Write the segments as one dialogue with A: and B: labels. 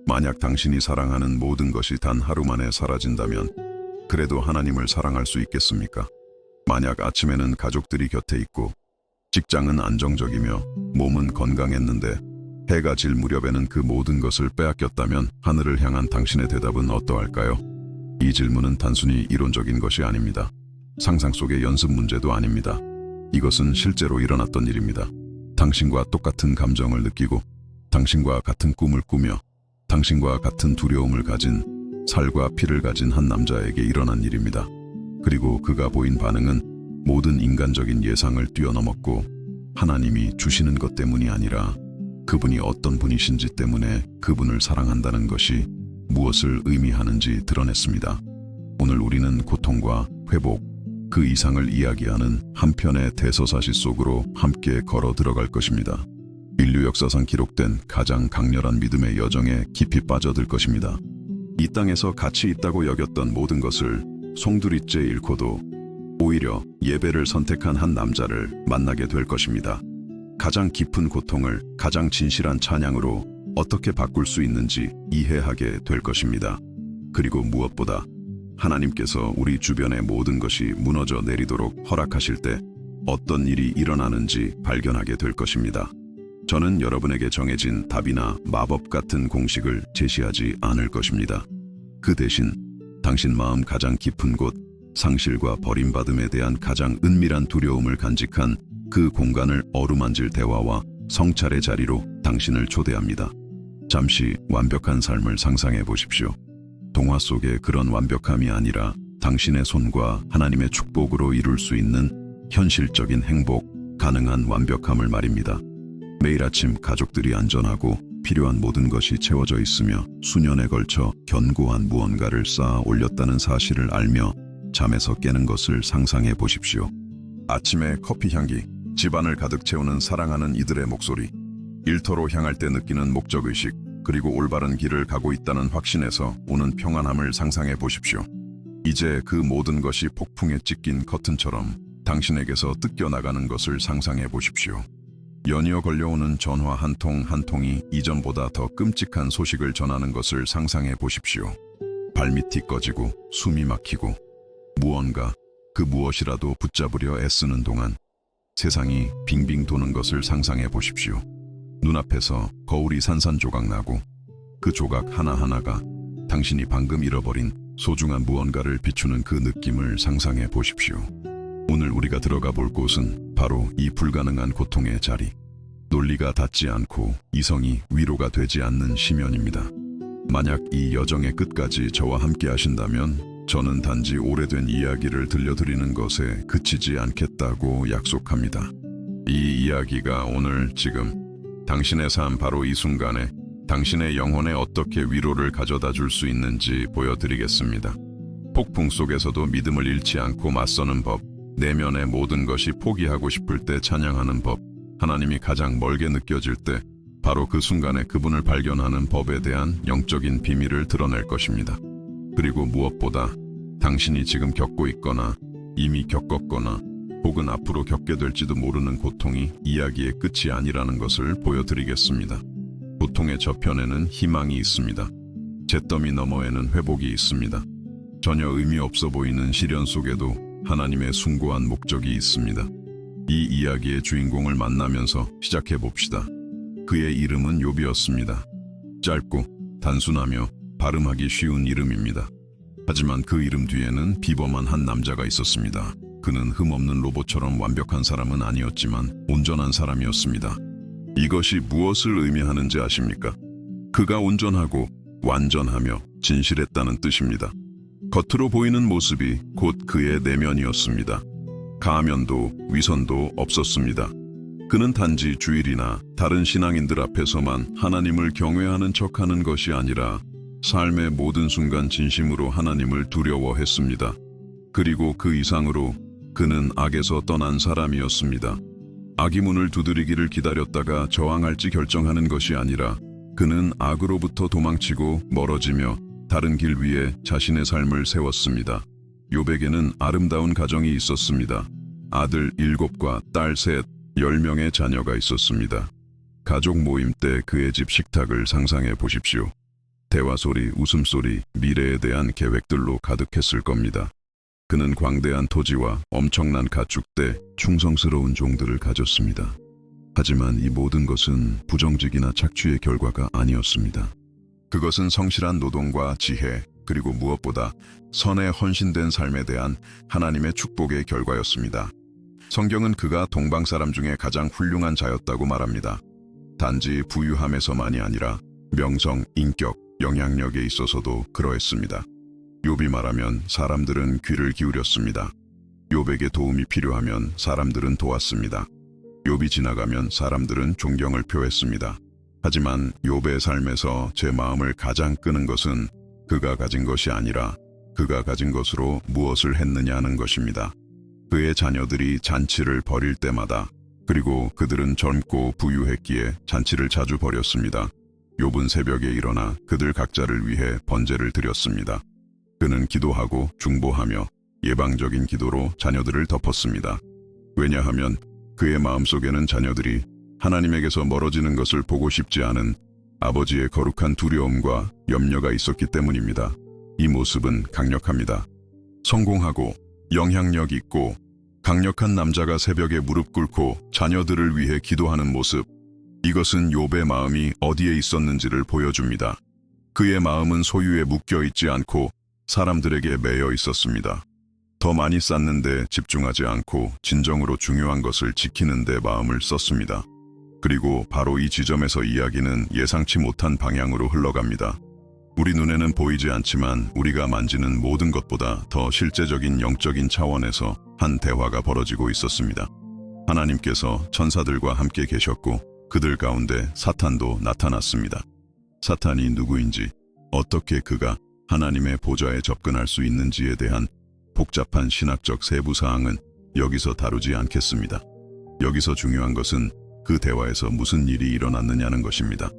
A: 만약 당신이 사랑하는 모든 것이 단 하루 만에 사라진다면 그래도 하나님을 사랑할 수 있겠습니까? 만약 아침에는 가족들이 곁에 있고 직장은 안정적이며 몸은 건강했는데 해가 질 무렵에는 그 모든 것을 빼앗겼다면 하늘을 향한 당신의 대답은 어떠할까요? 이 질문은 단순히 이론적인 것이 아닙니다. 상상 속의 연습 문제도 아닙니다. 이것은 실제로 일어났던 일입니다. 당신과 똑같은 감정을 느끼고 당신과 같은 꿈을 꾸며 당신과 같은 두려움을 가진 살과 피를 가진 한 남자에게 일어난 일입니다. 그리고 그가 보인 반응은 모든 인간적인 예상을 뛰어넘었고 하나님이 주시는 것 때문이 아니라 그분이 어떤 분이신지 때문에 그분을 사랑한다는 것이 무엇을 의미하는지 드러냈습니다. 오늘 우리는 고통과 회복, 그 이상을 이야기하는 한 편의 대서사시 속으로 함께 걸어 들어갈 것입니다. 인류 역사상 기록된 가장 강렬한 믿음의 여정에 깊이 빠져들 것입니다. 이 땅에서 가치 있다고 여겼던 모든 것을 송두리째 잃고도 오히려 예배를 선택한 한 남자를 만나게 될 것입니다. 가장 깊은 고통을 가장 진실한 찬양으로 어떻게 바꿀 수 있는지 이해하게 될 것입니다. 그리고 무엇보다 하나님께서 우리 주변의 모든 것이 무너져 내리도록 허락하실 때 어떤 일이 일어나는지 발견하게 될 것입니다. 저는 여러분에게 정해진 답이나 마법 같은 공식을 제시하지 않을 것입니다. 그 대신 당신 마음 가장 깊은 곳, 상실과 버림받음에 대한 가장 은밀한 두려움을 간직한 그 공간을 어루만질 대화와 성찰의 자리로 당신을 초대합니다. 잠시 완벽한 삶을 상상해 보십시오. 동화 속의 그런 완벽함이 아니라 당신의 손과 하나님의 축복으로 이룰 수 있는 현실적인 행복, 가능한 완벽함을 말입니다. 매일 아침 가족들이 안전하고 필요한 모든 것이 채워져 있으며 수년에 걸쳐 견고한 무언가를 쌓아 올렸다는 사실을 알며 잠에서 깨는 것을 상상해 보십시오. 아침에 커피 향기, 집안을 가득 채우는 사랑하는 이들의 목소리, 일터로 향할 때 느끼는 목적의식, 그리고 올바른 길을 가고 있다는 확신에서 오는 평안함을 상상해 보십시오. 이제 그 모든 것이 폭풍에 찢긴 커튼처럼 당신에게서 뜯겨나가는 것을 상상해 보십시오. 연이어 걸려오는 전화 한 통 한 통이 이전보다 더 끔찍한 소식을 전하는 것을 상상해 보십시오. 발밑이 꺼지고 숨이 막히고 무언가, 그 무엇이라도 붙잡으려 애쓰는 동안 세상이 빙빙 도는 것을 상상해 보십시오. 눈앞에서 거울이 산산조각 나고 그 조각 하나하나가 당신이 방금 잃어버린 소중한 무언가를 비추는 그 느낌을 상상해 보십시오. 오늘 우리가 들어가 볼 곳은 바로 이 불가능한 고통의 자리, 논리가 닿지 않고 이성이 위로가 되지 않는 심연입니다. 만약 이 여정의 끝까지 저와 함께 하신다면 저는 단지 오래된 이야기를 들려드리는 것에 그치지 않겠다고 약속합니다. 이 이야기가 오늘 지금 당신의 삶 바로 이 순간에 당신의 영혼에 어떻게 위로를 가져다 줄 수 있는지 보여드리겠습니다. 폭풍 속에서도 믿음을 잃지 않고 맞서는 법, 내면의 모든 것이 포기하고 싶을 때 찬양하는 법, 하나님이 가장 멀게 느껴질 때 바로 그 순간에 그분을 발견하는 법에 대한 영적인 비밀을 드러낼 것입니다. 그리고 무엇보다 당신이 지금 겪고 있거나 이미 겪었거나 혹은 앞으로 겪게 될지도 모르는 고통이 이야기의 끝이 아니라는 것을 보여드리겠습니다. 고통의 저편에는 희망이 있습니다. 잿더미 너머에는 회복이 있습니다. 전혀 의미 없어 보이는 시련 속에도 하나님의 숭고한 목적이 있습니다. 이 이야기의 주인공을 만나면서 시작해 봅시다. 그의 이름은 욥이었습니다. 짧고 단순하며 발음하기 쉬운 이름입니다. 하지만 그 이름 뒤에는 비범한 한 남자가 있었습니다. 그는 흠없는 로봇처럼 완벽한 사람은 아니었지만 온전한 사람이었습니다. 이것이 무엇을 의미하는지 아십니까? 그가 온전하고 완전하며 진실했다는 뜻입니다. 겉으로 보이는 모습이 곧 그의 내면이었습니다. 가면도 위선도 없었습니다. 그는 단지 주일이나 다른 신앙인들 앞에서만 하나님을 경외하는 척하는 것이 아니라 삶의 모든 순간 진심으로 하나님을 두려워했습니다. 그리고 그 이상으로 그는 악에서 떠난 사람이었습니다. 악이 문을 두드리기를 기다렸다가 저항할지 결정하는 것이 아니라 그는 악으로부터 도망치고 멀어지며 다른 길 위에 자신의 삶을 세웠습니다. 욥에게는 아름다운 가정이 있었습니다. 아들 7과 딸 3, 10명의 자녀가 있었습니다. 가족 모임 때 그의 집 식탁을 상상해 보십시오. 대화 소리, 웃음소리, 미래에 대한 계획들로 가득했을 겁니다. 그는 광대한 토지와 엄청난 가축대, 충성스러운 종들을 가졌습니다. 하지만 이 모든 것은 부정직이나 착취의 결과가 아니었습니다. 그것은 성실한 노동과 지혜, 그리고 무엇보다 선에 헌신된 삶에 대한 하나님의 축복의 결과였습니다. 성경은 그가 동방 사람 중에 가장 훌륭한 자였다고 말합니다. 단지 부유함에서만이 아니라 명성, 인격, 영향력에 있어서도 그러했습니다. 욥이 말하면 사람들은 귀를 기울였습니다. 욥에게 도움이 필요하면 사람들은 도왔습니다. 욥이 지나가면 사람들은 존경을 표했습니다. 하지만 욥의 삶에서 제 마음을 가장 끄는 것은 그가 가진 것이 아니라 그가 가진 것으로 무엇을 했느냐는 것입니다. 그의 자녀들이 잔치를 벌일 때마다, 그리고 그들은 젊고 부유했기에 잔치를 자주 벌였습니다. 욥은 새벽에 일어나 그들 각자를 위해 번제를 드렸습니다. 그는 기도하고 중보하며 예방적인 기도로 자녀들을 덮었습니다. 왜냐하면 그의 마음속에는 자녀들이 하나님에게서 멀어지는 것을 보고 싶지 않은 아버지의 거룩한 두려움과 염려가 있었기 때문입니다. 이 모습은 강력합니다. 성공하고 영향력 있고 강력한 남자가 새벽에 무릎 꿇고 자녀들을 위해 기도하는 모습, 이것은 욥의 마음이 어디에 있었는지를 보여줍니다. 그의 마음은 소유에 묶여 있지 않고 사람들에게 매여 있었습니다. 더 많이 쌓는데 집중하지 않고 진정으로 중요한 것을 지키는 데 마음을 썼습니다. 그리고 바로 이 지점에서 이야기는 예상치 못한 방향으로 흘러갑니다. 우리 눈에는 보이지 않지만 우리가 만지는 모든 것보다 더 실제적인 영적인 차원에서 한 대화가 벌어지고 있었습니다. 하나님께서 천사들과 함께 계셨고 그들 가운데 사탄도 나타났습니다. 사탄이 누구인지, 어떻게 그가 하나님의 보좌에 접근할 수 있는지에 대한 복잡한 신학적 세부 사항은 여기서 다루지 않겠습니다. 여기서 중요한 것은 그 대화에서 무슨 일이 일어났느냐는 것입니다.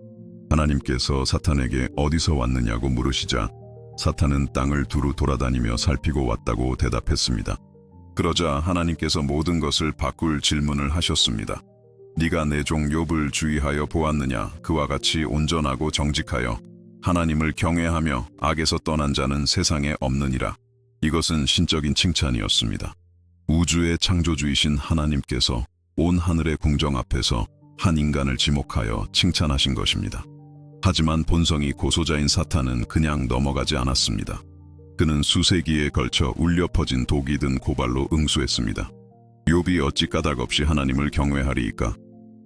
A: 하나님께서 사탄에게 어디서 왔느냐고 물으시자 사탄은 땅을 두루 돌아다니며 살피고 왔다고 대답했습니다. 그러자 하나님께서 모든 것을 바꿀 질문을 하셨습니다. 네가 내 종 욥을 주의하여 보았느냐? 그와 같이 온전하고 정직하여 하나님을 경외하며 악에서 떠난 자는 세상에 없느니라. 이것은 신적인 칭찬이었습니다. 우주의 창조주이신 하나님께서 온 하늘의 궁정 앞에서 한 인간을 지목하여 칭찬하신 것입니다. 하지만 본성이 고소자인 사탄은 그냥 넘어가지 않았습니다. 그는 수세기에 걸쳐 울려 퍼진 독이 든 고발로 응수했습니다. 욥이 어찌 까닭없이 하나님을 경외하리이까?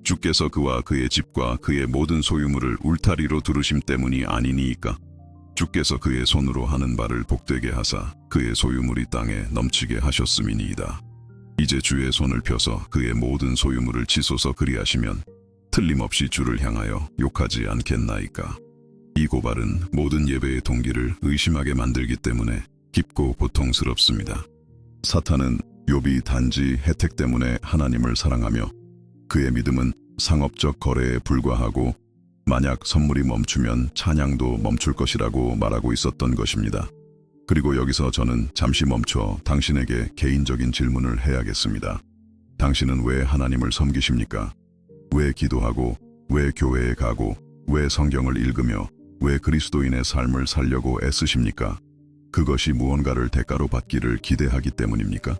A: 주께서 그와 그의 집과 그의 모든 소유물을 울타리로 두르심 때문이 아니니이까? 주께서 그의 손으로 하는 바를 복되게 하사 그의 소유물이 땅에 넘치게 하셨음이니이다. 이제 주의 손을 펴서 그의 모든 소유물을 치소서. 그리하시면 틀림없이 주를 향하여 욕하지 않겠나이까? 이 고발은 모든 예배의 동기를 의심하게 만들기 때문에 깊고 고통스럽습니다. 사탄은 욥이 단지 혜택 때문에 하나님을 사랑하며 그의 믿음은 상업적 거래에 불과하고 만약 선물이 멈추면 찬양도 멈출 것이라고 말하고 있었던 것입니다. 그리고 여기서 저는 잠시 멈춰 당신에게 개인적인 질문을 해야겠습니다. 당신은 왜 하나님을 섬기십니까? 왜 기도하고, 왜 교회에 가고, 왜 성경을 읽으며, 왜 그리스도인의 삶을 살려고 애쓰십니까? 그것이 무언가를 대가로 받기를 기대하기 때문입니까?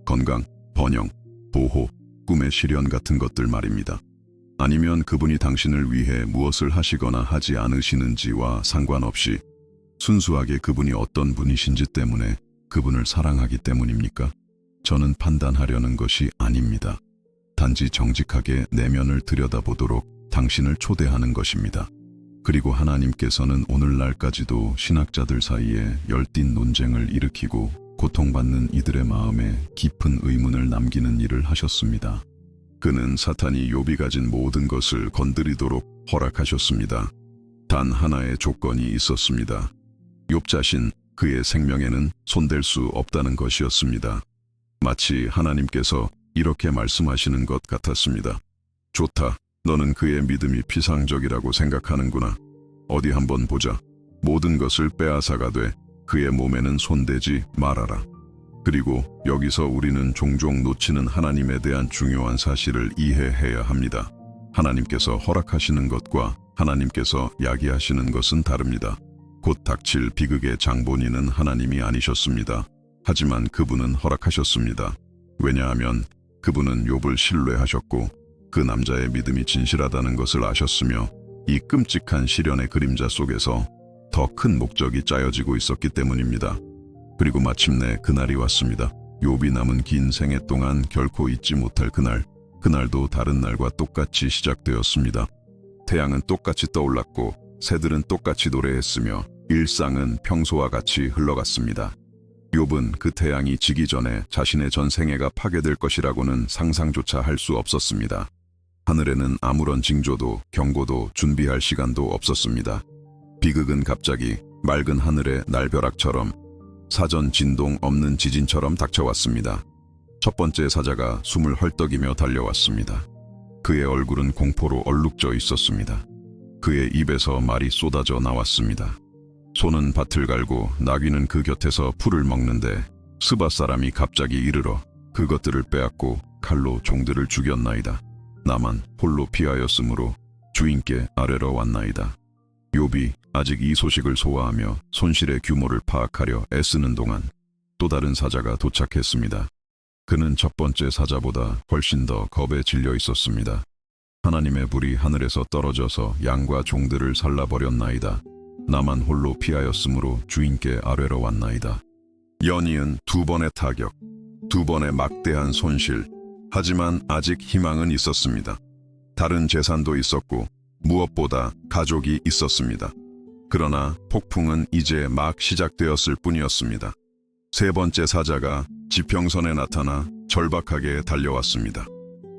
A: 건강, 번영, 보호, 꿈의 실현 같은 것들 말입니다. 아니면 그분이 당신을 위해 무엇을 하시거나 하지 않으시는지와 상관없이 순수하게 그분이 어떤 분이신지 때문에 그분을 사랑하기 때문입니까? 저는 판단하려는 것이 아닙니다. 단지 정직하게 내면을 들여다보도록 당신을 초대하는 것입니다. 그리고 하나님께서는 오늘날까지도 신학자들 사이에 열띤 논쟁을 일으키고 고통받는 이들의 마음에 깊은 의문을 남기는 일을 하셨습니다. 그는 사탄이 욥이 가진 모든 것을 건드리도록 허락하셨습니다. 단 하나의 조건이 있었습니다. 욥 자신, 그의 생명에는 손댈 수 없다는 것이었습니다. 마치 하나님께서 이렇게 말씀하시는 것 같았습니다. 좋다. 너는 그의 믿음이 피상적이라고 생각하는구나. 어디 한번 보자. 모든 것을 빼앗아가되 그의 몸에는 손대지 말아라. 그리고 여기서 우리는 종종 놓치는 하나님에 대한 중요한 사실을 이해해야 합니다. 하나님께서 허락하시는 것과 하나님께서 야기하시는 것은 다릅니다. 곧 닥칠 비극의 장본인은 하나님이 아니셨습니다. 하지만 그분은 허락하셨습니다. 왜냐하면 그분은 욥을 신뢰하셨고 그 남자의 믿음이 진실하다는 것을 아셨으며 이 끔찍한 시련의 그림자 속에서 더 큰 목적이 짜여지고 있었기 때문입니다. 그리고 마침내 그날이 왔습니다. 욥이 남은 긴 생애 동안 결코 잊지 못할 그날, 그날도 다른 날과 똑같이 시작되었습니다. 태양은 똑같이 떠올랐고 새들은 똑같이 노래했으며 일상은 평소와 같이 흘러갔습니다. 욥은 그 태양이 지기 전에 자신의 전 생애가 파괴될 것이라고는 상상조차 할 수 없었습니다. 하늘에는 아무런 징조도 경고도 준비할 시간도 없었습니다. 비극은 갑자기 맑은 하늘의 날벼락처럼 사전 진동 없는 지진처럼 닥쳐왔습니다. 첫 번째 사자가 숨을 헐떡이며 달려왔습니다. 그의 얼굴은 공포로 얼룩져 있었습니다. 그의 입에서 말이 쏟아져 나왔습니다. 소는 밭을 갈고 나귀는 그 곁에서 풀을 먹는데 스바 사람이 갑자기 이르러 그것들을 빼앗고 칼로 종들을 죽였나이다. 나만 홀로 피하였으므로 주인께 아뢰러 왔나이다. 욥이 아직 이 소식을 소화하며 손실의 규모를 파악하려 애쓰는 동안 또 다른 사자가 도착했습니다. 그는 첫 번째 사자보다 훨씬 더 겁에 질려 있었습니다. 하나님의 불이 하늘에서 떨어져서 양과 종들을 살라버렸나이다. 나만 홀로 피하였으므로 주인께 아뢰러 왔나이다. 연이은 두 번의 타격, 두 번의 막대한 손실. 하지만 아직 희망은 있었습니다. 다른 재산도 있었고 무엇보다 가족이 있었습니다. 그러나 폭풍은 이제 막 시작되었을 뿐이었습니다. 세 번째 사자가 지평선에 나타나 절박하게 달려왔습니다.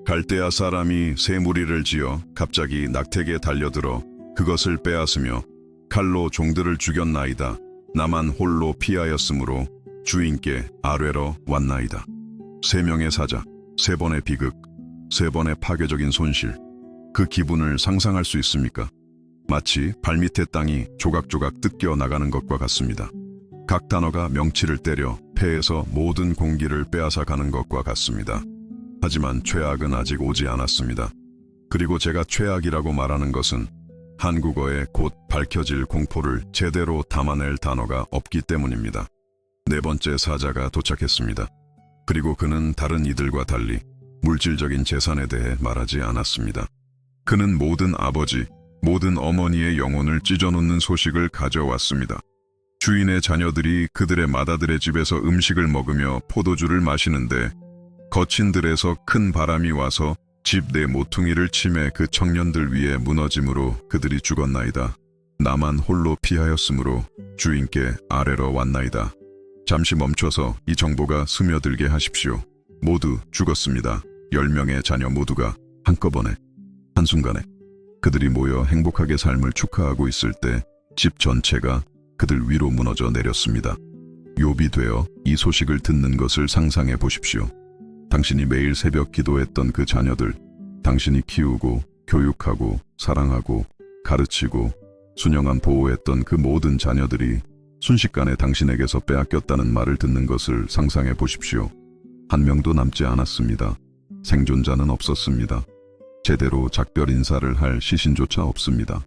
A: 갈대아 사람이 새 무리를 지어 갑자기 낙택에 달려들어 그것을 빼앗으며 칼로 종들을 죽였나이다. 나만 홀로 피하였으므로 주인께 아뢰러 왔나이다. 세 명의 사자, 세 번의 비극, 세 번의 파괴적인 손실. 그 기분을 상상할 수 있습니까? 마치 발밑의 땅이 조각조각 뜯겨 나가는 것과 같습니다. 각 단어가 명치를 때려 폐에서 모든 공기를 빼앗아 가는 것과 같습니다. 하지만 최악은 아직 오지 않았습니다. 그리고 제가 최악이라고 말하는 것은 한국어에 곧 밝혀질 공포를 제대로 담아낼 단어가 없기 때문입니다. 네 번째 사자가 도착했습니다. 그리고 그는 다른 이들과 달리 물질적인 재산에 대해 말하지 않았습니다. 그는 모든 아버지, 모든 어머니의 영혼을 찢어놓는 소식을 가져왔습니다. 주인의 자녀들이 그들의 맏아들의 집에서 음식을 먹으며 포도주를 마시는데 거친 들에서 큰 바람이 와서 집 내 모퉁이를 치매 그 청년들 위에 무너짐으로 그들이 죽었나이다. 나만 홀로 피하였으므로 주인께 아뢰러 왔나이다. 잠시 멈춰서 이 정보가 스며들게 하십시오. 모두 죽었습니다. 10명의 자녀 모두가 한꺼번에, 한순간에. 그들이 모여 행복하게 삶을 축하하고 있을 때 집 전체가 그들 위로 무너져 내렸습니다. 욥이 되어 이 소식을 듣는 것을 상상해 보십시오. 당신이 매일 새벽 기도했던 그 자녀들, 당신이 키우고 교육하고 사랑하고 가르치고 순영한 보호했던 그 모든 자녀들이 순식간에 당신에게서 빼앗겼다는 말을 듣는 것을 상상해 보십시오. 한 명도 남지 않았습니다. 생존자는 없었습니다. 제대로 작별 인사를 할 시신조차 없습니다.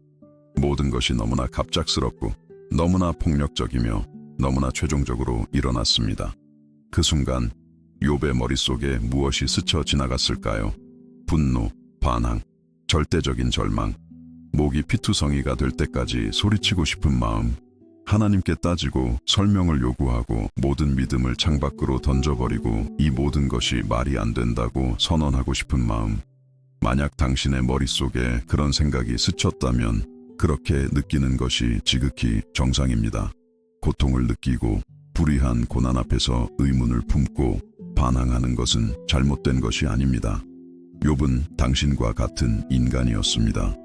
A: 모든 것이 너무나 갑작스럽고 너무나 폭력적이며 너무나 최종적으로 일어났습니다. 그 순간 욥의 머릿속에 무엇이 스쳐 지나갔을까요? 분노, 반항, 절대적인 절망, 목이 피투성이가 될 때까지 소리치고 싶은 마음, 하나님께 따지고 설명을 요구하고 모든 믿음을 창밖으로 던져버리고 이 모든 것이 말이 안 된다고 선언하고 싶은 마음. 만약 당신의 머릿속에 그런 생각이 스쳤다면 그렇게 느끼는 것이 지극히 정상입니다. 고통을 느끼고 불의한 고난 앞에서 의문을 품고 반항하는 것은 잘못된 것이 아닙니다. 욥은 당신과 같은 인간이었습니다.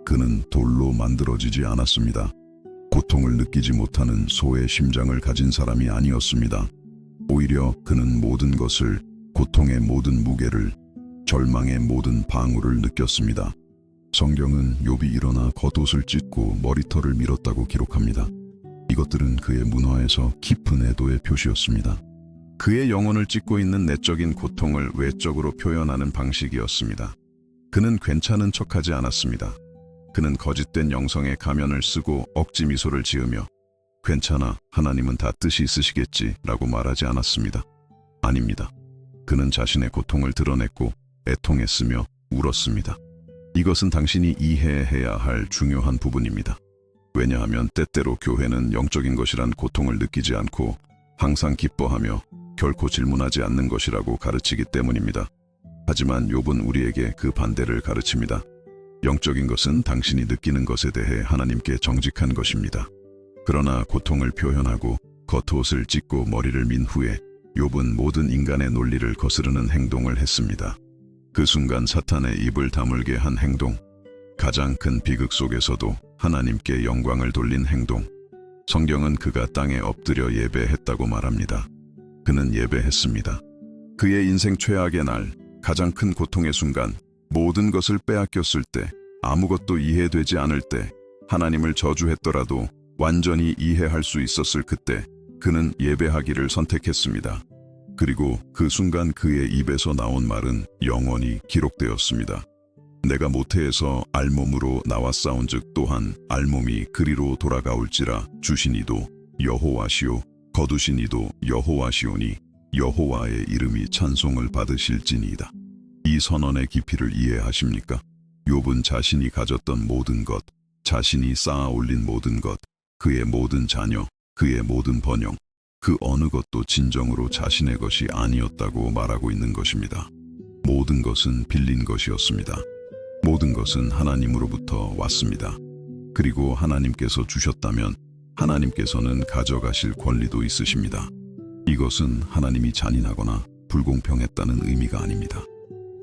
A: 그는 돌로 만들어지지 않았습니다. 고통을 느끼지 못하는 소의 심장을 가진 사람이 아니었습니다. 오히려 그는 모든 것을, 고통의 모든 무게를, 절망의 모든 방울을 느꼈습니다. 성경은 욥이 일어나 겉옷을 찢고 머리털을 밀었다고 기록합니다. 이것들은 그의 문화에서 깊은 애도의 표시였습니다. 그의 영혼을 찢고 있는 내적인 고통을 외적으로 표현하는 방식이었습니다. 그는 괜찮은 척하지 않았습니다. 그는 거짓된 영성의 가면을 쓰고 억지 미소를 지으며 괜찮아, 하나님은 다 뜻이 있으시겠지 라고 말하지 않았습니다. 아닙니다. 그는 자신의 고통을 드러냈고 애통했으며 울었습니다. 이것은 당신이 이해해야 할 중요한 부분입니다. 왜냐하면 때때로 교회는 영적인 것이란 고통을 느끼지 않고 항상 기뻐하며 결코 질문하지 않는 것이라고 가르치기 때문입니다. 하지만 욥은 우리에게 그 반대를 가르칩니다. 영적인 것은 당신이 느끼는 것에 대해 하나님께 정직한 것입니다. 그러나 고통을 표현하고 겉옷을 찢고 머리를 민 후에 욥은 모든 인간의 논리를 거스르는 행동을 했습니다. 그 순간 사탄의 입을 다물게 한 행동, 가장 큰 비극 속에서도 하나님께 영광을 돌린 행동. 성경은 그가 땅에 엎드려 예배했다고 말합니다. 그는 예배했습니다. 그의 인생 최악의 날, 가장 큰 고통의 순간, 모든 것을 빼앗겼을 때, 아무것도 이해되지 않을 때, 하나님을 저주했더라도 완전히 이해할 수 있었을 그때, 그는 예배하기를 선택했습니다. 그리고 그 순간 그의 입에서 나온 말은 영원히 기록되었습니다. 내가 모태에서 알몸으로 나왔사온즉 또한 알몸이 그리로 돌아가올지라 주시니도 여호와시오 거두시니도 여호와시오니 여호와의 이름이 찬송을 받으실지니이다. 이 선언의 깊이를 이해하십니까? 욥은 자신이 가졌던 모든 것, 자신이 쌓아 올린 모든 것, 그의 모든 자녀, 그의 모든 번영, 그 어느 것도 진정으로 자신의 것이 아니었다고 말하고 있는 것입니다. 모든 것은 빌린 것이었습니다. 모든 것은 하나님으로부터 왔습니다. 그리고 하나님께서 주셨다면 하나님께서는 가져가실 권리도 있으십니다. 이것은 하나님이 잔인하거나 불공평했다는 의미가 아닙니다.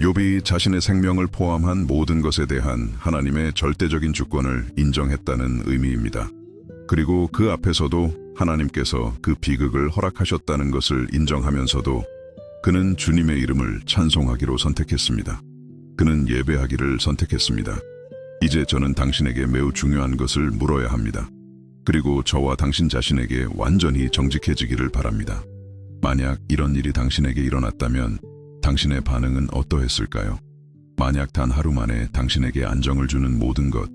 A: 욥이 자신의 생명을 포함한 모든 것에 대한 하나님의 절대적인 주권을 인정했다는 의미입니다. 그리고 그 앞에서도 하나님께서 그 비극을 허락하셨다는 것을 인정하면서도 그는 주님의 이름을 찬송하기로 선택했습니다. 그는 예배하기를 선택했습니다. 이제 저는 당신에게 매우 중요한 것을 물어야 합니다. 그리고 저와 당신 자신에게 완전히 정직해지기를 바랍니다. 만약 이런 일이 당신에게 일어났다면 당신의 반응은 어떠했을까요? 만약 단 하루 만에 당신에게 안정을 주는 모든 것,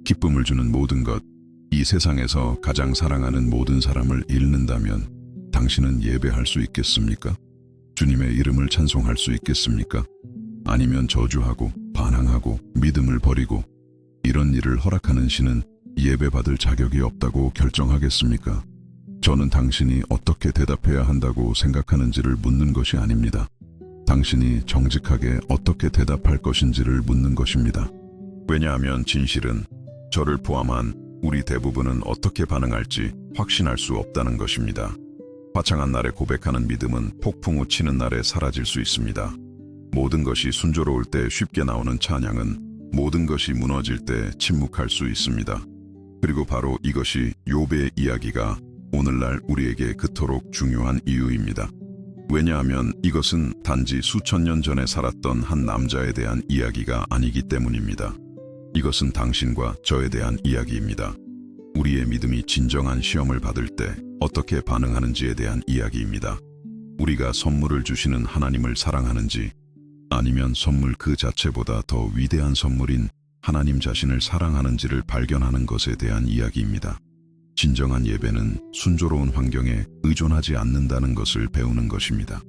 A: 기쁨을 주는 모든 것, 이 세상에서 가장 사랑하는 모든 사람을 잃는다면 당신은 예배할 수 있겠습니까? 주님의 이름을 찬송할 수 있겠습니까? 아니면 저주하고 반항하고 믿음을 버리고 이런 일을 허락하는 신은 예배받을 자격이 없다고 결정하겠습니까? 저는 당신이 어떻게 대답해야 한다고 생각하는지를 묻는 것이 아닙니다. 당신이 정직하게 어떻게 대답할 것인지를 묻는 것입니다. 왜냐하면 진실은 저를 포함한 우리 대부분은 어떻게 반응할지 확신할 수 없다는 것입니다. 화창한 날에 고백하는 믿음은 폭풍 우 치는 날에 사라질 수 있습니다. 모든 것이 순조로울 때 쉽게 나오는 찬양은 모든 것이 무너질 때 침묵할 수 있습니다. 그리고 바로 이것이 욥의 이야기가 오늘날 우리에게 그토록 중요한 이유입니다. 왜냐하면 이것은 단지 수천 년 전에 살았던 한 남자에 대한 이야기가 아니기 때문입니다. 이것은 당신과 저에 대한 이야기입니다. 우리의 믿음이 진정한 시험을 받을 때 어떻게 반응하는지에 대한 이야기입니다. 우리가 선물을 주시는 하나님을 사랑하는지 아니면 선물 그 자체보다 더 위대한 선물인 하나님 자신을 사랑하는지를 발견하는 것에 대한 이야기입니다. 진정한 예배는 순조로운 환경에 의존하지 않는다는 것을 배우는 것입니다.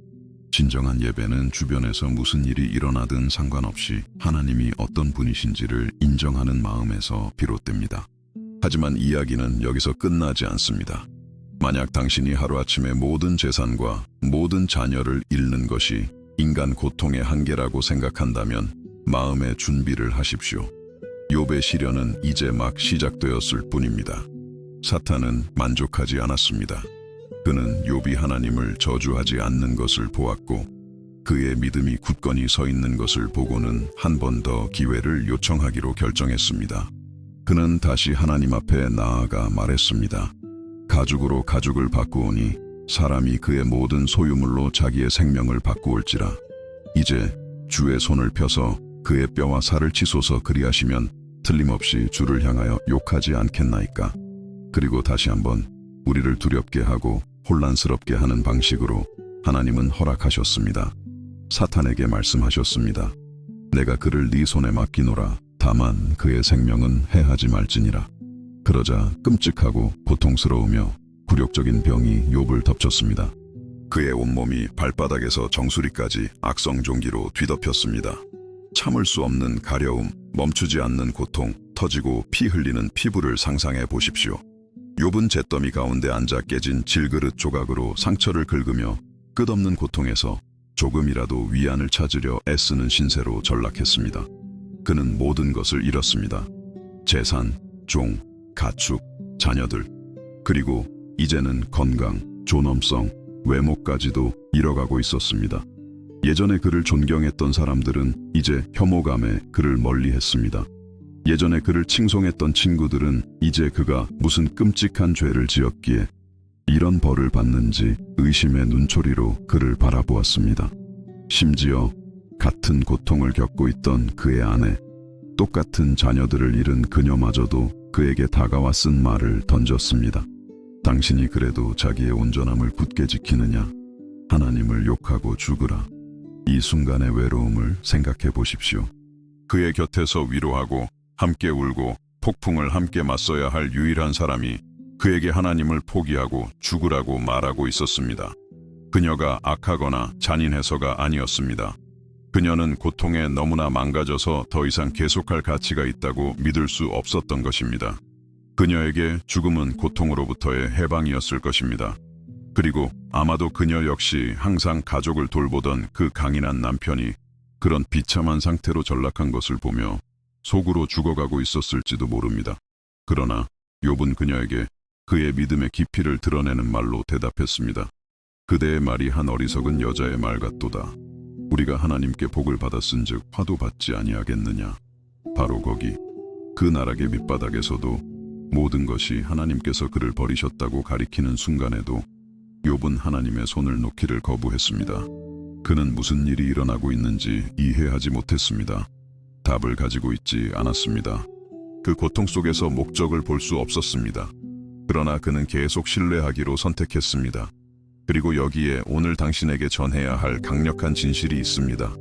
A: 진정한 예배는 주변에서 무슨 일이 일어나든 상관없이 하나님이 어떤 분이신지를 인정하는 마음에서 비롯됩니다. 하지만 이야기는 여기서 끝나지 않습니다. 만약 당신이 하루아침에 모든 재산과 모든 자녀를 잃는 것이 인간 고통의 한계라고 생각한다면 마음의 준비를 하십시오. 욥의 시련은 이제 막 시작되었을 뿐입니다. 사탄은 만족하지 않았습니다. 그는 욥이 하나님을 저주하지 않는 것을 보았고 그의 믿음이 굳건히 서 있는 것을 보고는 한 번 더 기회를 요청하기로 결정했습니다. 그는 다시 하나님 앞에 나아가 말했습니다. 가죽으로 가죽을 바꾸오니 사람이 그의 모든 소유물로 자기의 생명을 바꾸올지라. 이제 주의 손을 펴서 그의 뼈와 살을 치소서. 그리하시면 틀림없이 주를 향하여 욕하지 않겠나이까. 그리고 다시 한번 우리를 두렵게 하고 혼란스럽게 하는 방식으로 하나님은 허락하셨습니다. 사탄에게 말씀하셨습니다. 내가 그를 네 손에 맡기노라. 다만 그의 생명은 해하지 말지니라. 그러자 끔찍하고 고통스러우며 굴욕적인 병이 욥을 덮쳤습니다. 그의 온몸이 발바닥에서 정수리까지 악성종기로 뒤덮였습니다. 참을 수 없는 가려움, 멈추지 않는 고통, 터지고 피 흘리는 피부를 상상해 보십시오. 욥은 잿더미 가운데 앉아 깨진 질그릇 조각으로 상처를 긁으며 끝없는 고통에서 조금이라도 위안을 찾으려 애쓰는 신세로 전락했습니다. 그는 모든 것을 잃었습니다. 재산, 종, 가축, 자녀들, 그리고 이제는 건강, 존엄성, 외모까지도 잃어가고 있었습니다. 예전에 그를 존경했던 사람들은 이제 혐오감에 그를 멀리했습니다. 예전에 그를 칭송했던 친구들은 이제 그가 무슨 끔찍한 죄를 지었기에 이런 벌을 받는지 의심의 눈초리로 그를 바라보았습니다. 심지어 같은 고통을 겪고 있던 그의 아내, 똑같은 자녀들을 잃은 그녀마저도 그에게 다가와 쓴 말을 던졌습니다. 당신이 그래도 자기의 온전함을 굳게 지키느냐? 하나님을 욕하고 죽으라. 이 순간의 외로움을 생각해 보십시오. 그의 곁에서 위로하고 함께 울고 폭풍을 함께 맞서야 할 유일한 사람이 그에게 하나님을 포기하고 죽으라고 말하고 있었습니다. 그녀가 악하거나 잔인해서가 아니었습니다. 그녀는 고통에 너무나 망가져서 더 이상 계속할 가치가 있다고 믿을 수 없었던 것입니다. 그녀에게 죽음은 고통으로부터의 해방이었을 것입니다. 그리고 아마도 그녀 역시 항상 가족을 돌보던 그 강인한 남편이 그런 비참한 상태로 전락한 것을 보며 속으로 죽어가고 있었을지도 모릅니다. 그러나 욥은 그녀에게 그의 믿음의 깊이를 드러내는 말로 대답했습니다. 그대의 말이 한 어리석은 여자의 말 같도다. 우리가 하나님께 복을 받았은즉 화도 받지 아니하겠느냐. 바로 거기 그 나락의 밑바닥에서도 모든 것이 하나님께서 그를 버리셨다고 가리키는 순간에도 욥은 하나님의 손을 놓기를 거부했습니다. 그는 무슨 일이 일어나고 있는지 이해하지 못했습니다. 답을 가지고 있지 않았습니다. 그 고통 속에서 목적을 볼 수 없었습니다. 그러나 그는 계속 신뢰하기로 선택했습니다. 그리고 여기에 오늘 당신에게 전해야 할 강력한 진실이 있습니다.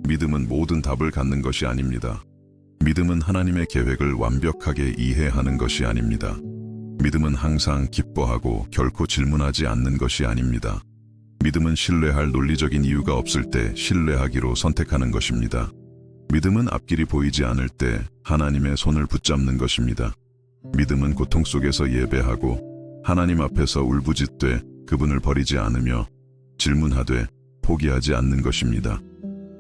A: 믿음은 모든 답을 갖는 것이 아닙니다. 믿음은 하나님의 계획을 완벽하게 이해하는 것이 아닙니다. 믿음은 항상 기뻐하고 결코 질문하지 않는 것이 아닙니다. 믿음은 신뢰할 논리적인 이유가 없을 때 신뢰하기로 선택하는 것입니다. 믿음은 앞길이 보이지 않을 때 하나님의 손을 붙잡는 것입니다. 믿음은 고통 속에서 예배하고 하나님 앞에서 울부짖되 그분을 버리지 않으며 질문하되 포기하지 않는 것입니다.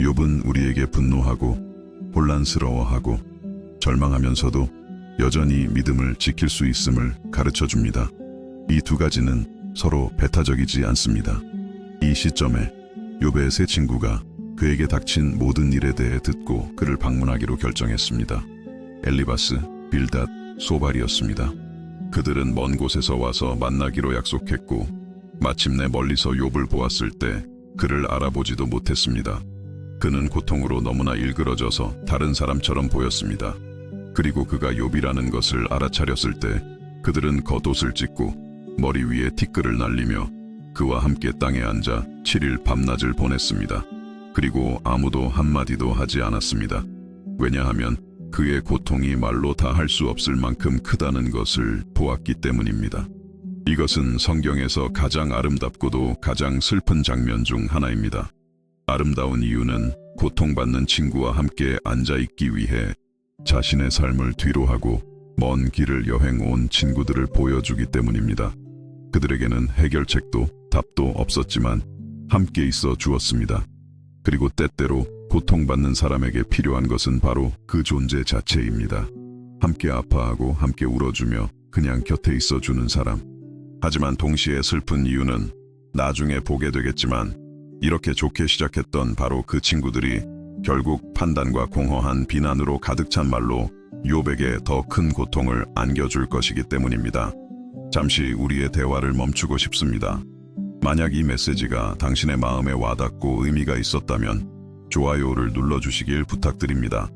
A: 욥은 우리에게 분노하고 혼란스러워하고 절망하면서도 여전히 믿음을 지킬 수 있음을 가르쳐 줍니다. 이 두 가지는 서로 배타적이지 않습니다. 이 시점에 욥의 세 친구가 그에게 닥친 모든 일에 대해 듣고 그를 방문하기로 결정했습니다. 엘리바스, 빌닷, 소발이었습니다. 그들은 먼 곳에서 와서 만나기로 약속했고 마침내 멀리서 욥을 보았을 때 그를 알아보지도 못했습니다. 그는 고통으로 너무나 일그러져서 다른 사람처럼 보였습니다. 그리고 그가 욥이라는 것을 알아차렸을 때 그들은 겉옷을 찢고 머리 위에 티끌을 날리며 그와 함께 땅에 앉아 7일 밤낮을 보냈습니다. 그리고 아무도 한마디도 하지 않았습니다. 왜냐하면 그의 고통이 말로 다 할 수 없을 만큼 크다는 것을 보았기 때문입니다. 이것은 성경에서 가장 아름답고도 가장 슬픈 장면 중 하나입니다. 아름다운 이유는 고통받는 친구와 함께 앉아있기 위해 자신의 삶을 뒤로하고 먼 길을 여행 온 친구들을 보여주기 때문입니다. 그들에게는 해결책도 답도 없었지만 함께 있어 주었습니다. 그리고 때때로 고통받는 사람에게 필요한 것은 바로 그 존재 자체입니다. 함께 아파하고 함께 울어주며 그냥 곁에 있어 주는 사람. 하지만 동시에 슬픈 이유는 나중에 보게 되겠지만 이렇게 좋게 시작했던 바로 그 친구들이 결국 판단과 공허한 비난으로 가득 찬 말로 욥에게 더 큰 고통을 안겨줄 것이기 때문입니다. 잠시 우리의 대화를 멈추고 싶습니다. 만약 이 메시지가 당신의 마음에 와닿고 의미가 있었다면 좋아요를 눌러주시길 부탁드립니다.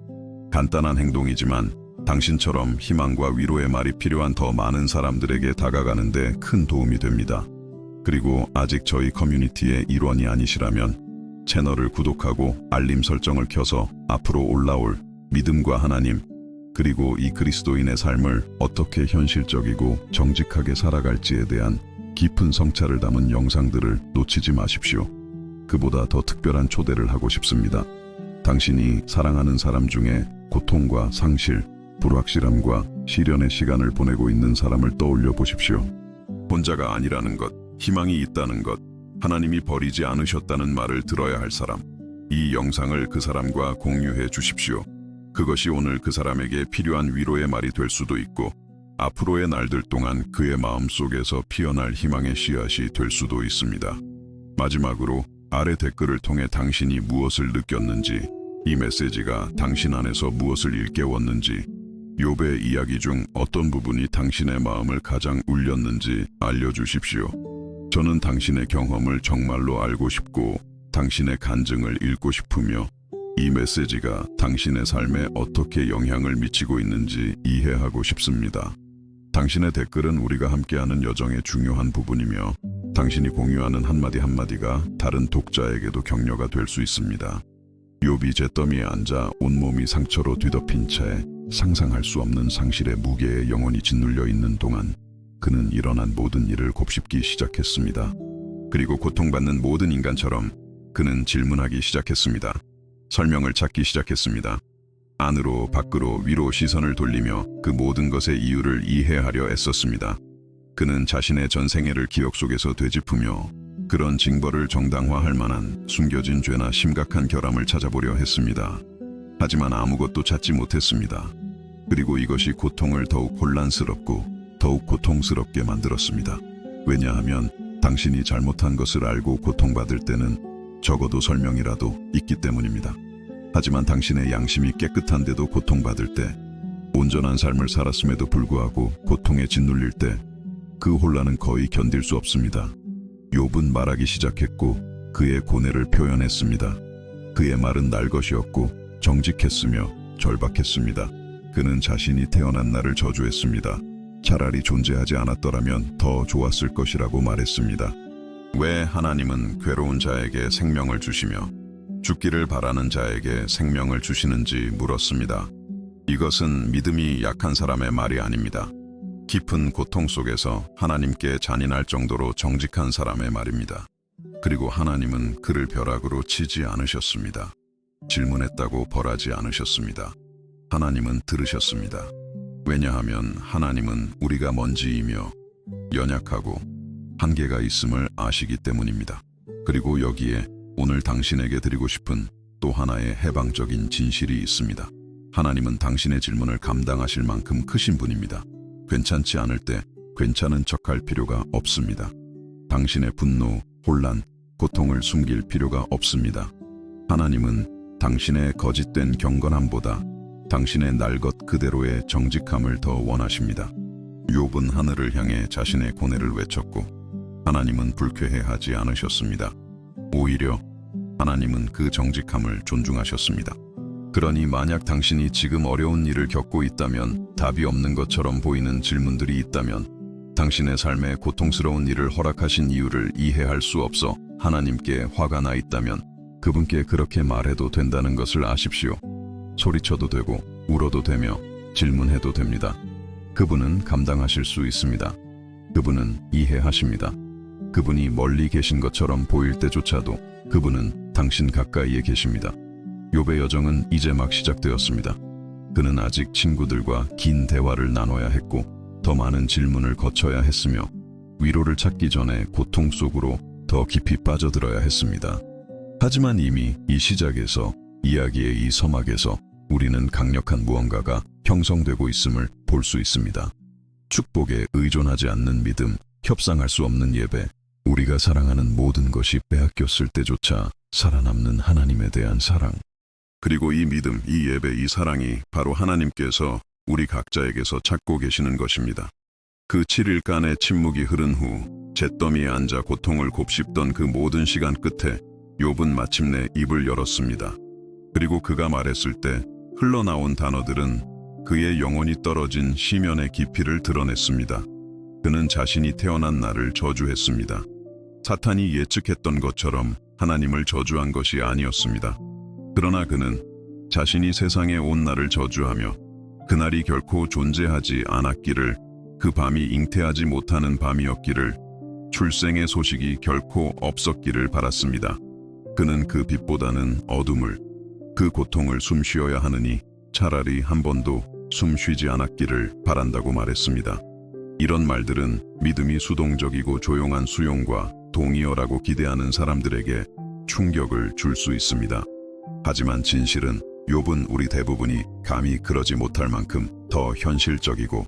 A: 간단한 행동이지만 당신처럼 희망과 위로의 말이 필요한 더 많은 사람들에게 다가가는 데 큰 도움이 됩니다. 그리고 아직 저희 커뮤니티의 일원이 아니시라면 채널을 구독하고 알림 설정을 켜서 앞으로 올라올 믿음과 하나님, 그리고 이 그리스도인의 삶을 어떻게 현실적이고 정직하게 살아갈지에 대한 깊은 성찰을 담은 영상들을 놓치지 마십시오. 그보다 더 특별한 초대를 하고 싶습니다. 당신이 사랑하는 사람 중에 고통과 상실, 불확실함과 시련의 시간을 보내고 있는 사람을 떠올려 보십시오. 혼자가 아니라는 것, 희망이 있다는 것, 하나님이 버리지 않으셨다는 말을 들어야 할 사람, 이 영상을 그 사람과 공유해 주십시오. 그것이 오늘 그 사람에게 필요한 위로의 말이 될 수도 있고, 앞으로의 날들 동안 그의 마음속에서 피어날 희망의 씨앗이 될 수도 있습니다. 마지막으로 아래 댓글을 통해 당신이 무엇을 느꼈는지, 이 메시지가 당신 안에서 무엇을 일깨웠는지, 욥의 이야기 중 어떤 부분이 당신의 마음을 가장 울렸는지 알려주십시오. 저는 당신의 경험을 정말로 알고 싶고 당신의 간증을 읽고 싶으며 이 메시지가 당신의 삶에 어떻게 영향을 미치고 있는지 이해하고 싶습니다. 당신의 댓글은 우리가 함께하는 여정의 중요한 부분이며 당신이 공유하는 한마디 한마디가 다른 독자에게도 격려가 될 수 있습니다. 욥이 잿더미에 앉아 온몸이 상처로 뒤덮인 채 상상할 수 없는 상실의 무게에 영혼이 짓눌려 있는 동안 그는 일어난 모든 일을 곱씹기 시작했습니다. 그리고 고통받는 모든 인간처럼 그는 질문하기 시작했습니다. 설명을 찾기 시작했습니다. 안으로 밖으로 위로 시선을 돌리며 그 모든 것의 이유를 이해하려 애썼습니다. 그는 자신의 전생애를 기억 속에서 되짚으며 그런 징벌을 정당화할 만한 숨겨진 죄나 심각한 결함을 찾아보려 했습니다. 하지만 아무것도 찾지 못했습니다. 그리고 이것이 고통을 더욱 혼란스럽고 더욱 고통스럽게 만들었습니다. 왜냐하면 당신이 잘못한 것을 알고 고통받을 때는 적어도 설명이라도 있기 때문입니다. 하지만 당신의 양심이 깨끗한데도 고통받을 때, 온전한 삶을 살았음에도 불구하고 고통에 짓눌릴 때 그 혼란은 거의 견딜 수 없습니다. 욥은 말하기 시작했고 그의 고뇌를 표현했습니다. 그의 말은 날 것이었고 정직했으며 절박했습니다. 그는 자신이 태어난 날을 저주했습니다. 차라리 존재하지 않았더라면 더 좋았을 것이라고 말했습니다. 왜 하나님은 괴로운 자에게 생명을 주시며 죽기를 바라는 자에게 생명을 주시는지 물었습니다. 이것은 믿음이 약한 사람의 말이 아닙니다. 깊은 고통 속에서 하나님께 잔인할 정도로 정직한 사람의 말입니다. 그리고 하나님은 그를 벼락으로 치지 않으셨습니다. 질문했다고 벌하지 않으셨습니다. 하나님은 들으셨습니다. 왜냐하면 하나님은 우리가 먼지이며 연약하고 한계가 있음을 아시기 때문입니다. 그리고 여기에 오늘 당신에게 드리고 싶은 또 하나의 해방적인 진실이 있습니다. 하나님은 당신의 질문을 감당하실 만큼 크신 분입니다. 괜찮지 않을 때 괜찮은 척할 필요가 없습니다. 당신의 분노, 혼란, 고통을 숨길 필요가 없습니다. 하나님은 당신의 거짓된 경건함보다 당신의 날 것 그대로의 정직함을 더 원하십니다. 욥은 하늘을 향해 자신의 고뇌를 외쳤고 하나님은 불쾌해하지 않으셨습니다. 오히려 하나님은 그 정직함을 존중하셨습니다. 그러니 만약 당신이 지금 어려운 일을 겪고 있다면, 답이 없는 것처럼 보이는 질문들이 있다면, 당신의 삶에 고통스러운 일을 허락하신 이유를 이해할 수 없어 하나님께 화가 나 있다면 그분께 그렇게 말해도 된다는 것을 아십시오. 소리쳐도 되고 울어도 되며 질문해도 됩니다. 그분은 감당하실 수 있습니다. 그분은 이해하십니다. 그분이 멀리 계신 것처럼 보일 때조차도 그분은 당신 가까이에 계십니다. 욥의 여정은 이제 막 시작되었습니다. 그는 아직 친구들과 긴 대화를 나눠야 했고 더 많은 질문을 거쳐야 했으며 위로를 찾기 전에 고통 속으로 더 깊이 빠져들어야 했습니다. 하지만 이미 이 시작에서, 이야기의 이 서막에서 우리는 강력한 무언가가 형성되고 있음을 볼 수 있습니다. 축복에 의존하지 않는 믿음, 협상할 수 없는 예배, 우리가 사랑하는 모든 것이 빼앗겼을 때조차 살아남는 하나님에 대한 사랑. 그리고 이 믿음, 이 예배, 이 사랑이 바로 하나님께서 우리 각자에게서 찾고 계시는 것입니다. 그 7일간의 침묵이 흐른 후 잿더미에 앉아 고통을 곱씹던 그 모든 시간 끝에 욥은 마침내 입을 열었습니다. 그리고 그가 말했을 때 흘러나온 단어들은 그의 영혼이 떨어진 시면의 깊이를 드러냈습니다. 그는 자신이 태어난 날을 저주했습니다. 사탄이 예측했던 것처럼 하나님을 저주한 것이 아니었습니다. 그러나 그는 자신이 세상에 온 날을 저주하며 그날이 결코 존재하지 않았기를, 그 밤이 잉태하지 못하는 밤이었기를, 출생의 소식이 결코 없었기를 바랐습니다. 그는 그 빛보다는 어둠을, 그 고통을 숨쉬어야 하느니 차라리 한 번도 숨쉬지 않았기를 바란다고 말했습니다. 이런 말들은 믿음이 수동적이고 조용한 수용과 동의어라고 기대하는 사람들에게 충격을 줄 수 있습니다. 하지만 진실은 욥은 우리 대부분이 감히 그러지 못할 만큼 더 현실적이고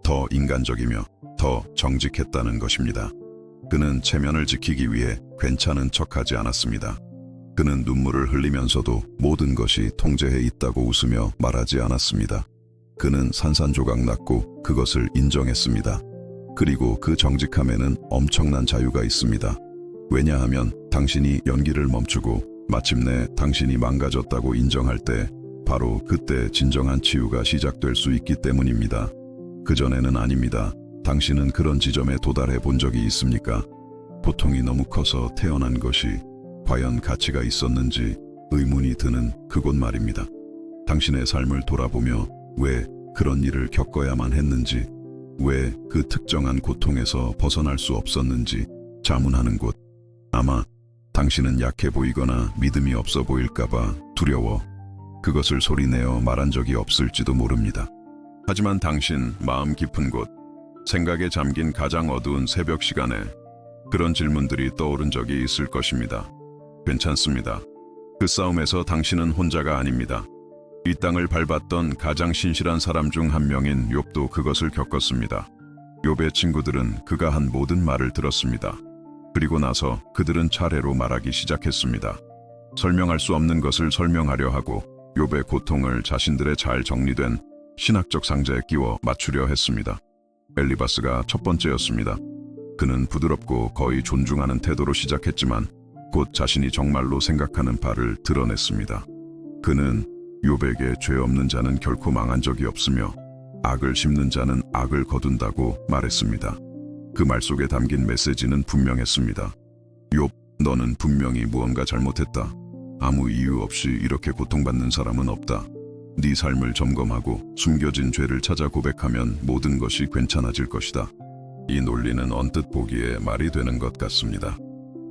A: 더 인간적이며 더 정직했다는 것입니다. 그는 체면을 지키기 위해 괜찮은 척하지 않았습니다. 그는 눈물을 흘리면서도 모든 것이 통제해 있다고 웃으며 말하지 않았습니다. 그는 산산조각 났고 그것을 인정했습니다. 그리고 그 정직함에는 엄청난 자유가 있습니다. 왜냐하면 당신이 연기를 멈추고 마침내 당신이 망가졌다고 인정할 때, 바로 그때 진정한 치유가 시작될 수 있기 때문입니다. 그전에는 아닙니다. 당신은 그런 지점에 도달해 본 적이 있습니까? 고통이 너무 커서 태어난 것이 과연 가치가 있었는지 의문이 드는 그곳 말입니다. 당신의 삶을 돌아보며 왜 그런 일을 겪어야만 했는지, 왜 그 특정한 고통에서 벗어날 수 없었는지 자문하는 곳. 아마 당신은 약해 보이거나 믿음이 없어 보일까봐 두려워 그것을 소리내어 말한 적이 없을지도 모릅니다. 하지만 당신 마음 깊은 곳, 생각에 잠긴 가장 어두운 새벽 시간에 그런 질문들이 떠오른 적이 있을 것입니다. 괜찮습니다. 그 싸움에서 당신은 혼자가 아닙니다. 이 땅을 밟았던 가장 신실한 사람 중 한 명인 욥도 그것을 겪었습니다. 욥의 친구들은 그가 한 모든 말을 들었습니다. 그리고 나서 그들은 차례로 말하기 시작했습니다. 설명할 수 없는 것을 설명하려 하고 욥의 고통을 자신들의 잘 정리된 신학적 상자에 끼워 맞추려 했습니다. 엘리바스가 첫 번째였습니다. 그는 부드럽고 거의 존중하는 태도로 시작했지만 곧 자신이 정말로 생각하는 바를 드러냈습니다. 그는 욥에게 죄 없는 자는 결코 망한 적이 없으며 악을 심는 자는 악을 거둔다고 말했습니다. 그 말 속에 담긴 메시지는 분명했습니다. 욥, 너는 분명히 무언가 잘못했다. 아무 이유 없이 이렇게 고통받는 사람은 없다. 네 삶을 점검하고 숨겨진 죄를 찾아 고백하면 모든 것이 괜찮아질 것이다. 이 논리는 언뜻 보기에 말이 되는 것 같습니다.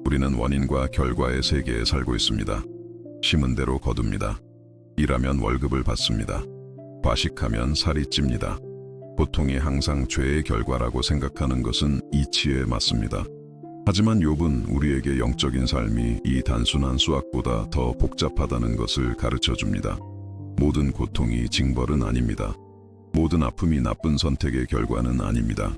A: 우리는 원인과 결과의 세계에 살고 있습니다. 심은 대로 거둡니다. 일하면 월급을 받습니다. 과식하면 살이 찝니다. 고통이 항상 죄의 결과라고 생각하는 것은 이치에 맞습니다. 하지만 욥은 우리에게 영적인 삶이 이 단순한 수학보다 더 복잡하다는 것을 가르쳐줍니다. 모든 고통이 징벌은 아닙니다. 모든 아픔이 나쁜 선택의 결과는 아닙니다.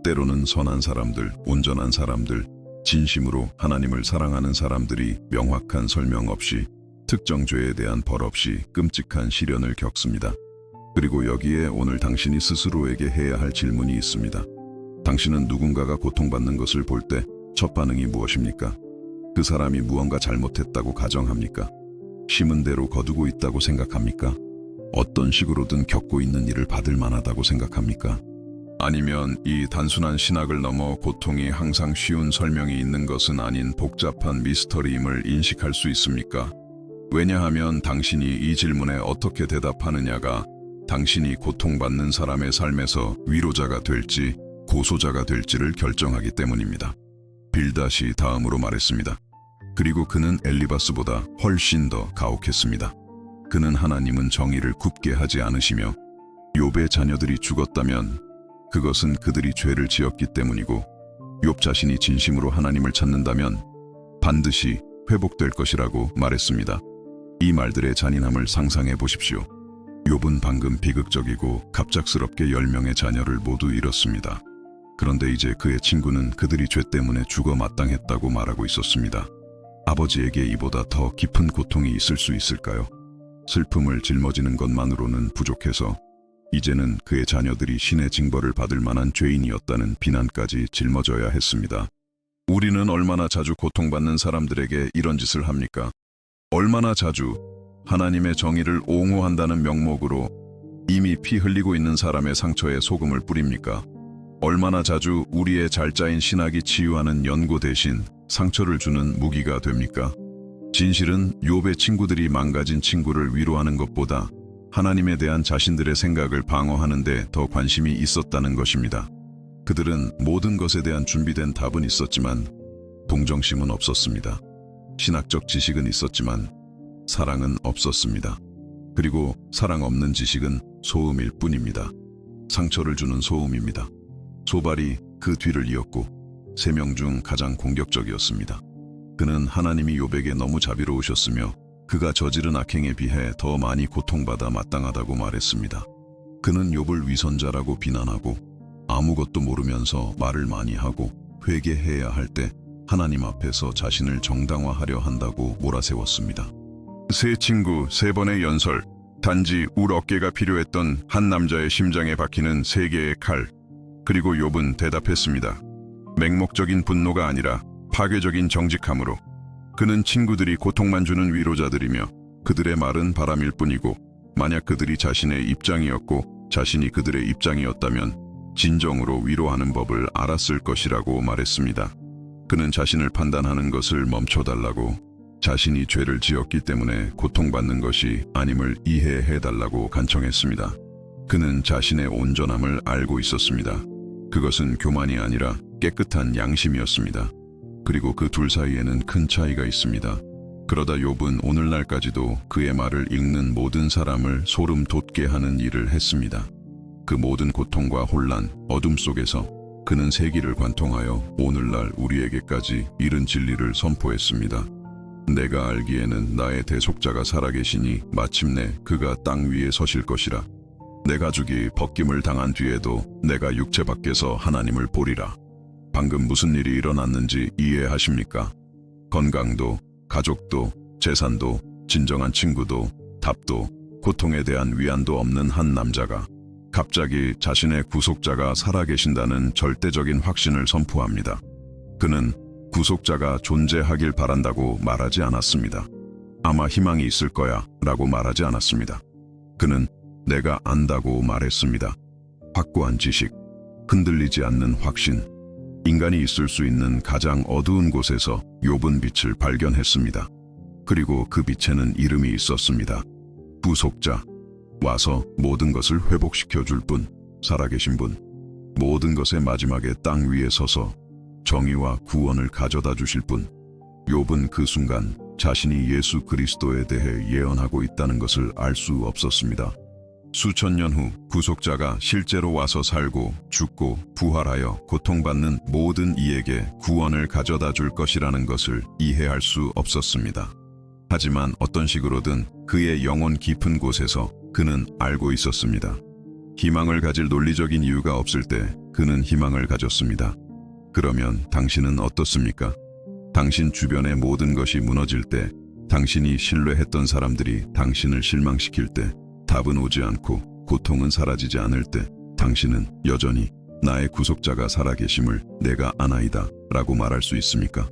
A: 때로는 선한 사람들, 온전한 사람들, 진심으로 하나님을 사랑하는 사람들이 명확한 설명 없이, 특정 죄에 대한 벌 없이 끔찍한 시련을 겪습니다. 그리고 여기에 오늘 당신이 스스로에게 해야 할 질문이 있습니다. 당신은 누군가가 고통받는 것을 볼 때 첫 반응이 무엇입니까? 그 사람이 무언가 잘못했다고 가정합니까? 심은 대로 거두고 있다고 생각합니까? 어떤 식으로든 겪고 있는 일을 받을 만하다고 생각합니까? 아니면 이 단순한 신학을 넘어 고통이 항상 쉬운 설명이 있는 것은 아닌 복잡한 미스터리임을 인식할 수 있습니까? 왜냐하면 당신이 이 질문에 어떻게 대답하느냐가 당신이 고통받는 사람의 삶에서 위로자가 될지 고소자가 될지를 결정하기 때문입니다. 빌닷이 다음으로 말했습니다. 그리고 그는 엘리바스보다 훨씬 더 가혹했습니다. 그는 하나님은 정의를 굽게 하지 않으시며 욥의 자녀들이 죽었다면 그것은 그들이 죄를 지었기 때문이고 욥 자신이 진심으로 하나님을 찾는다면 반드시 회복될 것이라고 말했습니다. 이 말들의 잔인함을 상상해 보십시오. 욥은 방금 비극적이고 갑작스럽게 10명의 자녀를 모두 잃었습니다. 그런데 이제 그의 친구는 그들이 죄 때문에 죽어 마땅했다고 말하고 있었습니다. 아버지에게 이보다 더 깊은 고통이 있을 수 있을까요? 슬픔을 짊어지는 것만으로는 부족해서 이제는 그의 자녀들이 신의 징벌을 받을 만한 죄인이었다는 비난까지 짊어져야 했습니다. 우리는 얼마나 자주 고통받는 사람들에게 이런 짓을 합니까? 얼마나 자주 하나님의 정의를 옹호한다는 명목으로 이미 피 흘리고 있는 사람의 상처에 소금을 뿌립니까? 얼마나 자주 우리의 잘짜인 신학이 치유하는 연고 대신 상처를 주는 무기가 됩니까? 진실은 욥의 친구들이 망가진 친구를 위로하는 것보다 하나님에 대한 자신들의 생각을 방어하는 데 더 관심이 있었다는 것입니다. 그들은 모든 것에 대한 준비된 답은 있었지만 동정심은 없었습니다. 신학적 지식은 있었지만 사랑은 없었습니다. 그리고 사랑 없는 지식은 소음일 뿐입니다. 상처를 주는 소음입니다. 소발이 그 뒤를 이었고 3명 중 가장 공격적이었습니다. 그는 하나님이 욥에게 너무 자비로우셨으며 그가 저지른 악행에 비해 더 많이 고통받아 마땅하다고 말했습니다. 그는 욥을 위선자라고 비난하고 아무것도 모르면서 말을 많이 하고 회개해야 할 때 하나님 앞에서 자신을 정당화하려 한다고 몰아세웠습니다. 세 친구 3번의 연설, 단지 울 어깨가 필요했던 한 남자의 심장에 박히는 3개의 칼. 그리고 욥은 대답했습니다. 맹목적인 분노가 아니라 파괴적인 정직함으로. 그는 친구들이 고통만 주는 위로자들이며 그들의 말은 바람일 뿐이고 만약 그들이 자신의 입장이었고 자신이 그들의 입장이었다면 진정으로 위로하는 법을 알았을 것이라고 말했습니다. 그는 자신을 판단하는 것을 멈춰달라고, 자신이 죄를 지었기 때문에 고통받는 것이 아님을 이해해달라고 간청했습니다. 그는 자신의 온전함을 알고 있었습니다. 그것은 교만이 아니라 깨끗한 양심이었습니다. 그리고 그 둘 사이에는 큰 차이가 있습니다. 그러다 욥은 오늘날까지도 그의 말을 읽는 모든 사람을 소름 돋게 하는 일을 했습니다. 그 모든 고통과 혼란, 어둠 속에서 그는 세기를 관통하여 오늘날 우리에게까지 이른 진리를 선포했습니다. 내가 알기에는 나의 대속자가 살아계시니 마침내 그가 땅 위에 서실 것이라. 내 가죽이 벗김을 당한 뒤에도 내가 육체 밖에서 하나님을 보리라. 방금 무슨 일이 일어났는지 이해하십니까? 건강도, 가족도, 재산도, 진정한 친구도, 답도, 고통에 대한 위안도 없는 한 남자가 갑자기 자신의 구속자가 살아계신다는 절대적인 확신을 선포합니다. 그는 구속자가 존재하길 바란다고 말하지 않았습니다. 아마 희망이 있을 거야 라고 말하지 않았습니다. 그는 내가 안다고 말했습니다. 확고한 지식, 흔들리지 않는 확신. 인간이 있을 수 있는 가장 어두운 곳에서 욥은 빛을 발견했습니다. 그리고 그 빛에는 이름이 있었습니다. 구속자. 와서 모든 것을 회복시켜 줄 분, 살아계신 분. 모든 것의 마지막에 땅 위에 서서 정의와 구원을 가져다 주실 분. 욥은 그 순간 자신이 예수 그리스도에 대해 예언하고 있다는 것을 알 수 없었습니다. 수천 년 후 구속자가 실제로 와서 살고 죽고 부활하여 고통받는 모든 이에게 구원을 가져다 줄 것이라는 것을 이해할 수 없었습니다. 하지만 어떤 식으로든 그의 영혼 깊은 곳에서 그는 알고 있었습니다. 희망을 가질 논리적인 이유가 없을 때 그는 희망을 가졌습니다. 그러면 당신은 어떻습니까? 당신 주변의 모든 것이 무너질 때, 당신이 신뢰했던 사람들이 당신을 실망시킬 때, 답은 오지 않고 고통은 사라지지 않을 때 당신은 여전히 나의 구속자가 살아계심을 내가 아나이다 라고 말할 수 있습니까?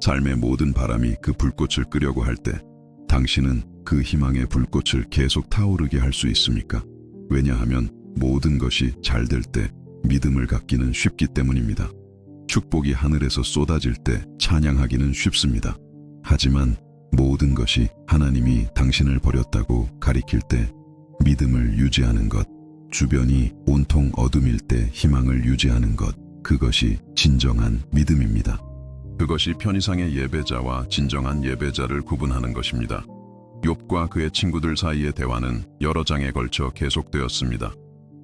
A: 삶의 모든 바람이 그 불꽃을 끄려고 할 때 당신은 그 희망의 불꽃을 계속 타오르게 할 수 있습니까? 왜냐하면 모든 것이 잘 될 때 믿음을 갖기는 쉽기 때문입니다. 축복이 하늘에서 쏟아질 때 찬양하기는 쉽습니다. 하지만 모든 것이 하나님이 당신을 버렸다고 가리킬 때 믿음을 유지하는 것, 주변이 온통 어둠일 때 희망을 유지하는 것, 그것이 진정한 믿음입니다. 그것이 편의상의 예배자와 진정한 예배자를 구분하는 것입니다. 욥과 그의 친구들 사이의 대화는 여러 장에 걸쳐 계속되었습니다.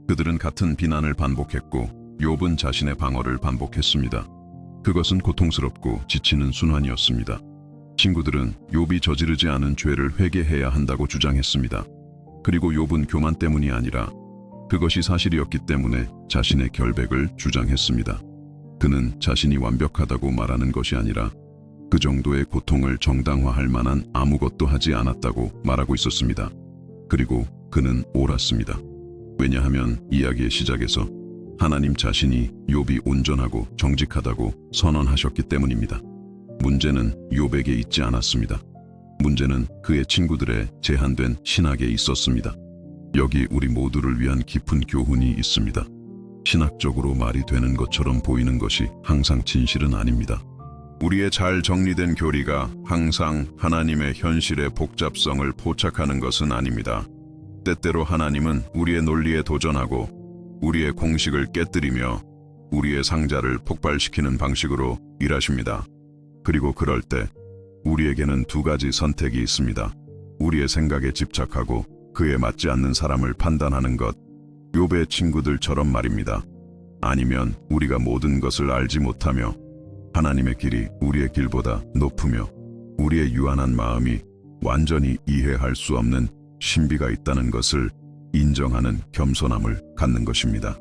A: 그들은 같은 비난을 반복했고 욥은 자신의 방어를 반복했습니다. 그것은 고통스럽고 지치는 순환이었습니다. 친구들은 욥이 저지르지 않은 죄를 회개해야 한다고 주장했습니다. 그리고 욥은 교만 때문이 아니라 그것이 사실이었기 때문에 자신의 결백을 주장했습니다. 그는 자신이 완벽하다고 말하는 것이 아니라 그 정도의 고통을 정당화할 만한 아무것도 하지 않았다고 말하고 있었습니다. 그리고 그는 옳았습니다. 왜냐하면 이야기의 시작에서 하나님 자신이 욥이 온전하고 정직하다고 선언하셨기 때문입니다. 문제는 욥에게 있지 않았습니다. 문제는 그의 친구들의 제한된 신학에 있었습니다. 여기 우리 모두를 위한 깊은 교훈이 있습니다. 신학적으로 말이 되는 것처럼 보이는 것이 항상 진실은 아닙니다. 우리의 잘 정리된 교리가 항상 하나님의 현실의 복잡성을 포착하는 것은 아닙니다. 때때로 하나님은 우리의 논리에 도전하고 우리의 공식을 깨뜨리며 우리의 상자를 폭발시키는 방식으로 일하십니다. 그리고 그럴 때 우리에게는 두 가지 선택이 있습니다. 우리의 생각에 집착하고 그에 맞지 않는 사람을 판단하는 것, 욥의 친구들처럼 말입니다. 아니면 우리가 모든 것을 알지 못하며 하나님의 길이 우리의 길보다 높으며 우리의 유한한 마음이 완전히 이해할 수 없는 신비가 있다는 것을 인정하는 겸손함을 갖는 것입니다.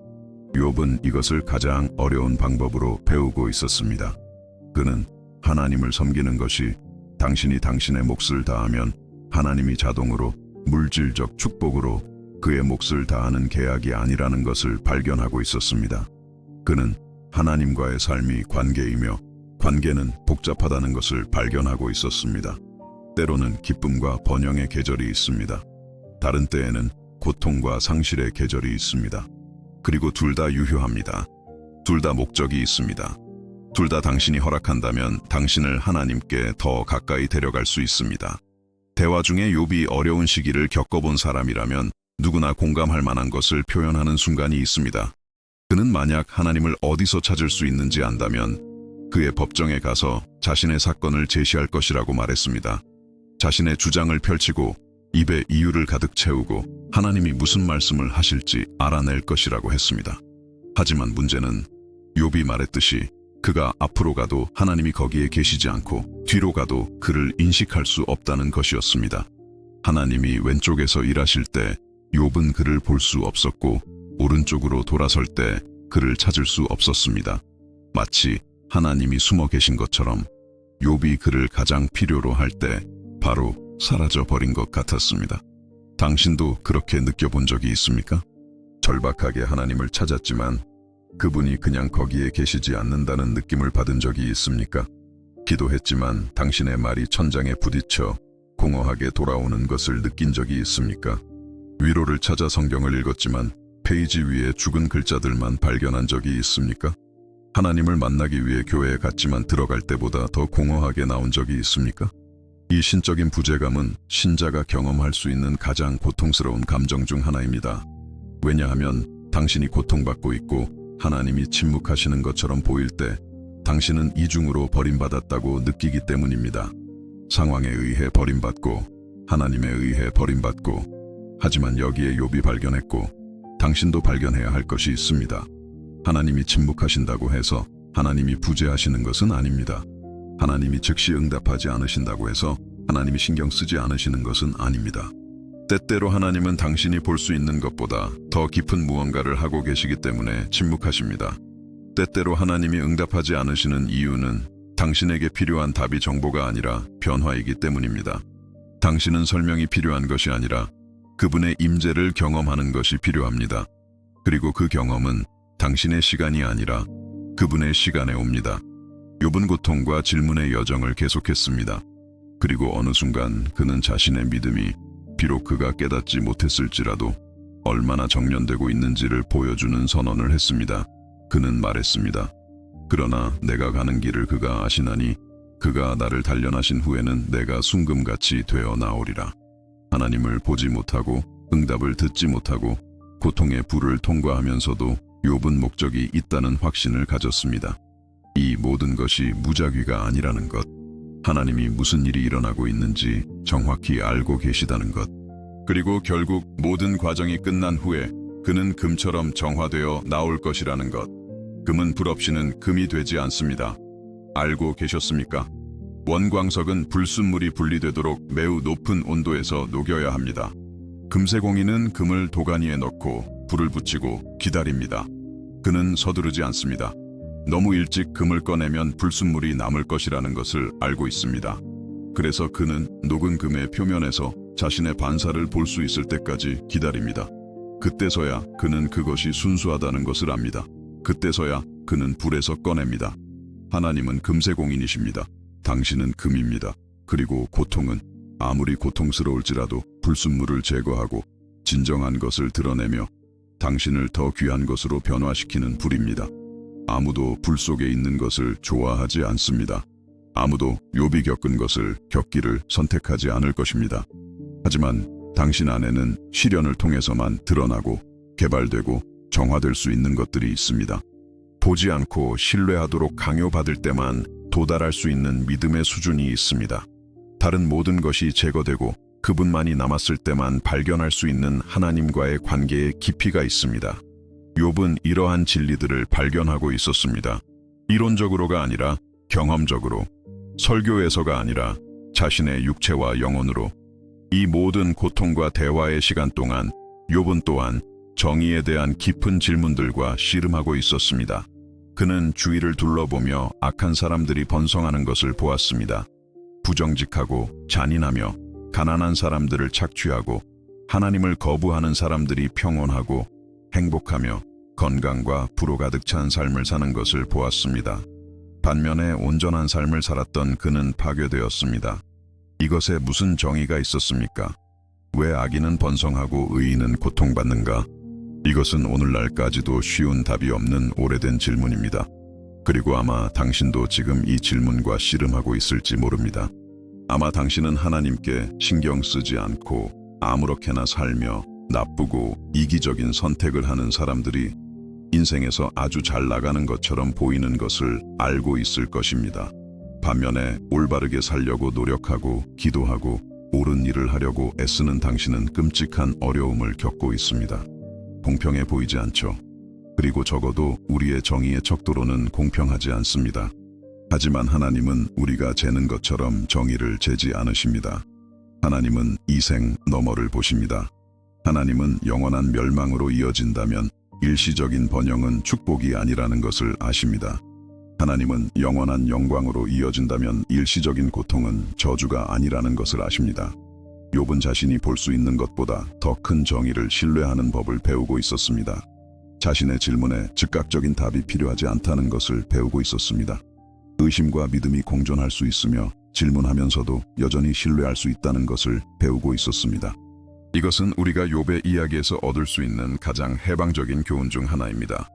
A: 욥은 이것을 가장 어려운 방법으로 배우고 있었습니다. 그는 하나님을 섬기는 것이 당신이 당신의 몫을 다하면 하나님이 자동으로 물질적 축복으로 그의 몫을 다하는 계약이 아니라는 것을 발견하고 있었습니다. 그는 하나님과의 삶이 관계이며 관계는 복잡하다는 것을 발견하고 있었습니다. 때로는 기쁨과 번영의 계절이 있습니다. 다른 때에는 고통과 상실의 계절이 있습니다. 그리고 둘 다 유효합니다. 둘 다 목적이 있습니다. 둘 다 당신이 허락한다면 당신을 하나님께 더 가까이 데려갈 수 있습니다. 대화 중에 욥이 어려운 시기를 겪어본 사람이라면 누구나 공감할 만한 것을 표현하는 순간이 있습니다. 그는 만약 하나님을 어디서 찾을 수 있는지 안다면 그의 법정에 가서 자신의 사건을 제시할 것이라고 말했습니다. 자신의 주장을 펼치고 입에 이유를 가득 채우고 하나님이 무슨 말씀을 하실지 알아낼 것이라고 했습니다. 하지만 문제는 욥이 말했듯이 그가 앞으로 가도 하나님이 거기에 계시지 않고 뒤로 가도 그를 인식할 수 없다는 것이었습니다. 하나님이 왼쪽에서 일하실 때 욥은 그를 볼 수 없었고 오른쪽으로 돌아설 때 그를 찾을 수 없었습니다. 마치 하나님이 숨어 계신 것처럼 욥이 그를 가장 필요로 할 때 바로 사라져 버린 것 같았습니다. 당신도 그렇게 느껴본 적이 있습니까? 절박하게 하나님을 찾았지만 그분이 그냥 거기에 계시지 않는다는 느낌을 받은 적이 있습니까? 기도했지만 당신의 말이 천장에 부딪혀 공허하게 돌아오는 것을 느낀 적이 있습니까? 위로를 찾아 성경을 읽었지만 페이지 위에 죽은 글자들만 발견한 적이 있습니까? 하나님을 만나기 위해 교회에 갔지만 들어갈 때보다 더 공허하게 나온 적이 있습니까? 이 신적인 부재감은 신자가 경험할 수 있는 가장 고통스러운 감정 중 하나입니다. 왜냐하면 당신이 고통받고 있고 하나님이 침묵하시는 것처럼 보일 때 당신은 이중으로 버림받았다고 느끼기 때문입니다. 상황에 의해 버림받고 하나님에 의해 버림받고, 하지만 여기에 욥이 발견했고 당신도 발견해야 할 것이 있습니다. 하나님이 침묵하신다고 해서 하나님이 부재하시는 것은 아닙니다. 하나님이 즉시 응답하지 않으신다고 해서 하나님이 신경 쓰지 않으시는 것은 아닙니다. 때때로 하나님은 당신이 볼 수 있는 것보다 더 깊은 무언가를 하고 계시기 때문에 침묵하십니다. 때때로 하나님이 응답하지 않으시는 이유는 당신에게 필요한 답이 정보가 아니라 변화이기 때문입니다. 당신은 설명이 필요한 것이 아니라 그분의 임재를 경험하는 것이 필요합니다. 그리고 그 경험은 당신의 시간이 아니라 그분의 시간에 옵니다. 욥은 고통과 질문의 여정을 계속했습니다. 그리고 어느 순간 그는 자신의 믿음이 비록 그가 깨닫지 못했을지라도 얼마나 정련되고 있는지를 보여주는 선언을 했습니다. 그는 말했습니다. 그러나 내가 가는 길을 그가 아시나니 그가 나를 단련하신 후에는 내가 순금같이 되어 나오리라. 하나님을 보지 못하고 응답을 듣지 못하고 고통의 불을 통과하면서도 욥은 목적이 있다는 확신을 가졌습니다. 이 모든 것이 무작위가 아니라는 것, 하나님이 무슨 일이 일어나고 있는지 정확히 알고 계시다는 것, 그리고 결국 모든 과정이 끝난 후에 그는 금처럼 정화되어 나올 것이라는 것. 금은 불 없이는 금이 되지 않습니다. 알고 계셨습니까? 원광석은 불순물이 분리되도록 매우 높은 온도에서 녹여야 합니다. 금세공인은 금을 도가니에 넣고 불을 붙이고 기다립니다. 그는 서두르지 않습니다. 너무 일찍 금을 꺼내면 불순물이 남을 것이라는 것을 알고 있습니다. 그래서 그는 녹은 금의 표면에서 자신의 반사를 볼 수 있을 때까지 기다립니다. 그때서야 그는 그것이 순수하다는 것을 압니다. 그때서야 그는 불에서 꺼냅니다. 하나님은 금세공인이십니다. 당신은 금입니다. 그리고 고통은 아무리 고통스러울지라도 불순물을 제거하고 진정한 것을 드러내며 당신을 더 귀한 것으로 변화시키는 불입니다. 아무도 불 속에 있는 것을 좋아하지 않습니다. 아무도 욥이 겪은 것을 겪기를 선택하지 않을 것입니다. 하지만 당신 안에는 시련을 통해서만 드러나고 개발되고 정화될 수 있는 것들이 있습니다. 보지 않고 신뢰하도록 강요받을 때만 도달할 수 있는 믿음의 수준이 있습니다. 다른 모든 것이 제거되고 그분만이 남았을 때만 발견할 수 있는 하나님과의 관계에 깊이가 있습니다. 욥은 이러한 진리들을 발견하고 있었습니다. 이론적으로가 아니라 경험적으로, 설교에서가 아니라 자신의 육체와 영혼으로. 이 모든 고통과 대화의 시간 동안 욥은 또한 정의에 대한 깊은 질문들과 씨름하고 있었습니다. 그는 주위를 둘러보며 악한 사람들이 번성하는 것을 보았습니다. 부정직하고 잔인하며 가난한 사람들을 착취하고 하나님을 거부하는 사람들이 평온하고 행복하며 건강과 부로 가득 찬 삶을 사는 것을 보았습니다. 반면에 온전한 삶을 살았던 그는 파괴되었습니다. 이것에 무슨 정의가 있었습니까? 왜 악인은 번성하고 의인은 고통받는가? 이것은 오늘날까지도 쉬운 답이 없는 오래된 질문입니다. 그리고 아마 당신도 지금 이 질문과 씨름하고 있을지 모릅니다. 아마 당신은 하나님께 신경 쓰지 않고 아무렇게나 살며 나쁘고 이기적인 선택을 하는 사람들이 인생에서 아주 잘 나가는 것처럼 보이는 것을 알고 있을 것입니다. 반면에 올바르게 살려고 노력하고 기도하고 옳은 일을 하려고 애쓰는 당신은 끔찍한 어려움을 겪고 있습니다. 공평해 보이지 않죠. 그리고 적어도 우리의 정의의 척도로는 공평하지 않습니다. 하지만 하나님은 우리가 재는 것처럼 정의를 재지 않으십니다. 하나님은 이생 너머를 보십니다. 하나님은 영원한 멸망으로 이어진다면 일시적인 번영은 축복이 아니라는 것을 아십니다. 하나님은 영원한 영광으로 이어진다면 일시적인 고통은 저주가 아니라는 것을 아십니다. 욥은 자신이 볼 수 있는 것보다 더 큰 정의를 신뢰하는 법을 배우고 있었습니다. 자신의 질문에 즉각적인 답이 필요하지 않다는 것을 배우고 있었습니다. 의심과 믿음이 공존할 수 있으며 질문하면서도 여전히 신뢰할 수 있다는 것을 배우고 있었습니다. 이것은 우리가 욥의 이야기에서 얻을 수 있는 가장 해방적인 교훈 중 하나입니다.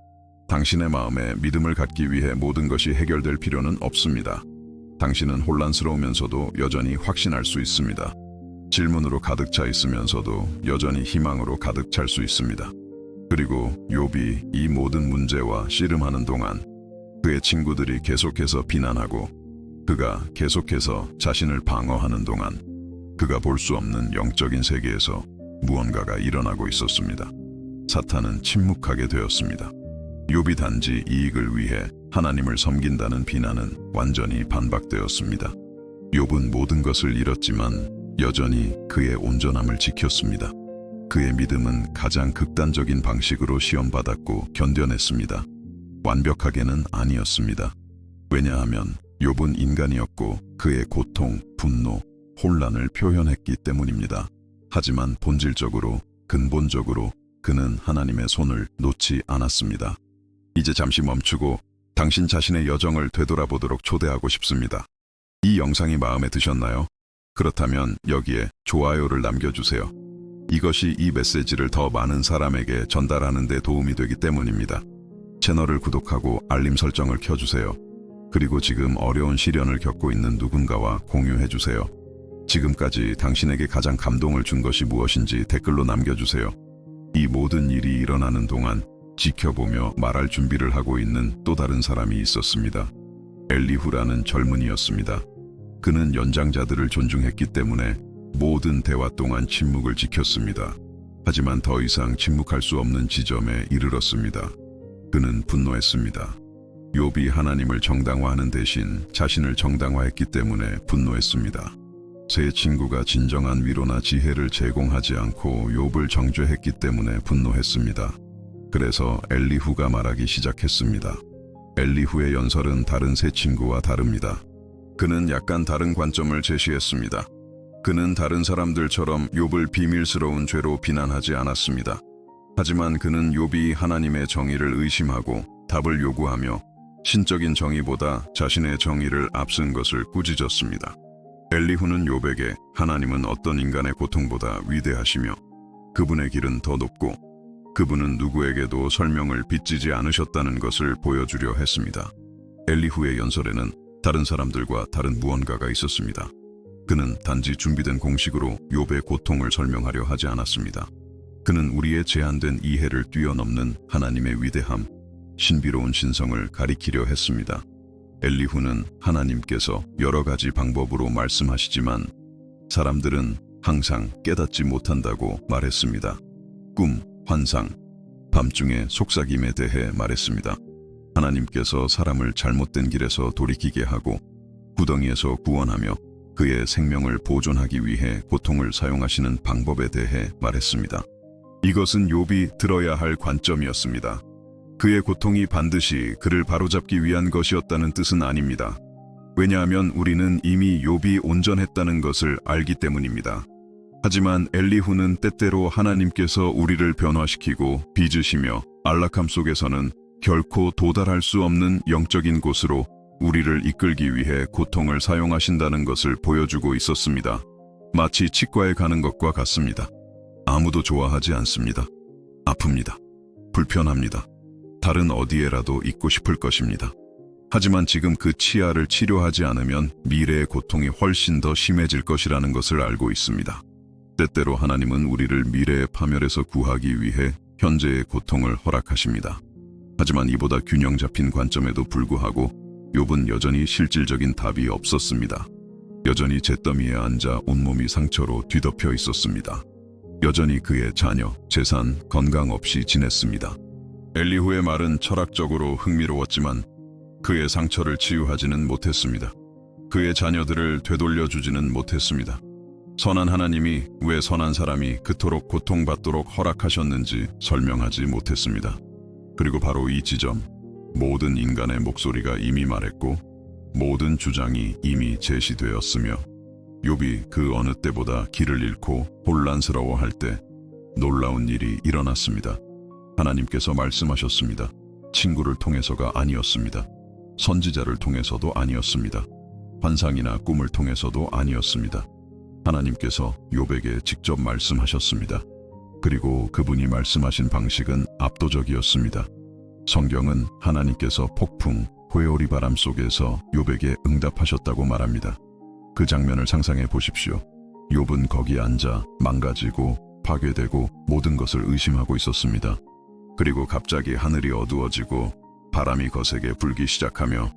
A: 당신의 마음에 믿음을 갖기 위해 모든 것이 해결될 필요는 없습니다. 당신은 혼란스러우면서도 여전히 확신할 수 있습니다. 질문으로 가득 차 있으면서도 여전히 희망으로 가득 찰 수 있습니다. 그리고 욥이 이 모든 문제와 씨름하는 동안 그의 친구들이 계속해서 비난하고 그가 계속해서 자신을 방어하는 동안 그가 볼 수 없는 영적인 세계에서 무언가가 일어나고 있었습니다. 사탄은 침묵하게 되었습니다. 욥이 단지 이익을 위해 하나님을 섬긴다는 비난은 완전히 반박되었습니다. 욥은 모든 것을 잃었지만 여전히 그의 온전함을 지켰습니다. 그의 믿음은 가장 극단적인 방식으로 시험받았고 견뎌냈습니다. 완벽하게는 아니었습니다. 왜냐하면 욥은 인간이었고 그의 고통, 분노, 혼란을 표현했기 때문입니다. 하지만 본질적으로, 근본적으로 그는 하나님의 손을 놓지 않았습니다. 이제 잠시 멈추고 당신 자신의 여정을 되돌아보도록 초대하고 싶습니다. 이 영상이 마음에 드셨나요? 그렇다면 여기에 좋아요를 남겨주세요. 이것이 이 메시지를 더 많은 사람에게 전달하는 데 도움이 되기 때문입니다. 채널을 구독하고 알림 설정을 켜주세요. 그리고 지금 어려운 시련을 겪고 있는 누군가와 공유해주세요. 지금까지 당신에게 가장 감동을 준 것이 무엇인지 댓글로 남겨주세요. 이 모든 일이 일어나는 동안 지켜보며 말할 준비를 하고 있는 또 다른 사람이 있었습니다. 엘리후라는 젊은이였습니다. 그는 연장자들을 존중했기 때문에 모든 대화 동안 침묵을 지켰습니다. 하지만 더 이상 침묵할 수 없는 지점에 이르렀습니다. 그는 분노했습니다. 욥이 하나님을 정당화하는 대신 자신을 정당화했기 때문에 분노했습니다. 세 친구가 진정한 위로나 지혜를 제공하지 않고 욥을 정죄했기 때문에 분노했습니다. 그래서 엘리후가 말하기 시작했습니다. 엘리후의 연설은 다른 세 친구와 다릅니다. 그는 약간 다른 관점을 제시했습니다. 그는 다른 사람들처럼 욥을 비밀스러운 죄로 비난하지 않았습니다. 하지만 그는 욥이 하나님의 정의를 의심하고 답을 요구하며 신적인 정의보다 자신의 정의를 앞선 것을 꾸짖었습니다. 엘리후는 욥에게 하나님은 어떤 인간의 고통보다 위대하시며 그분의 길은 더 높고 그분은 누구에게도 설명을 빚지지 않으셨다는 것을 보여주려 했습니다. 엘리후의 연설에는 다른 사람들과 다른 무언가가 있었습니다. 그는 단지 준비된 공식으로 욥의 고통을 설명하려 하지 않았습니다. 그는 우리의 제한된 이해를 뛰어넘는 하나님의 위대함, 신비로운 신성을 가리키려 했습니다. 엘리후는 하나님께서 여러 가지 방법으로 말씀하시지만 사람들은 항상 깨닫지 못한다고 말했습니다. 꿈, 환상, 밤중의 속삭임에 대해 말했습니다. 하나님께서 사람을 잘못된 길에서 돌이키게 하고 구덩이에서 구원하며 그의 생명을 보존하기 위해 고통을 사용하시는 방법에 대해 말했습니다. 이것은 욥이 들어야 할 관점이었습니다. 그의 고통이 반드시 그를 바로잡기 위한 것이었다는 뜻은 아닙니다. 왜냐하면 우리는 이미 욥이 온전했다는 것을 알기 때문입니다. 하지만 엘리후는 때때로 하나님께서 우리를 변화시키고 빚으시며 안락함 속에서는 결코 도달할 수 없는 영적인 곳으로 우리를 이끌기 위해 고통을 사용하신다는 것을 보여주고 있었습니다. 마치 치과에 가는 것과 같습니다. 아무도 좋아하지 않습니다. 아픕니다. 불편합니다. 다른 어디에라도 있고 싶을 것입니다. 하지만 지금 그 치아를 치료하지 않으면 미래의 고통이 훨씬 더 심해질 것이라는 것을 알고 있습니다. 때때로 하나님은 우리를 미래의 파멸에서 구하기 위해 현재의 고통을 허락하십니다. 하지만 이보다 균형 잡힌 관점에도 불구하고 욥은 여전히 실질적인 답이 없었습니다. 여전히 잿더미에 앉아 온몸이 상처로 뒤덮여 있었습니다. 여전히 그의 자녀, 재산, 건강 없이 지냈습니다. 엘리후의 말은 철학적으로 흥미로웠지만 그의 상처를 치유하지는 못했습니다. 그의 자녀들을 되돌려주지는 못했습니다. 선한 하나님이 왜 선한 사람이 그토록 고통받도록 허락하셨는지 설명하지 못했습니다. 그리고 바로 이 지점, 모든 인간의 목소리가 이미 말했고 모든 주장이 이미 제시되었으며 욥이 그 어느 때보다 길을 잃고 혼란스러워할 때 놀라운 일이 일어났습니다. 하나님께서 말씀하셨습니다. 친구를 통해서가 아니었습니다. 선지자를 통해서도 아니었습니다. 환상이나 꿈을 통해서도 아니었습니다. 하나님께서 욥에게 직접 말씀하셨습니다. 그리고 그분이 말씀하신 방식은 압도적이었습니다. 성경은 하나님께서 폭풍, 회오리 바람 속에서 욥에게 응답하셨다고 말합니다. 그 장면을 상상해 보십시오. 욥은 거기 앉아 망가지고 파괴되고 모든 것을 의심하고 있었습니다. 그리고 갑자기 하늘이 어두워지고 바람이 거세게 불기 시작하며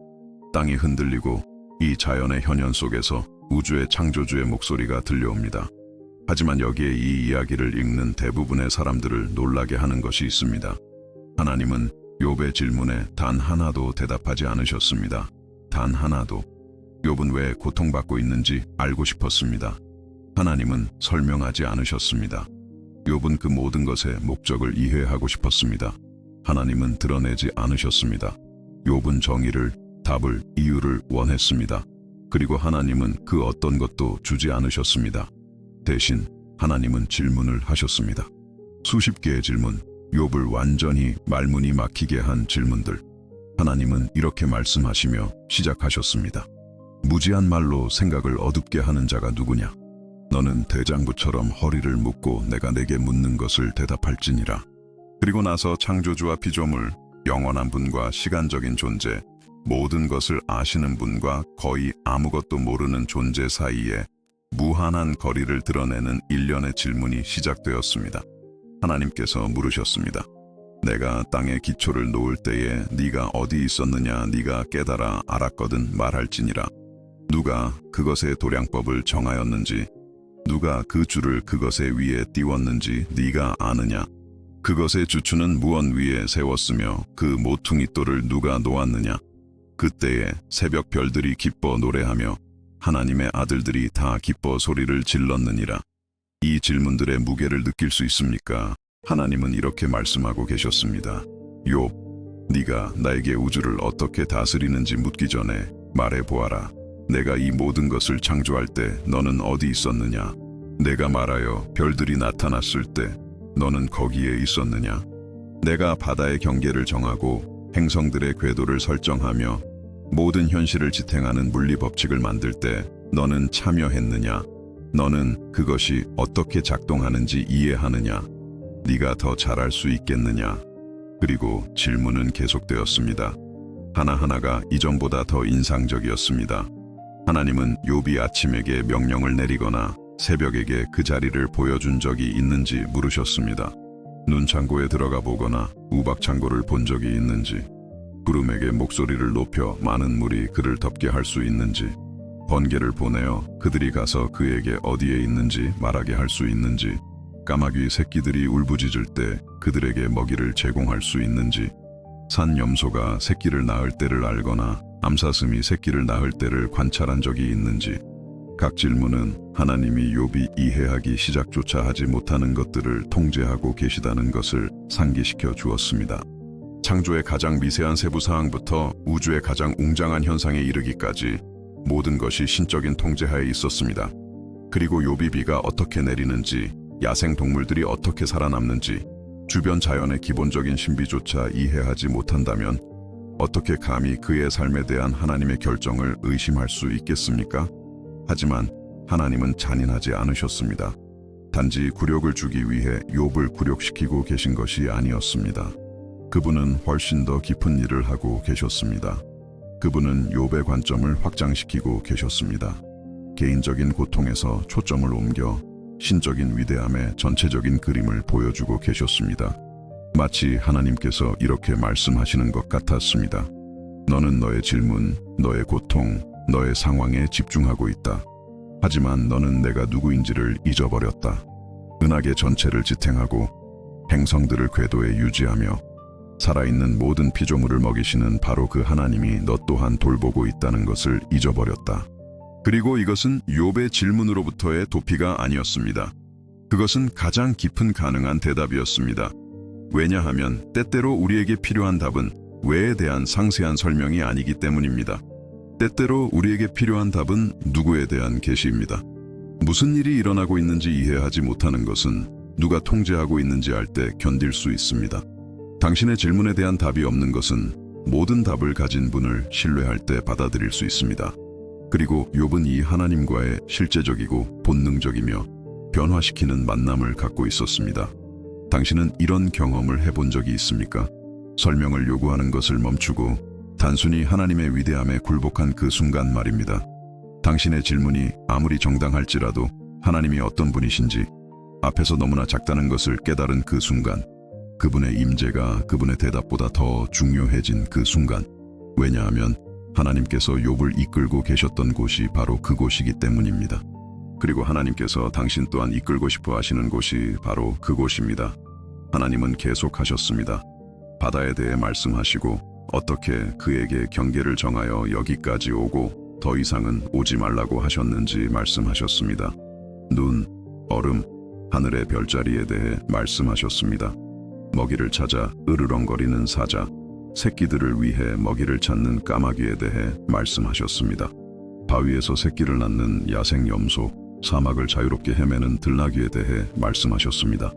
A: 땅이 흔들리고 이 자연의 현현 속에서 우주의 창조주의 목소리가 들려옵니다. 하지만 여기에 이 이야기를 읽는 대부분의 사람들을 놀라게 하는 것이 있습니다. 하나님은 욥의 질문에 단 하나도 대답하지 않으셨습니다. 단 하나도. 욥은 왜 고통받고 있는지 알고 싶었습니다. 하나님은 설명하지 않으셨습니다. 욥은 그 모든 것의 목적을 이해하고 싶었습니다. 하나님은 드러내지 않으셨습니다. 욥은 정의를, 답을, 이유를 원했습니다. 그리고 하나님은 그 어떤 것도 주지 않으셨습니다. 대신 하나님은 질문을 하셨습니다. 수십 개의 질문, 욥을 완전히 말문이 막히게 한 질문들. 하나님은 이렇게 말씀하시며 시작하셨습니다. 무지한 말로 생각을 어둡게 하는 자가 누구냐? 너는 대장부처럼 허리를 묶고 내가 내게 묻는 것을 대답할지니라. 그리고 나서 창조주와 피조물, 영원한 분과 시간적인 존재, 모든 것을 아시는 분과 거의 아무것도 모르는 존재 사이에 무한한 거리를 드러내는 일련의 질문이 시작되었습니다. 하나님께서 물으셨습니다. 내가 땅에 기초를 놓을 때에 네가 어디 있었느냐? 네가 깨달아 알았거든 말할지니라. 누가 그것의 도량법을 정하였는지, 누가 그 줄을 그것의 위에 띄웠는지 네가 아느냐? 그것의 주추는 무엇 위에 세웠으며 그 모퉁이 돌을 누가 놓았느냐? 그때에 새벽 별들이 기뻐 노래하며 하나님의 아들들이 다 기뻐 소리를 질렀느니라. 이 질문들의 무게를 느낄 수 있습니까? 하나님은 이렇게 말씀하고 계셨습니다. 욥, 네가 나에게 우주를 어떻게 다스리는지 묻기 전에 말해보아라. 내가 이 모든 것을 창조할 때 너는 어디 있었느냐? 내가 말하여 별들이 나타났을 때 너는 거기에 있었느냐? 내가 바다의 경계를 정하고 행성들의 궤도를 설정하며 모든 현실을 지탱하는 물리법칙을 만들 때 너는 참여했느냐? 너는 그것이 어떻게 작동하는지 이해하느냐? 네가 더 잘할 수 있겠느냐? 그리고 질문은 계속되었습니다. 하나하나가 이전보다 더 인상적이었습니다. 하나님은 욥이 아침에게 명령을 내리거나 새벽에게 그 자리를 보여준 적이 있는지 물으셨습니다. 눈창고에 들어가 보거나 우박창고를 본 적이 있는지, 구름에게 목소리를 높여 많은 물이 그를 덮게 할 수 있는지, 번개를 보내어 그들이 가서 그에게 어디에 있는지 말하게 할 수 있는지, 까마귀 새끼들이 울부짖을 때 그들에게 먹이를 제공할 수 있는지, 산 염소가 새끼를 낳을 때를 알거나 암사슴이 새끼를 낳을 때를 관찰한 적이 있는지, 각 질문은 하나님이 욥이 이해하기 시작조차 하지 못하는 것들을 통제하고 계시다는 것을 상기시켜 주었습니다. 창조의 가장 미세한 세부 사항부터 우주의 가장 웅장한 현상에 이르기까지 모든 것이 신적인 통제하에 있었습니다. 그리고 욥이 비가 어떻게 내리는지, 야생 동물들이 어떻게 살아남는지, 주변 자연의 기본적인 신비조차 이해하지 못한다면 어떻게 감히 그의 삶에 대한 하나님의 결정을 의심할 수 있겠습니까? 하지만 하나님은 잔인하지 않으셨습니다. 단지 굴욕을 주기 위해 욥을 굴욕시키고 계신 것이 아니었습니다. 그분은 훨씬 더 깊은 일을 하고 계셨습니다. 그분은 욥의 관점을 확장시키고 계셨습니다. 개인적인 고통에서 초점을 옮겨 신적인 위대함의 전체적인 그림을 보여주고 계셨습니다. 마치 하나님께서 이렇게 말씀하시는 것 같았습니다. 너는 너의 질문, 너의 고통, 너의 상황에 집중하고 있다. 하지만 너는 내가 누구인지를 잊어버렸다. 은하계 전체를 지탱하고 행성들을 궤도에 유지하며 살아있는 모든 피조물을 먹이시는 바로 그 하나님이 너 또한 돌보고 있다는 것을 잊어버렸다. 그리고 이것은 욥의 질문으로부터의 도피가 아니었습니다. 그것은 가장 깊은 가능한 대답이었습니다. 왜냐하면 때때로 우리에게 필요한 답은 왜에 대한 상세한 설명이 아니기 때문입니다. 때때로 우리에게 필요한 답은 누구에 대한 계시입니다. 무슨 일이 일어나고 있는지 이해하지 못하는 것은 누가 통제하고 있는지 알 때 견딜 수 있습니다. 당신의 질문에 대한 답이 없는 것은 모든 답을 가진 분을 신뢰할 때 받아들일 수 있습니다. 그리고 욥은 이 하나님과의 실제적이고 본능적이며 변화시키는 만남을 갖고 있었습니다. 당신은 이런 경험을 해본 적이 있습니까? 설명을 요구하는 것을 멈추고 단순히 하나님의 위대함에 굴복한 그 순간 말입니다. 당신의 질문이 아무리 정당할지라도 하나님이 어떤 분이신지 앞에서 너무나 작다는 것을 깨달은 그 순간, 그분의 임재가 그분의 대답보다 더 중요해진 그 순간, 왜냐하면 하나님께서 욥을 이끌고 계셨던 곳이 바로 그곳이기 때문입니다. 그리고 하나님께서 당신 또한 이끌고 싶어 하시는 곳이 바로 그곳입니다. 하나님은 계속하셨습니다. 바다에 대해 말씀하시고 어떻게 그에게 경계를 정하여 여기까지 오고 더 이상은 오지 말라고 하셨는지 말씀하셨습니다. 눈, 얼음, 하늘의 별자리에 대해 말씀하셨습니다. 먹이를 찾아 으르렁거리는 사자, 새끼들을 위해 먹이를 찾는 까마귀에 대해 말씀하셨습니다. 바위에서 새끼를 낳는 야생 염소, 사막을 자유롭게 헤매는 들나귀에 대해 말씀하셨습니다.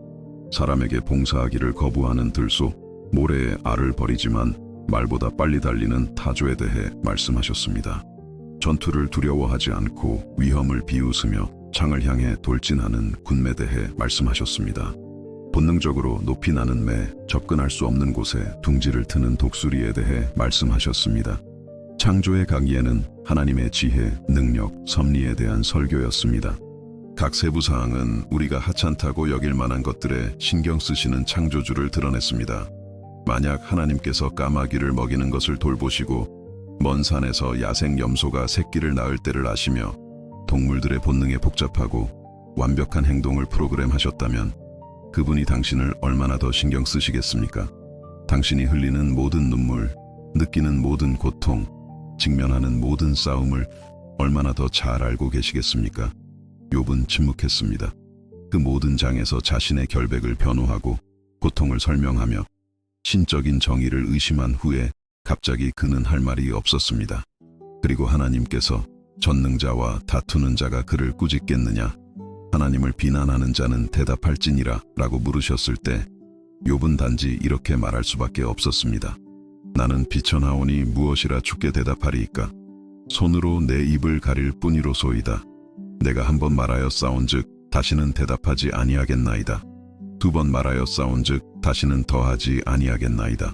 A: 사람에게 봉사하기를 거부하는 들소, 모래에 알을 버리지만 말보다 빨리 달리는 타조에 대해 말씀하셨습니다. 전투를 두려워하지 않고 위험을 비웃으며 창을 향해 돌진하는 군매에 대해 말씀하셨습니다. 본능적으로 높이 나는 매, 접근할 수 없는 곳에 둥지를 트는 독수리에 대해 말씀하셨습니다. 창조의 강의에는 하나님의 지혜, 능력, 섭리에 대한 설교였습니다. 각 세부 사항은 우리가 하찮다고 여길 만한 것들에 신경 쓰시는 창조주를 드러냈습니다. 만약 하나님께서 까마귀를 먹이는 것을 돌보시고 먼 산에서 야생 염소가 새끼를 낳을 때를 아시며 동물들의 본능에 복잡하고 완벽한 행동을 프로그램하셨다면 그분이 당신을 얼마나 더 신경 쓰시겠습니까? 당신이 흘리는 모든 눈물, 느끼는 모든 고통, 직면하는 모든 싸움을 얼마나 더 잘 알고 계시겠습니까? 욥은 침묵했습니다. 그 모든 장에서 자신의 결백을 변호하고 고통을 설명하며 신적인 정의를 의심한 후에 갑자기 그는 할 말이 없었습니다. 그리고 하나님께서 전능자와 다투는 자가 그를 꾸짖겠느냐? 하나님을 비난하는 자는 대답할지니라 라고 물으셨을 때 욥은 단지 이렇게 말할 수밖에 없었습니다. 나는 비천하오니 무엇이라 주께 대답하리이까? 손으로 내 입을 가릴 뿐이로소이다. 내가 한 번 말하여 싸운즉 다시는 대답하지 아니하겠나이다. 두 번 말하여 싸운즉 다시는 더하지 아니하겠나이다.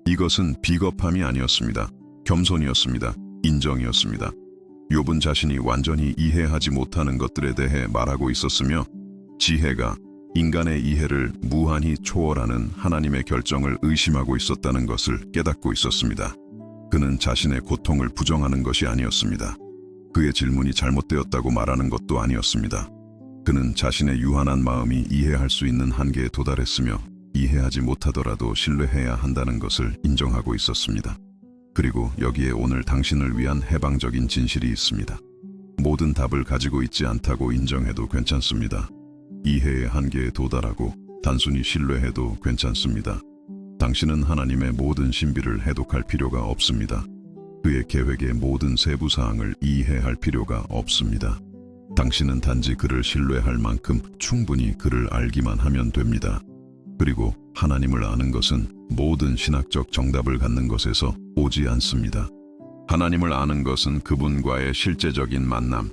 A: 이것은 비겁함이 아니었습니다. 겸손이었습니다. 인정이었습니다. 욥은 자신이 완전히 이해하지 못하는 것들에 대해 말하고 있었으며 지혜가 인간의 이해를 무한히 초월하는 하나님의 결정을 의심하고 있었다는 것을 깨닫고 있었습니다. 그는 자신의 고통을 부정하는 것이 아니었습니다. 그의 질문이 잘못되었다고 말하는 것도 아니었습니다. 그는 자신의 유한한 마음이 이해할 수 있는 한계에 도달했으며 이해하지 못하더라도 신뢰해야 한다는 것을 인정하고 있었습니다. 그리고 여기에 오늘 당신을 위한 해방적인 진실이 있습니다. 모든 답을 가지고 있지 않다고 인정해도 괜찮습니다. 이해의 한계에 도달하고 단순히 신뢰해도 괜찮습니다. 당신은 하나님의 모든 신비를 해독할 필요가 없습니다. 그의 계획의 모든 세부 사항을 이해할 필요가 없습니다. 당신은 단지 그를 신뢰할 만큼 충분히 그를 알기만 하면 됩니다. 그리고 하나님을 아는 것은 모든 신학적 정답을 갖는 것에서 오지 않습니다. 하나님을 아는 것은 그분과의 실제적인 만남,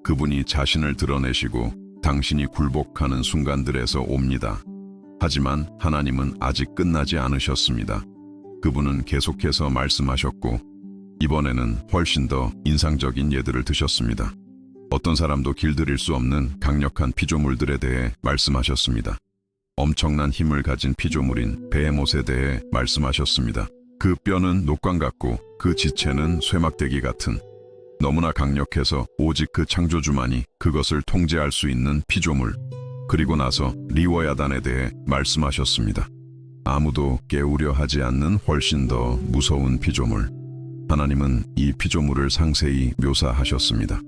A: 그분이 자신을 드러내시고 당신이 굴복하는 순간들에서 옵니다. 하지만 하나님은 아직 끝나지 않으셨습니다. 그분은 계속해서 말씀하셨고 이번에는 훨씬 더 인상적인 예들을 드셨습니다. 어떤 사람도 길들일 수 없는 강력한 피조물들에 대해 말씀하셨습니다. 엄청난 힘을 가진 피조물인 베헤못에 대해 말씀하셨습니다. 그 뼈는 녹광 같고 그 지체는 쇠막대기 같은 너무나 강력해서 오직 그 창조주만이 그것을 통제할 수 있는 피조물. 그리고 나서 리워야단에 대해 말씀하셨습니다. 아무도 깨우려 하지 않는 훨씬 더 무서운 피조물. 하나님은 이 피조물을 상세히 묘사하셨습니다.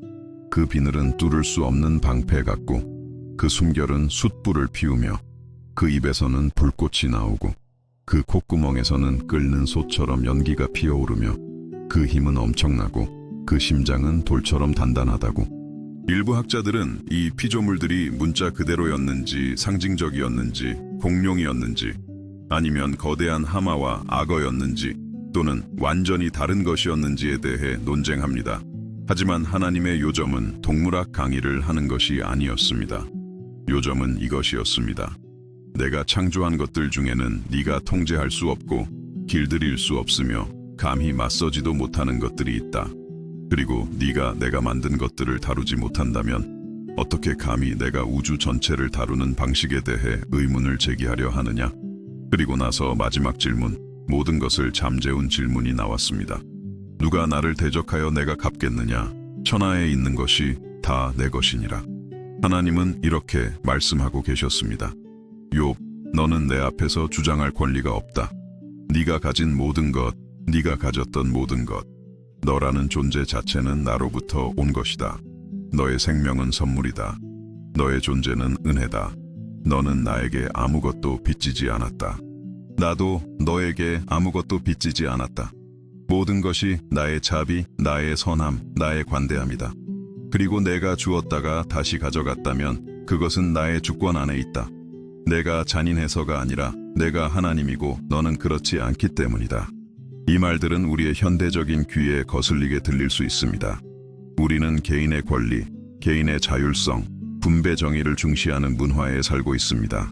A: 그 비늘은 뚫을 수 없는 방패 같고 그 숨결은 숯불을 피우며 그 입에서는 불꽃이 나오고 그 콧구멍에서는 끓는 솥처럼 연기가 피어오르며 그 힘은 엄청나고 그 심장은 돌처럼 단단하다고. 일부 학자들은 이 피조물들이 문자 그대로였는지 상징적이었는지 공룡이었는지 아니면 거대한 하마와 악어였는지 또는 완전히 다른 것이었는지에 대해 논쟁합니다. 하지만 하나님의 요점은 동물학 강의를 하는 것이 아니었습니다. 요점은 이것이었습니다. 내가 창조한 것들 중에는 네가 통제할 수 없고 길들일 수 없으며 감히 맞서지도 못하는 것들이 있다. 그리고 네가 내가 만든 것들을 다루지 못한다면 어떻게 감히 내가 우주 전체를 다루는 방식에 대해 의문을 제기하려 하느냐? 그리고 나서 마지막 질문, 모든 것을 잠재운 질문이 나왔습니다. 누가 나를 대적하여 내가 갚겠느냐? 천하에 있는 것이 다 내 것이니라. 하나님은 이렇게 말씀하고 계셨습니다. 욥, 너는 내 앞에서 주장할 권리가 없다. 네가 가진 모든 것, 네가 가졌던 모든 것, 너라는 존재 자체는 나로부터 온 것이다. 너의 생명은 선물이다. 너의 존재는 은혜다. 너는 나에게 아무것도 빚지지 않았다. 나도 너에게 아무것도 빚지지 않았다. 모든 것이 나의 자비, 나의 선함, 나의 관대함이다. 그리고 내가 주었다가 다시 가져갔다면 그것은 나의 주권 안에 있다. 내가 잔인해서가 아니라 내가 하나님이고 너는 그렇지 않기 때문이다. 이 말들은 우리의 현대적인 귀에 거슬리게 들릴 수 있습니다. 우리는 개인의 권리, 개인의 자율성, 분배 정의를 중시하는 문화에 살고 있습니다.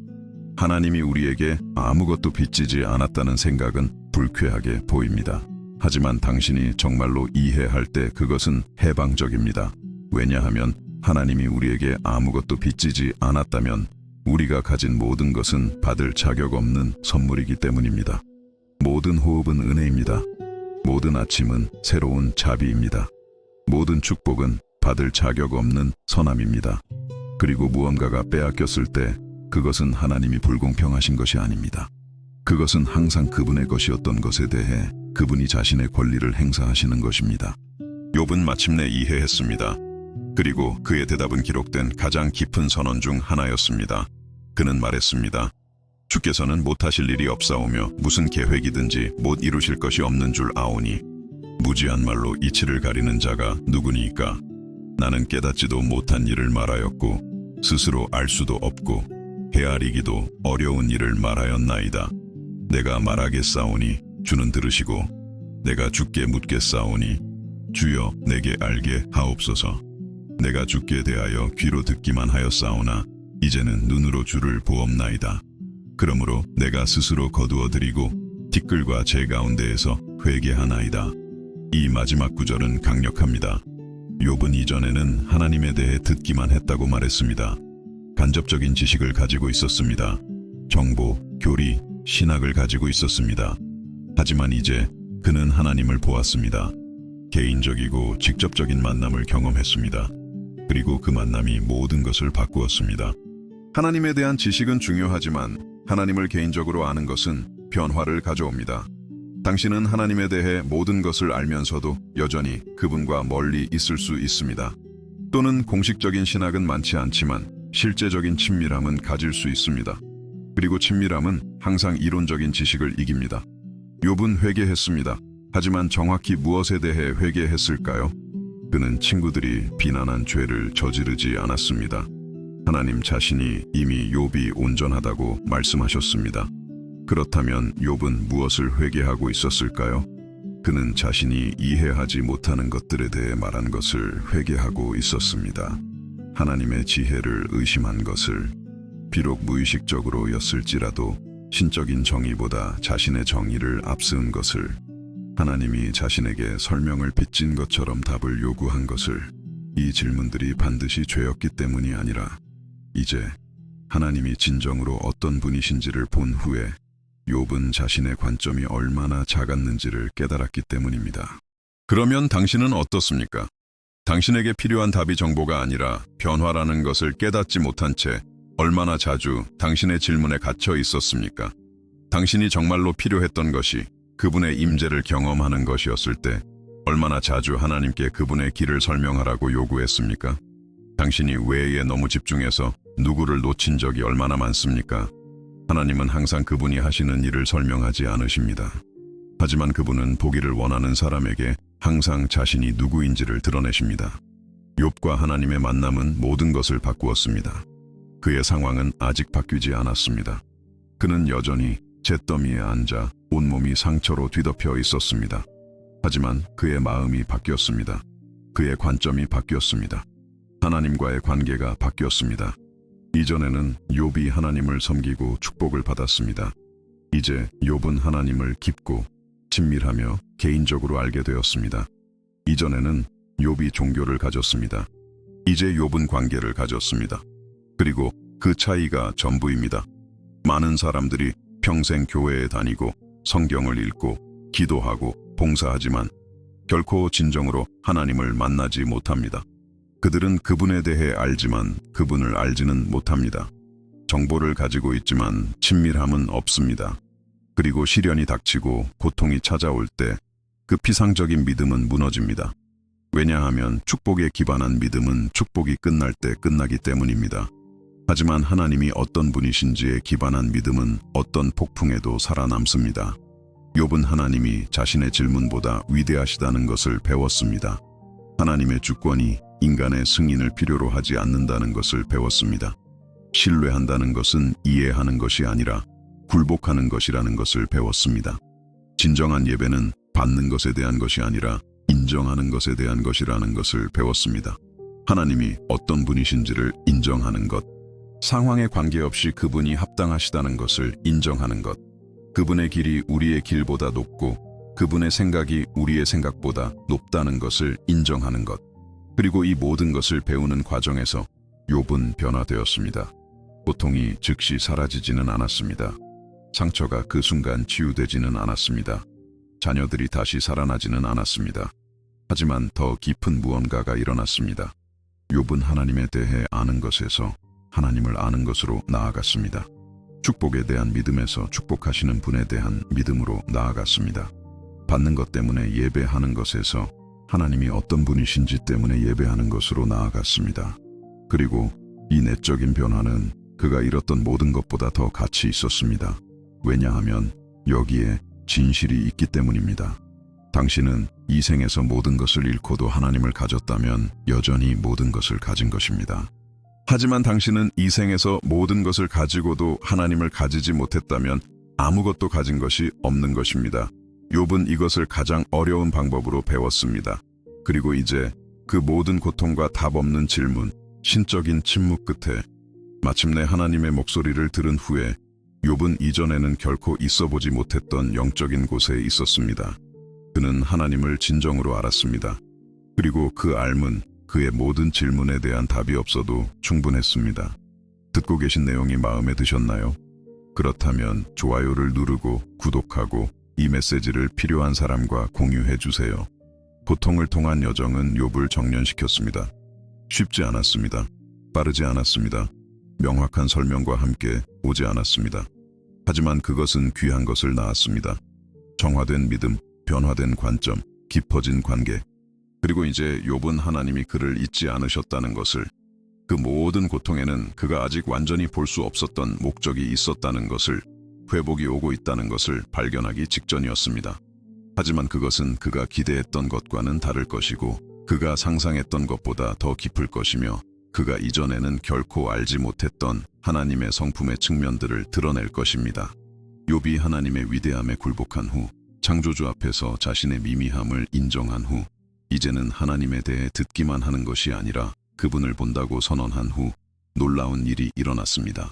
A: 하나님이 우리에게 아무것도 빚지지 않았다는 생각은 불쾌하게 보입니다. 하지만 당신이 정말로 이해할 때 그것은 해방적입니다. 왜냐하면 하나님이 우리에게 아무것도 빚지지 않았다면 우리가 가진 모든 것은 받을 자격 없는 선물이기 때문입니다. 모든 호흡은 은혜입니다. 모든 아침은 새로운 자비입니다. 모든 축복은 받을 자격 없는 선함입니다. 그리고 무언가가 빼앗겼을 때 그것은 하나님이 불공평하신 것이 아닙니다. 그것은 항상 그분의 것이었던 것에 대해 그분이 자신의 권리를 행사하시는 것입니다. 욥은 마침내 이해했습니다. 그리고 그의 대답은 기록된 가장 깊은 선언 중 하나였습니다. 그는 말했습니다. 주께서는 못하실 일이 없사오며 무슨 계획이든지 못 이루실 것이 없는 줄 아오니 무지한 말로 이치를 가리는 자가 누구니이까? 나는 깨닫지도 못한 일을 말하였고 스스로 알 수도 없고 헤아리기도 어려운 일을 말하였나이다. 내가 말하겠사오니 주는 들으시고 내가 주께 묻겠사오니 주여 내게 알게 하옵소서. 내가 주께 대하여 귀로 듣기만 하였사오나 이제는 눈으로 주를 보옵나이다. 그러므로 내가 스스로 거두어드리고 티끌과 제 가운데에서 회개하나이다. 이 마지막 구절은 강력합니다. 욥은 이전에는 하나님에 대해 듣기만 했다고 말했습니다. 간접적인 지식을 가지고 있었습니다. 정보, 교리, 신학을 가지고 있었습니다. 하지만 이제 그는 하나님을 보았습니다. 개인적이고 직접적인 만남을 경험했습니다. 그리고 그 만남이 모든 것을 바꾸었습니다. 하나님에 대한 지식은 중요하지만 하나님을 개인적으로 아는 것은 변화를 가져옵니다. 당신은 하나님에 대해 모든 것을 알면서도 여전히 그분과 멀리 있을 수 있습니다. 또는 공식적인 신학은 많지 않지만 실제적인 친밀함은 가질 수 있습니다. 그리고 친밀함은 항상 이론적인 지식을 이깁니다. 욥은 회개했습니다. 하지만 정확히 무엇에 대해 회개했을까요? 그는 친구들이 비난한 죄를 저지르지 않았습니다. 하나님 자신이 이미 욥이 온전하다고 말씀하셨습니다. 그렇다면 욥은 무엇을 회개하고 있었을까요? 그는 자신이 이해하지 못하는 것들에 대해 말한 것을 회개하고 있었습니다. 하나님의 지혜를 의심한 것을, 비록 무의식적으로였을지라도 신적인 정의보다 자신의 정의를 앞세운 것을, 하나님이 자신에게 설명을 빚진 것처럼 답을 요구한 것을, 이 질문들이 반드시 죄였기 때문이 아니라 이제 하나님이 진정으로 어떤 분이신지를 본 후에 욥은 자신의 관점이 얼마나 작았는지를 깨달았기 때문입니다. 그러면 당신은 어떻습니까? 당신에게 필요한 답이 정보가 아니라 변화라는 것을 깨닫지 못한 채 얼마나 자주 당신의 질문에 갇혀 있었습니까? 당신이 정말로 필요했던 것이 그분의 임재를 경험하는 것이었을 때 얼마나 자주 하나님께 그분의 길을 설명하라고 요구했습니까? 당신이 왜에 너무 집중해서 누구를 놓친 적이 얼마나 많습니까? 하나님은 항상 그분이 하시는 일을 설명하지 않으십니다. 하지만 그분은 보기를 원하는 사람에게 항상 자신이 누구인지를 드러내십니다. 욥과 하나님의 만남은 모든 것을 바꾸었습니다. 그의 상황은 아직 바뀌지 않았습니다. 그는 여전히 잿더미에 앉아 온몸이 상처로 뒤덮여 있었습니다. 하지만 그의 마음이 바뀌었습니다. 그의 관점이 바뀌었습니다. 하나님과의 관계가 바뀌었습니다. 이전에는 욥이 하나님을 섬기고 축복을 받았습니다. 이제 욥은 하나님을 깊고 친밀하며 개인적으로 알게 되었습니다. 이전에는 욥이 종교를 가졌습니다. 이제 욥은 관계를 가졌습니다. 그리고 그 차이가 전부입니다. 많은 사람들이 평생 교회에 다니고 성경을 읽고 기도하고 봉사하지만 결코 진정으로 하나님을 만나지 못합니다. 그들은 그분에 대해 알지만 그분을 알지는 못합니다. 정보를 가지고 있지만 친밀함은 없습니다. 그리고 시련이 닥치고 고통이 찾아올 때 그 피상적인 믿음은 무너집니다. 왜냐하면 축복에 기반한 믿음은 축복이 끝날 때 끝나기 때문입니다. 하지만 하나님이 어떤 분이신지에 기반한 믿음은 어떤 폭풍에도 살아남습니다. 욥은 하나님이 자신의 질문보다 위대하시다는 것을 배웠습니다. 하나님의 주권이 인간의 승인을 필요로 하지 않는다는 것을 배웠습니다. 신뢰한다는 것은 이해하는 것이 아니라 굴복하는 것이라는 것을 배웠습니다. 진정한 예배는 받는 것에 대한 것이 아니라 인정하는 것에 대한 것이라는 것을 배웠습니다. 하나님이 어떤 분이신지를 인정하는 것, 상황에 관계없이 그분이 합당하시다는 것을 인정하는 것, 그분의 길이 우리의 길보다 높고 그분의 생각이 우리의 생각보다 높다는 것을 인정하는 것, 그리고 이 모든 것을 배우는 과정에서 욥은 변화되었습니다. 고통이 즉시 사라지지는 않았습니다. 상처가 그 순간 치유되지는 않았습니다. 자녀들이 다시 살아나지는 않았습니다. 하지만 더 깊은 무언가가 일어났습니다. 욥은 하나님에 대해 아는 것에서 하나님을 아는 것으로 나아갔습니다. 축복에 대한 믿음에서 축복하시는 분에 대한 믿음으로 나아갔습니다. 받는 것 때문에 예배하는 것에서 하나님이 어떤 분이신지 때문에 예배하는 것으로 나아갔습니다. 그리고 이 내적인 변화는 그가 잃었던 모든 것보다 더 가치 있었습니다. 왜냐하면 여기에 진실이 있기 때문입니다. 당신은 이 생에서 모든 것을 잃고도 하나님을 가졌다면 여전히 모든 것을 가진 것입니다. 하지만 당신은 이 생에서 모든 것을 가지고도 하나님을 가지지 못했다면 아무것도 가진 것이 없는 것입니다. 욥은 이것을 가장 어려운 방법으로 배웠습니다. 그리고 이제 그 모든 고통과 답 없는 질문, 신적인 침묵 끝에 마침내 하나님의 목소리를 들은 후에 욥은 이전에는 결코 있어보지 못했던 영적인 곳에 있었습니다. 그는 하나님을 진정으로 알았습니다. 그리고 그 알문, 그의 모든 질문에 대한 답이 없어도 충분했습니다. 듣고 계신 내용이 마음에 드셨나요? 그렇다면 좋아요를 누르고 구독하고 이 메시지를 필요한 사람과 공유해 주세요. 고통을 통한 여정은 욥을 정련시켰습니다. 쉽지 않았습니다. 빠르지 않았습니다. 명확한 설명과 함께 오지 않았습니다. 하지만 그것은 귀한 것을 낳았습니다. 정화된 믿음, 변화된 관점, 깊어진 관계. 그리고 이제 욥은 하나님이 그를 잊지 않으셨다는 것을, 그 모든 고통에는 그가 아직 완전히 볼 수 없었던 목적이 있었다는 것을, 회복이 오고 있다는 것을 발견하기 직전이었습니다. 하지만 그것은 그가 기대했던 것과는 다를 것이고 그가 상상했던 것보다 더 깊을 것이며 그가 이전에는 결코 알지 못했던 하나님의 성품의 측면들을 드러낼 것입니다. 욥이 하나님의 위대함에 굴복한 후, 창조주 앞에서 자신의 미미함을 인정한 후, 이제는 하나님에 대해 듣기만 하는 것이 아니라 그분을 본다고 선언한 후 놀라운 일이 일어났습니다.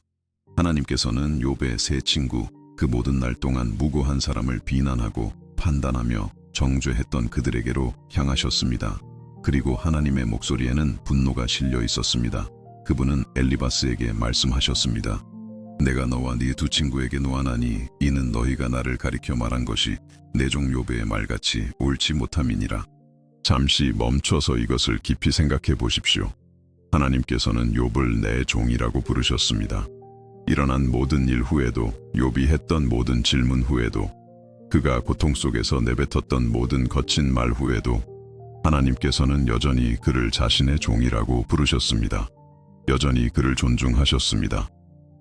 A: 하나님께서는 욥의 세 친구, 그 모든 날 동안 무고한 사람을 비난하고 판단하며 정죄했던 그들에게로 향하셨습니다. 그리고 하나님의 목소리에는 분노가 실려 있었습니다. 그분은 엘리바스에게 말씀하셨습니다. 내가 너와 네 두 친구에게 노하나니 이는 너희가 나를 가리켜 말한 것이 내 종 욥의 말같이 옳지 못함이니라. 잠시 멈춰서 이것을 깊이 생각해 보십시오. 하나님께서는 욥을 내 종이라고 부르셨습니다. 일어난 모든 일 후에도, 욥이 했던 모든 질문 후에도, 그가 고통 속에서 내뱉었던 모든 거친 말 후에도 하나님께서는 여전히 그를 자신의 종이라고 부르셨습니다. 여전히 그를 존중하셨습니다.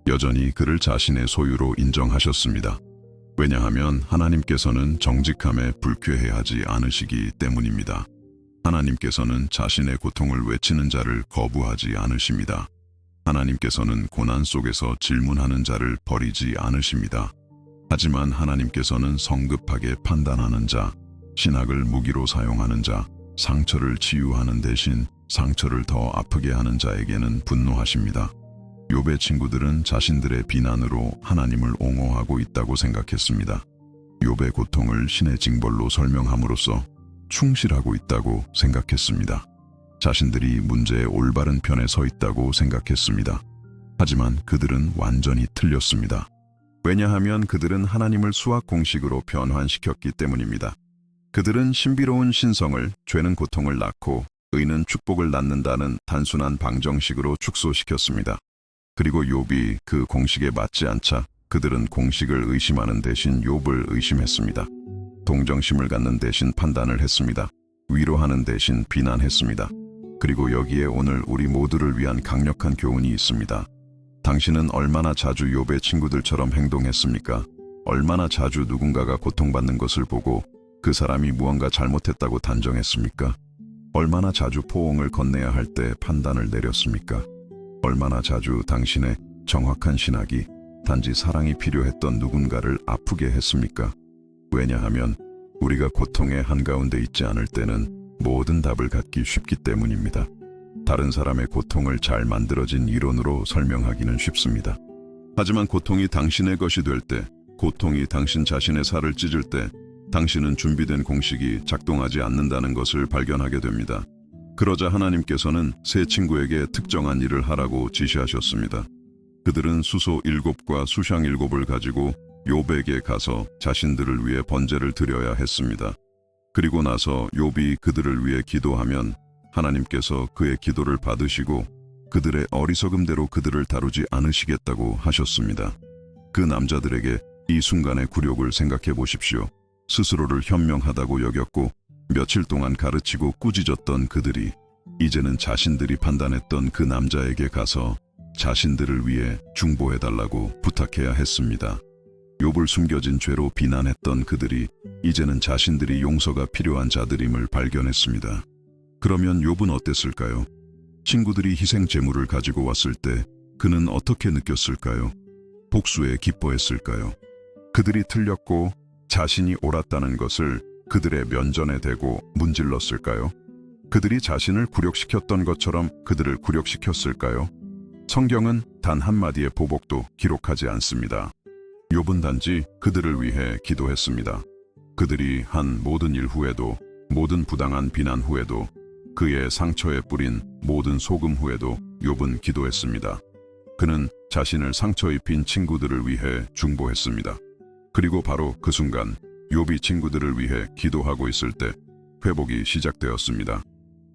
A: 여전히 그를 자신의 소유로 인정하셨습니다. 왜냐하면 하나님께서는 정직함에 불쾌해하지 않으시기 때문입니다. 하나님께서는 자신의 고통을 외치는 자를 거부하지 않으십니다. 하나님께서는 고난 속에서 질문하는 자를 버리지 않으십니다. 하지만 하나님께서는 성급하게 판단하는 자, 신학을 무기로 사용하는 자, 상처를 치유하는 대신 상처를 더 아프게 하는 자에게는 분노하십니다. 욥의 친구들은 자신들의 비난으로 하나님을 옹호하고 있다고 생각했습니다. 욥의 고통을 신의 징벌로 설명함으로써 충실하고 있다고 생각했습니다. 자신들이 문제의 올바른 편에 서 있다고 생각했습니다. 하지만 그들은 완전히 틀렸습니다. 왜냐하면 그들은 하나님을 수학 공식으로 변환시켰기 때문입니다. 그들은 신비로운 신성을, 죄는 고통을 낳고 의는 축복을 낳는다는 단순한 방정식으로 축소시켰습니다. 그리고 욥이 그 공식에 맞지 않자 그들은 공식을 의심하는 대신 욥을 의심했습니다. 동정심을 갖는 대신 판단을 했습니다. 위로하는 대신 비난했습니다. 그리고 여기에 오늘 우리 모두를 위한 강력한 교훈이 있습니다. 당신은 얼마나 자주 욥의 친구들처럼 행동했습니까? 얼마나 자주 누군가가 고통받는 것을 보고 그 사람이 무언가 잘못했다고 단정했습니까? 얼마나 자주 포옹을 건네야 할 때 판단을 내렸습니까? 얼마나 자주 당신의 정확한 신학이 단지 사랑이 필요했던 누군가를 아프게 했습니까? 왜냐하면 우리가 고통의 한가운데 있지 않을 때는 모든 답을 갖기 쉽기 때문입니다. 다른 사람의 고통을 잘 만들어진 이론으로 설명하기는 쉽습니다. 하지만 고통이 당신의 것이 될 때, 고통이 당신 자신의 살을 찢을 때, 당신은 준비된 공식이 작동하지 않는다는 것을 발견하게 됩니다. 그러자 하나님께서는 세 친구에게 특정한 일을 하라고 지시하셨습니다. 그들은 수소 7과 수샹 7을 가지고 욥에게 가서 자신들을 위해 번제를 드려야 했습니다. 그리고 나서 욥이 그들을 위해 기도하면 하나님께서 그의 기도를 받으시고 그들의 어리석음대로 그들을 다루지 않으시겠다고 하셨습니다. 그 남자들에게 이 순간의 굴욕을 생각해 보십시오. 스스로를 현명하다고 여겼고 며칠 동안 가르치고 꾸짖었던 그들이 이제는 자신들이 판단했던 그 남자에게 가서 자신들을 위해 중보해달라고 부탁해야 했습니다. 욥을 숨겨진 죄로 비난했던 그들이 이제는 자신들이 용서가 필요한 자들임을 발견했습니다. 그러면 욥은 어땠을까요? 친구들이 희생 제물을 가지고 왔을 때 그는 어떻게 느꼈을까요? 복수에 기뻐했을까요? 그들이 틀렸고 자신이 옳았다는 것을 그들의 면전에 대고 문질렀을까요? 그들이 자신을 굴욕시켰던 것처럼 그들을 굴욕시켰을까요? 성경은 단 한마디의 보복도 기록하지 않습니다. 욥은 단지 그들을 위해 기도했습니다. 그들이 한 모든 일 후에도, 모든 부당한 비난 후에도, 그의 상처에 뿌린 모든 소금 후에도 욥은 기도했습니다. 그는 자신을 상처 입힌 친구들을 위해 중보했습니다. 그리고 바로 그 순간 욥이 친구들을 위해 기도하고 있을 때 회복이 시작되었습니다.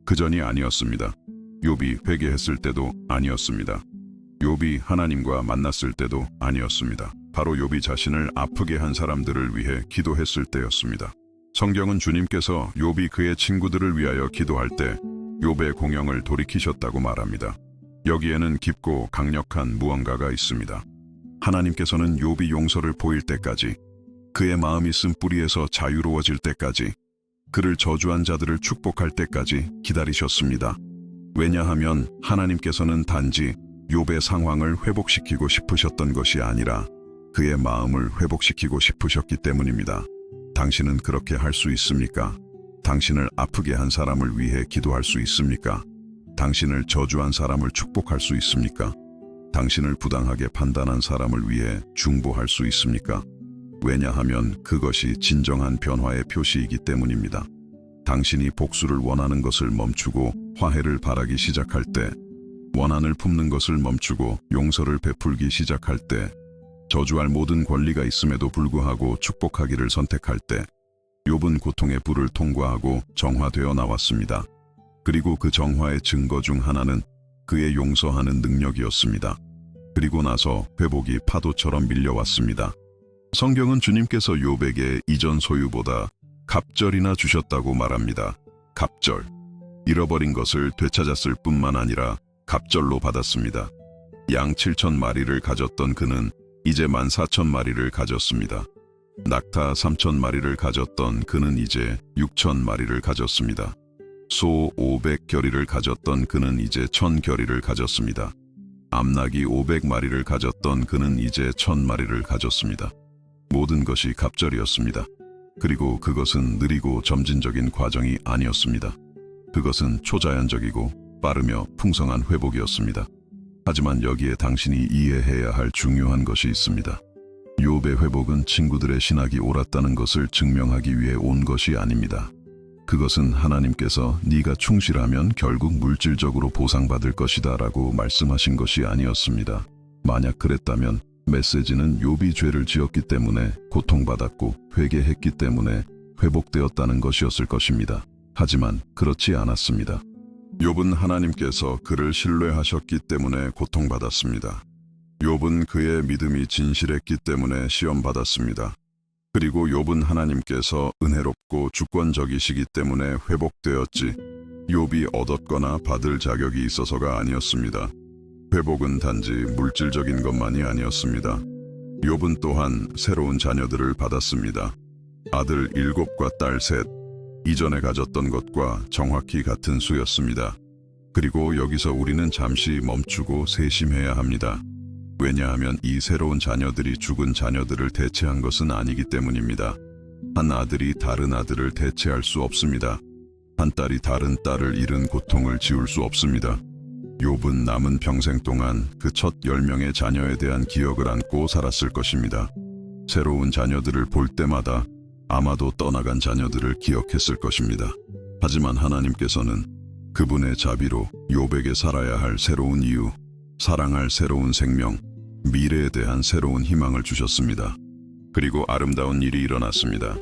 A: 그 전이 아니었습니다. 욥이 회개했을 때도 아니었습니다. 욥이 하나님과 만났을 때도 아니었습니다. 바로 욥이 자신을 아프게 한 사람들을 위해 기도했을 때였습니다. 성경은 주님께서 욥이 그의 친구들을 위하여 기도할 때 욥의 공영을 돌이키셨다고 말합니다. 여기에는 깊고 강력한 무언가가 있습니다. 하나님께서는 욥이 용서를 보일 때까지, 그의 마음이 쓴 뿌리에서 자유로워질 때까지, 그를 저주한 자들을 축복할 때까지 기다리셨습니다. 왜냐하면 하나님께서는 단지 욥의 상황을 회복시키고 싶으셨던 것이 아니라 그의 마음을 회복시키고 싶으셨기 때문입니다. 당신은 그렇게 할 수 있습니까? 당신을 아프게 한 사람을 위해 기도할 수 있습니까? 당신을 저주한 사람을 축복할 수 있습니까? 당신을 부당하게 판단한 사람을 위해 중보할 수 있습니까? 왜냐하면 그것이 진정한 변화의 표시이기 때문입니다. 당신이 복수를 원하는 것을 멈추고 화해를 바라기 시작할 때, 원한을 품는 것을 멈추고 용서를 베풀기 시작할 때, 저주할 모든 권리가 있음에도 불구하고 축복하기를 선택할 때, 욥은 고통의 불을 통과하고 정화되어 나왔습니다. 그리고 그 정화의 증거 중 하나는 그의 용서하는 능력이었습니다. 그리고 나서 회복이 파도처럼 밀려왔습니다. 성경은 주님께서 욥에게 이전 소유보다 갑절이나 주셨다고 말합니다. 갑절. 잃어버린 것을 되찾았을 뿐만 아니라 갑절로 받았습니다. 양 7,000마리를 가졌던 그는 이제 14,000마리를 가졌습니다. 낙타 3,000마리를 가졌던 그는 이제 6,000마리를 가졌습니다. 소 500겨리를 가졌던 그는 이제 1,000겨리를 가졌습니다. 암나귀 500마리를 가졌던 그는 이제 1,000마리를 가졌습니다. 모든 것이 갑절이었습니다. 그리고 그것은 느리고 점진적인 과정이 아니었습니다. 그것은 초자연적이고 빠르며 풍성한 회복이었습니다. 하지만 여기에 당신이 이해해야 할 중요한 것이 있습니다. 욥의 회복은 친구들의 신학이 옳았다는 것을 증명하기 위해 온 것이 아닙니다. 그것은 하나님께서 네가 충실하면 결국 물질적으로 보상받을 것이다 라고 말씀하신 것이 아니었습니다. 만약 그랬다면 메시지는 욥이 죄를 지었기 때문에 고통받았고 회개했기 때문에 회복되었다는 것이었을 것입니다. 하지만 그렇지 않았습니다. 욥은 하나님께서 그를 신뢰하셨기 때문에 고통받았습니다. 욥은 그의 믿음이 진실했기 때문에 시험받았습니다. 그리고 욥은 하나님께서 은혜롭고 주권적이시기 때문에 회복되었지, 욥이 얻었거나 받을 자격이 있어서가 아니었습니다. 회복은 단지 물질적인 것만이 아니었습니다. 욥은 또한 새로운 자녀들을 받았습니다. 아들 7과 딸 3, 이전에 가졌던 것과 정확히 같은 수였습니다. 그리고 여기서 우리는 잠시 멈추고 세심해야 합니다. 왜냐하면 이 새로운 자녀들이 죽은 자녀들을 대체한 것은 아니기 때문입니다. 한 아들이 다른 아들을 대체할 수 없습니다. 한 딸이 다른 딸을 잃은 고통을 지울 수 없습니다. 욥은 남은 평생 동안 그 첫 10명의 자녀에 대한 기억을 안고 살았을 것입니다. 새로운 자녀들을 볼 때마다 아마도 떠나간 자녀들을 기억했을 것입니다. 하지만 하나님께서는 그분의 자비로 욥에게 살아야 할 새로운 이유, 사랑할 새로운 생명, 미래에 대한 새로운 희망을 주셨습니다. 그리고 아름다운 일이 일어났습니다.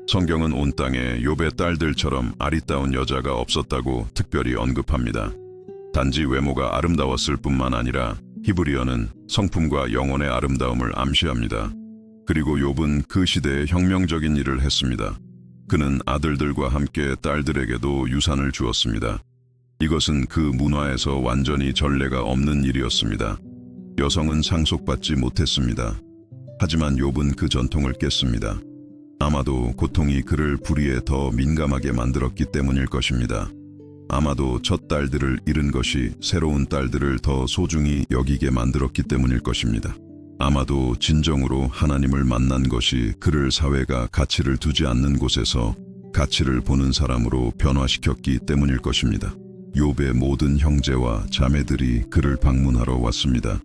A: 성경은 온 땅에 욥의 딸들처럼 아리따운 여자가 없었다고 특별히 언급합니다. 단지 외모가 아름다웠을 뿐만 아니라 히브리어는 성품과 영혼의 아름다움을 암시합니다. 그리고 욥은 그 시대에 혁명적인 일을 했습니다. 그는 아들들과 함께 딸들에게도 유산을 주었습니다. 이것은 그 문화에서 완전히 전례가 없는 일이었습니다. 여성은 상속받지 못했습니다. 하지만 욥은 그 전통을 깼습니다. 아마도 고통이 그를 불의에 더 민감하게 만들었기 때문일 것입니다. 아마도 첫 딸들을 잃은 것이 새로운 딸들을 더 소중히 여기게 만들었기 때문일 것입니다. 아마도 진정으로 하나님을 만난 것이 그를 사회가 가치를 두지 않는 곳에서 가치를 보는 사람으로 변화시켰기 때문일 것입니다. 욥의 모든 형제와 자매들이 그를 방문하러 왔습니다.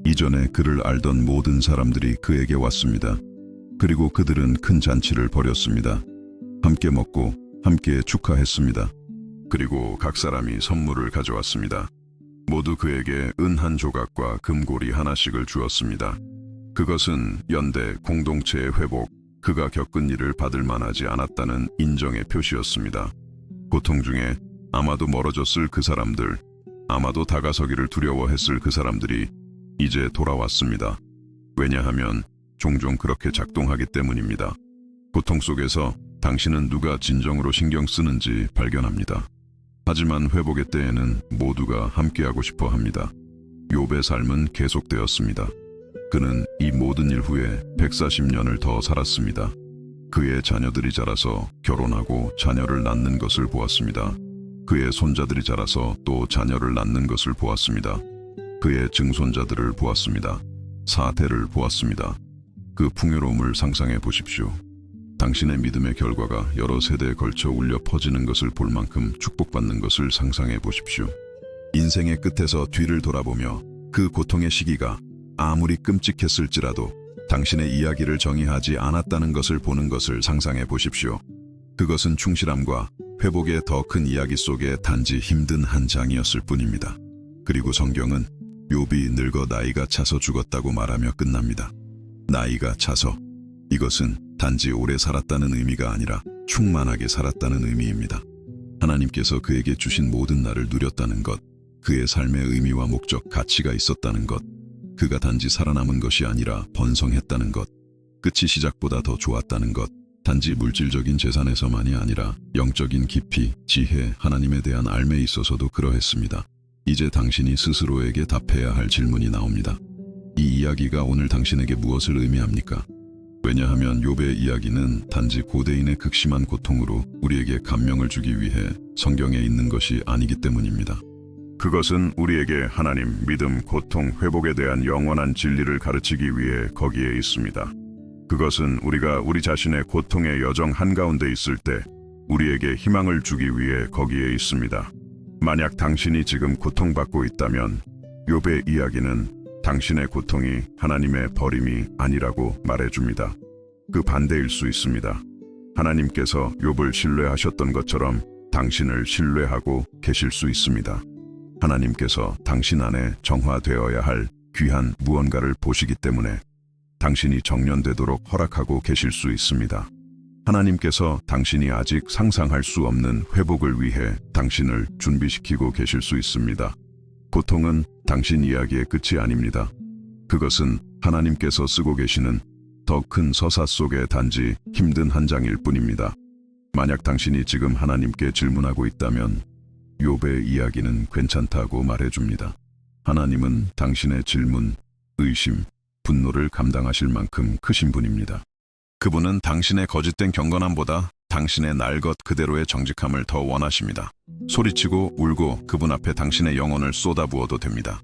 A: 이전에 그를 알던 모든 사람들이 그에게 왔습니다. 그리고 그들은 큰 잔치를 벌였습니다. 함께 먹고 함께 축하했습니다. 그리고 각 사람이 선물을 가져왔습니다. 모두 그에게 은 한 조각과 금고리 하나씩을 주었습니다. 그것은 연대 공동체의 회복, 그가 겪은 일을 받을 만하지 않았다는 인정의 표시였습니다. 고통 중에 아마도 멀어졌을 그 사람들, 아마도 다가서기를 두려워했을 그 사람들이 이제 돌아왔습니다. 왜냐하면 종종 그렇게 작동하기 때문입니다. 고통 속에서 당신은 누가 진정으로 신경 쓰는지 발견합니다. 하지만 회복의 때에는 모두가 함께하고 싶어 합니다. 욥의 삶은 계속되었습니다. 그는 이 모든 일 후에 140년을 더 살았습니다. 그의 자녀들이 자라서 결혼하고 자녀를 낳는 것을 보았습니다. 그의 손자들이 자라서 또 자녀를 낳는 것을 보았습니다. 그의 증손자들을 보았습니다. 사대를 보았습니다. 그 풍요로움을 상상해 보십시오. 당신의 믿음의 결과가 여러 세대에 걸쳐 울려 퍼지는 것을 볼 만큼 축복받는 것을 상상해 보십시오. 인생의 끝에서 뒤를 돌아보며 그 고통의 시기가 아무리 끔찍했을지라도 당신의 이야기를 정의하지 않았다는 것을 보는 것을 상상해 보십시오. 그것은 충실함과 회복의 더 큰 이야기 속에 단지 힘든 한 장이었을 뿐입니다. 그리고 성경은 욥이 늙어 나이가 차서 죽었다고 말하며 끝납니다. 나이가 차서, 이것은 단지 오래 살았다는 의미가 아니라 충만하게 살았다는 의미입니다. 하나님께서 그에게 주신 모든 날을 누렸다는 것, 그의 삶의 의미와 목적, 가치가 있었다는 것, 그가 단지 살아남은 것이 아니라 번성했다는 것, 끝이 시작보다 더 좋았다는 것, 단지 물질적인 재산에서만이 아니라 영적인 깊이, 지혜, 하나님에 대한 알매에 있어서도 그러했습니다. 이제 당신이 스스로에게 답해야 할 질문이 나옵니다. 이 이야기가 오늘 당신에게 무엇을 의미합니까? 왜냐하면 욥의 이야기는 단지 고대인의 극심한 고통으로 우리에게 감명을 주기 위해 성경에 있는 것이 아니기 때문입니다. 그것은 우리에게 하나님, 믿음, 고통, 회복에 대한 영원한 진리를 가르치기 위해 거기에 있습니다. 그것은 우리가 우리 자신의 고통의 여정 한가운데 있을 때 우리에게 희망을 주기 위해 거기에 있습니다. 만약 당신이 지금 고통받고 있다면 욥의 이야기는 당신의 고통이 하나님의 버림이 아니라고 말해줍니다. 그 반대일 수 있습니다. 하나님께서 욥을 신뢰하셨던 것처럼 당신을 신뢰하고 계실 수 있습니다. 하나님께서 당신 안에 정화되어야 할 귀한 무언가를 보시기 때문에 당신이 정련되도록 허락하고 계실 수 있습니다. 하나님께서 당신이 아직 상상할 수 없는 회복을 위해 당신을 준비시키고 계실 수 있습니다. 고통은 당신 이야기의 끝이 아닙니다. 그것은 하나님께서 쓰고 계시는 더 큰 서사 속의 단지 힘든 한 장일 뿐입니다. 만약 당신이 지금 하나님께 질문하고 있다면 욥의 이야기는 괜찮다고 말해줍니다. 하나님은 당신의 질문, 의심, 분노를 감당하실 만큼 크신 분입니다. 그분은 당신의 거짓된 경건함보다 당신의 날 것 그대로의 정직함을 더 원하십니다. 소리치고 울고 그분 앞에 당신의 영혼을 쏟아부어도 됩니다.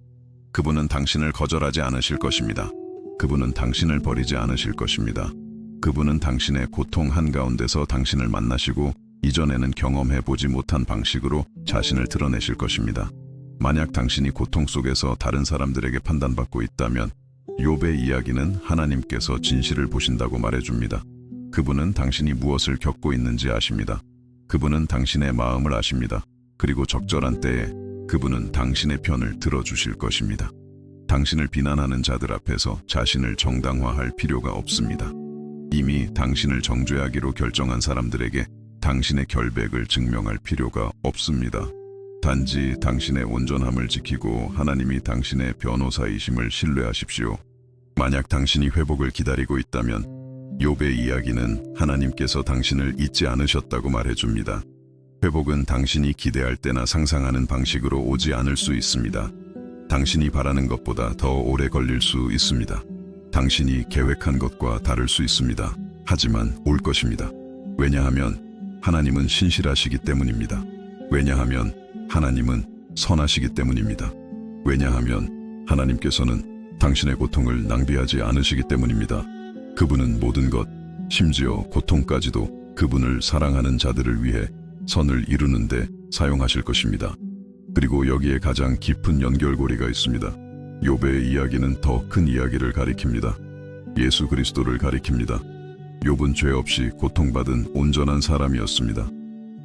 A: 그분은 당신을 거절하지 않으실 것입니다. 그분은 당신을 버리지 않으실 것입니다. 그분은 당신의 고통 한가운데서 당신을 만나시고 이전에는 경험해보지 못한 방식으로 자신을 드러내실 것입니다. 만약 당신이 고통 속에서 다른 사람들에게 판단받고 있다면 욥의 이야기는 하나님께서 진실을 보신다고 말해줍니다. 그분은 당신이 무엇을 겪고 있는지 아십니다. 그분은 당신의 마음을 아십니다. 그리고 적절한 때에 그분은 당신의 편을 들어주실 것입니다. 당신을 비난하는 자들 앞에서 자신을 정당화할 필요가 없습니다. 이미 당신을 정죄하기로 결정한 사람들에게 당신의 결백을 증명할 필요가 없습니다. 단지 당신의 온전함을 지키고 하나님이 당신의 변호사이심을 신뢰하십시오. 만약 당신이 회복을 기다리고 있다면 욥의 이야기는 하나님께서 당신을 잊지 않으셨다고 말해줍니다. 회복은 당신이 기대할 때나 상상하는 방식으로 오지 않을 수 있습니다. 당신이 바라는 것보다 더 오래 걸릴 수 있습니다. 당신이 계획한 것과 다를 수 있습니다. 하지만 올 것입니다. 왜냐하면 하나님은 신실하시기 때문입니다. 왜냐하면 하나님은 선하시기 때문입니다. 왜냐하면 하나님께서는 당신의 고통을 낭비하지 않으시기 때문입니다. 그분은 모든 것, 심지어 고통까지도 그분을 사랑하는 자들을 위해 선을 이루는데 사용하실 것입니다. 그리고 여기에 가장 깊은 연결고리가 있습니다. 욥의 이야기는 더 큰 이야기를 가리킵니다. 예수 그리스도를 가리킵니다. 욥은 죄 없이 고통받은 온전한 사람이었습니다.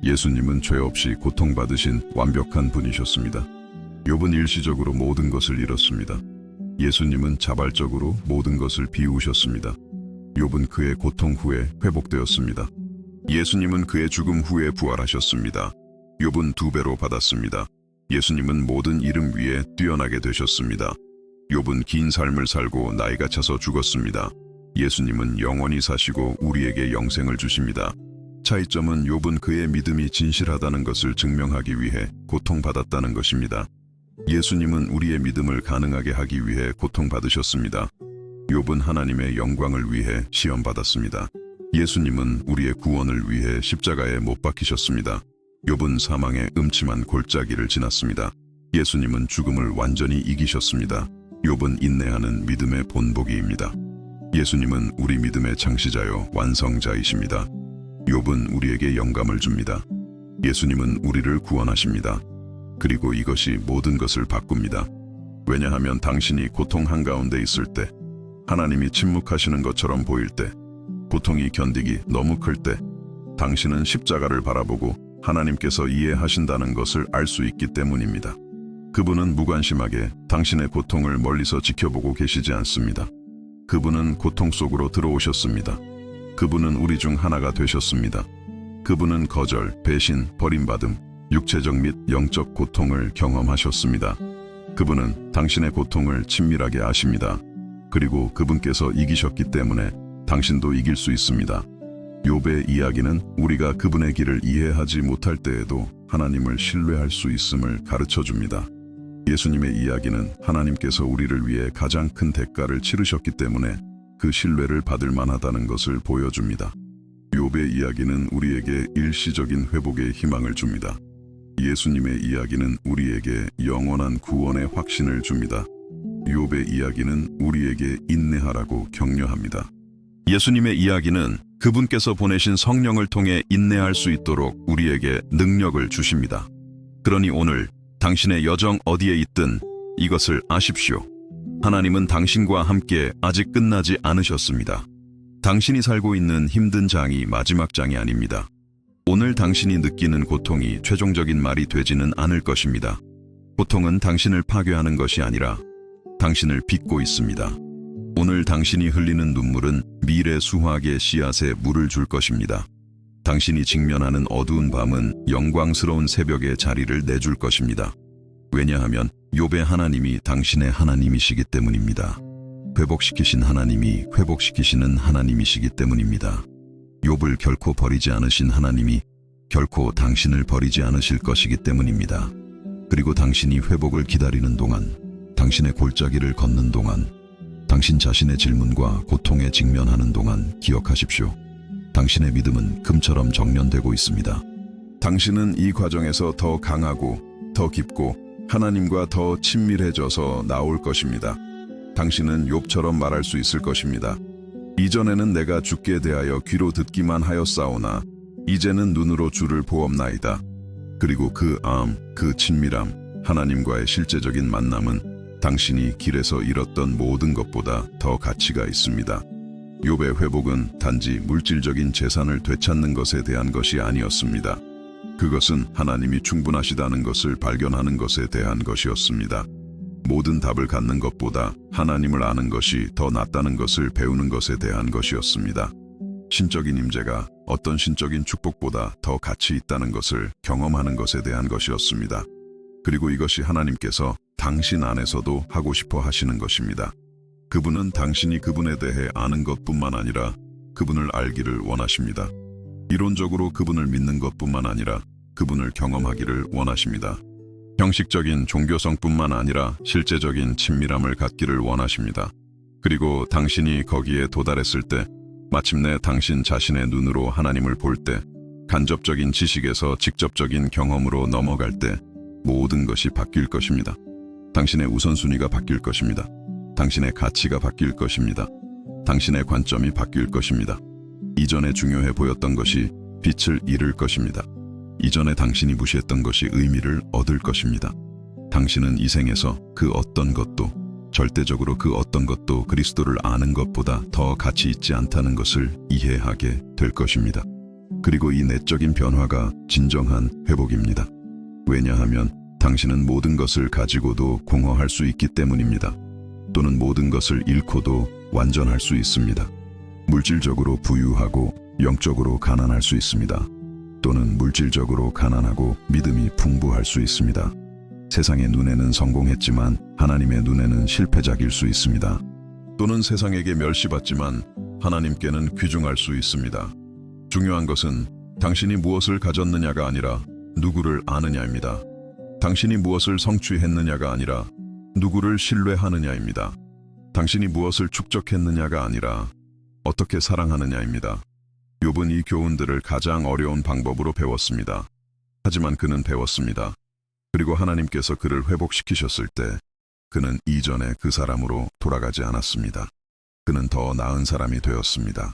A: 예수님은 죄 없이 고통받으신 완벽한 분이셨습니다. 욥은 일시적으로 모든 것을 잃었습니다. 예수님은 자발적으로 모든 것을 비우셨습니다. 욥은 그의 고통 후에 회복되었습니다. 예수님은 그의 죽음 후에 부활하셨습니다. 욥은 2배로 받았습니다. 예수님은 모든 이름 위에 뛰어나게 되셨습니다. 욥은 긴 삶을 살고 나이가 차서 죽었습니다. 예수님은 영원히 사시고 우리에게 영생을 주십니다. 차이점은 욥은 그의 믿음이 진실하다는 것을 증명하기 위해 고통받았다는 것입니다. 예수님은 우리의 믿음을 가능하게 하기 위해 고통받으셨습니다. 욥은 하나님의 영광을 위해 시험받았습니다. 예수님은 우리의 구원을 위해 십자가에 못 박히셨습니다. 욥은 사망의 음침한 골짜기를 지났습니다. 예수님은 죽음을 완전히 이기셨습니다. 욥은 인내하는 믿음의 본보기입니다. 예수님은 우리 믿음의 창시자요 완성자이십니다. 욥은 우리에게 영감을 줍니다. 예수님은 우리를 구원하십니다. 그리고 이것이 모든 것을 바꿉니다. 왜냐하면 당신이 고통 한가운데 있을 때, 하나님이 침묵하시는 것처럼 보일 때, 고통이 견디기 너무 클 때, 당신은 십자가를 바라보고 하나님께서 이해하신다는 것을 알 수 있기 때문입니다. 그분은 무관심하게 당신의 고통을 멀리서 지켜보고 계시지 않습니다. 그분은 고통 속으로 들어오셨습니다. 그분은 우리 중 하나가 되셨습니다. 그분은 거절, 배신, 버림받음, 육체적 및 영적 고통을 경험하셨습니다. 그분은 당신의 고통을 친밀하게 아십니다. 그리고 그분께서 이기셨기 때문에 당신도 이길 수 있습니다. 욥의 이야기는 우리가 그분의 길을 이해하지 못할 때에도 하나님을 신뢰할 수 있음을 가르쳐줍니다. 예수님의 이야기는 하나님께서 우리를 위해 가장 큰 대가를 치르셨기 때문에 그 신뢰를 받을 만하다는 것을 보여줍니다. 욥의 이야기는 우리에게 일시적인 회복의 희망을 줍니다. 예수님의 이야기는 우리에게 영원한 구원의 확신을 줍니다. 욥의 이야기는 우리에게 인내하라고 격려합니다. 예수님의 이야기는 그분께서 보내신 성령을 통해 인내할 수 있도록 우리에게 능력을 주십니다. 그러니 오늘 당신의 여정 어디에 있든 이것을 아십시오. 하나님은 당신과 함께 아직 끝나지 않으셨습니다. 당신이 살고 있는 힘든 장이 마지막 장이 아닙니다. 오늘 당신이 느끼는 고통이 최종적인 말이 되지는 않을 것입니다. 고통은 당신을 파괴하는 것이 아니라 당신을 빚고 있습니다. 오늘 당신이 흘리는 눈물은 미래 수확의 씨앗에 물을 줄 것입니다. 당신이 직면하는 어두운 밤은 영광스러운 새벽의 자리를 내줄 것입니다. 왜냐하면 욥의 하나님이 당신의 하나님이시기 때문입니다. 회복시키신 하나님이 회복시키시는 하나님이시기 때문입니다. 욥을 결코 버리지 않으신 하나님이 결코 당신을 버리지 않으실 것이기 때문입니다. 그리고 당신이 회복을 기다리는 동안, 당신의 골짜기를 걷는 동안, 당신 자신의 질문과 고통에 직면하는 동안 기억하십시오. 당신의 믿음은 금처럼 정련되고 있습니다. 당신은 이 과정에서 더 강하고 더 깊고 하나님과 더 친밀해져서 나올 것입니다. 당신은 욥처럼 말할 수 있을 것입니다. 이전에는 내가 주께 대하여 귀로 듣기만 하였사오나 이제는 눈으로 주를 보옵나이다. 그리고 그 그 친밀함, 하나님과의 실제적인 만남은 당신이 길에서 잃었던 모든 것보다 더 가치가 있습니다. 욥의 회복은 단지 물질적인 재산을 되찾는 것에 대한 것이 아니었습니다. 그것은 하나님이 충분하시다는 것을 발견하는 것에 대한 것이었습니다. 모든 답을 갖는 것보다 하나님을 아는 것이 더 낫다는 것을 배우는 것에 대한 것이었습니다. 신적인 임재가 어떤 신적인 축복보다 더 가치 있다는 것을 경험하는 것에 대한 것이었습니다. 그리고 이것이 하나님께서 당신 안에서도 하고 싶어 하시는 것입니다. 그분은 당신이 그분에 대해 아는 것뿐만 아니라 그분을 알기를 원하십니다. 이론적으로 그분을 믿는 것뿐만 아니라 그분을 경험하기를 원하십니다. 형식적인 종교성뿐만 아니라 실제적인 친밀함을 갖기를 원하십니다. 그리고 당신이 거기에 도달했을 때, 마침내 당신 자신의 눈으로 하나님을 볼 때, 간접적인 지식에서 직접적인 경험으로 넘어갈 때 모든 것이 바뀔 것입니다. 당신의 우선순위가 바뀔 것입니다. 당신의 가치가 바뀔 것입니다. 당신의 관점이 바뀔 것입니다. 이전에 중요해 보였던 것이 빛을 잃을 것입니다. 이전에 당신이 무시했던 것이 의미를 얻을 것입니다. 당신은 이 생에서 그 어떤 것도 절대적으로 그 어떤 것도 그리스도를 아는 것보다 더 가치 있지 않다는 것을 이해하게 될 것입니다. 그리고 이 내적인 변화가 진정한 회복입니다. 왜냐하면 당신은 모든 것을 가지고도 공허할 수 있기 때문입니다. 또는 모든 것을 잃고도 완전할 수 있습니다. 물질적으로 부유하고 영적으로 가난할 수 있습니다. 또는 물질적으로 가난하고 믿음이 풍부할 수 있습니다. 세상의 눈에는 성공했지만 하나님의 눈에는 실패작일 수 있습니다. 또는 세상에게 멸시받지만 하나님께는 귀중할 수 있습니다. 중요한 것은 당신이 무엇을 가졌느냐가 아니라 누구를 아느냐입니다. 당신이 무엇을 성취했느냐가 아니라 누구를 신뢰하느냐입니다. 당신이 무엇을 축적했느냐가 아니라 어떻게 사랑하느냐입니다. 욥은 이 교훈들을 가장 어려운 방법으로 배웠습니다. 하지만 그는 배웠습니다. 그리고 하나님께서 그를 회복시키셨을 때 그는 이전의 그 사람으로 돌아가지 않았습니다. 그는 더 나은 사람이 되었습니다.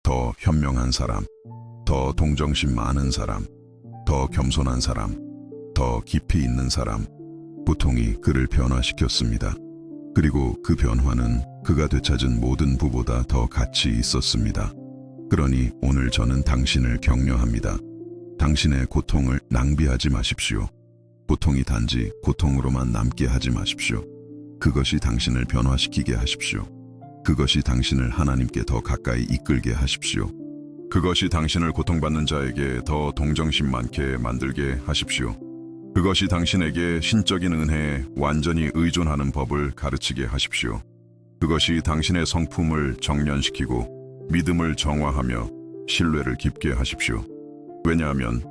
A: 더 현명한 사람, 더 동정심 많은 사람, 더 겸손한 사람, 더 깊이 있는 사람, 고통이 그를 변화시켰습니다. 그리고 그 변화는 그가 되찾은 모든 부보다 더 가치 있었습니다. 그러니 오늘 저는 당신을 격려합니다. 당신의 고통을 낭비하지 마십시오. 고통이 단지 고통으로만 남게 하지 마십시오. 그것이 당신을 변화시키게 하십시오. 그것이 당신을 하나님께 더 가까이 이끌게 하십시오. 그것이 당신을 고통받는 자에게 더 동정심 많게 만들게 하십시오. 그것이 당신에게 신적인 은혜에 완전히 의존하는 법을 가르치게 하십시오. 그것이 당신의 성품을 정련시키고 믿음을 정화하며 신뢰를 깊게 하십시오. 왜냐하면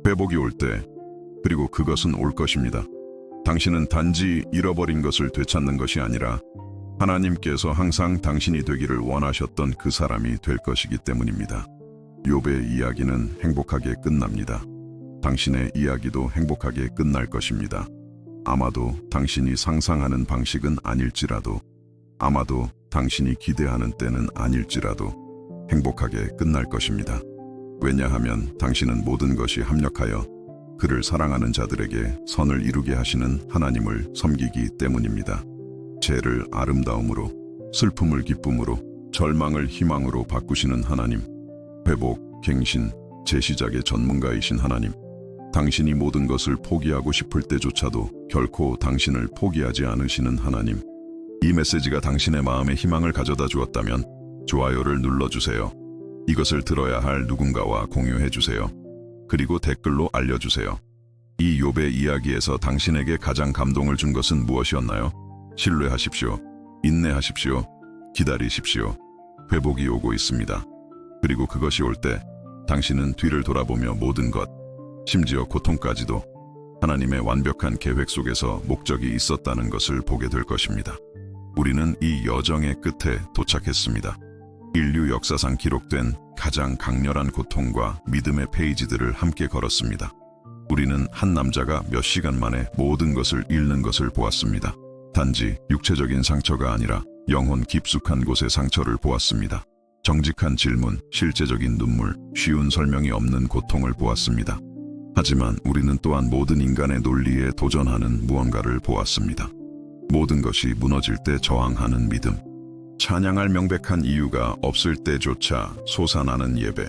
A: 회복이 올 때, 그리고 그것은 올 것입니다. 당신은 단지 잃어버린 것을 되찾는 것이 아니라 하나님께서 항상 당신이 되기를 원하셨던 그 사람이 될 것이기 때문입니다. 욥의 이야기는 행복하게 끝납니다. 당신의 이야기도 행복하게 끝날 것입니다. 아마도 당신이 상상하는 방식은 아닐지라도, 아마도 당신이 기대하는 때는 아닐지라도 행복하게 끝날 것입니다. 왜냐하면 당신은 모든 것이 합력하여 그를 사랑하는 자들에게 선을 이루게 하시는 하나님을 섬기기 때문입니다. 죄를 아름다움으로, 슬픔을 기쁨으로, 절망을 희망으로 바꾸시는 하나님, 회복, 갱신, 재시작의 전문가이신 하나님, 당신이 모든 것을 포기하고 싶을 때조차도 결코 당신을 포기하지 않으시는 하나님. 이 메시지가 당신의 마음에 희망을 가져다 주었다면 좋아요를 눌러주세요. 이것을 들어야 할 누군가와 공유해주세요. 그리고 댓글로 알려주세요. 이 욥의 이야기에서 당신에게 가장 감동을 준 것은 무엇이었나요? 신뢰하십시오. 인내하십시오. 기다리십시오. 회복이 오고 있습니다. 그리고 그것이 올 때 당신은 뒤를 돌아보며 모든 것, 심지어 고통까지도 하나님의 완벽한 계획 속에서 목적이 있었다는 것을 보게 될 것입니다. 우리는 이 여정의 끝에 도착했습니다. 인류 역사상 기록된 가장 강렬한 고통과 믿음의 페이지들을 함께 걸었습니다. 우리는 한 남자가 몇 시간 만에 모든 것을 잃는 것을 보았습니다. 단지 육체적인 상처가 아니라 영혼 깊숙한 곳의 상처를 보았습니다. 정직한 질문, 실제적인 눈물, 쉬운 설명이 없는 고통을 보았습니다. 하지만 우리는 또한 모든 인간의 논리에 도전하는 무언가를 보았습니다. 모든 것이 무너질 때 저항하는 믿음. 찬양할 명백한 이유가 없을 때조차 솟아나는 예배.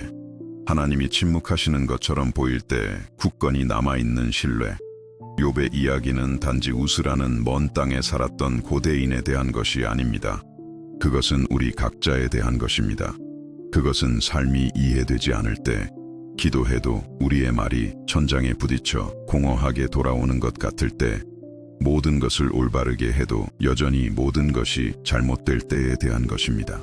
A: 하나님이 침묵하시는 것처럼 보일 때 굳건히 남아있는 신뢰. 욥의 이야기는 단지 우스라는 먼 땅에 살았던 고대인에 대한 것이 아닙니다. 그것은 우리 각자에 대한 것입니다. 그것은 삶이 이해되지 않을 때, 기도해도 우리의 말이 천장에 부딪혀 공허하게 돌아오는 것 같을 때, 모든 것을 올바르게 해도 여전히 모든 것이 잘못될 때에 대한 것입니다.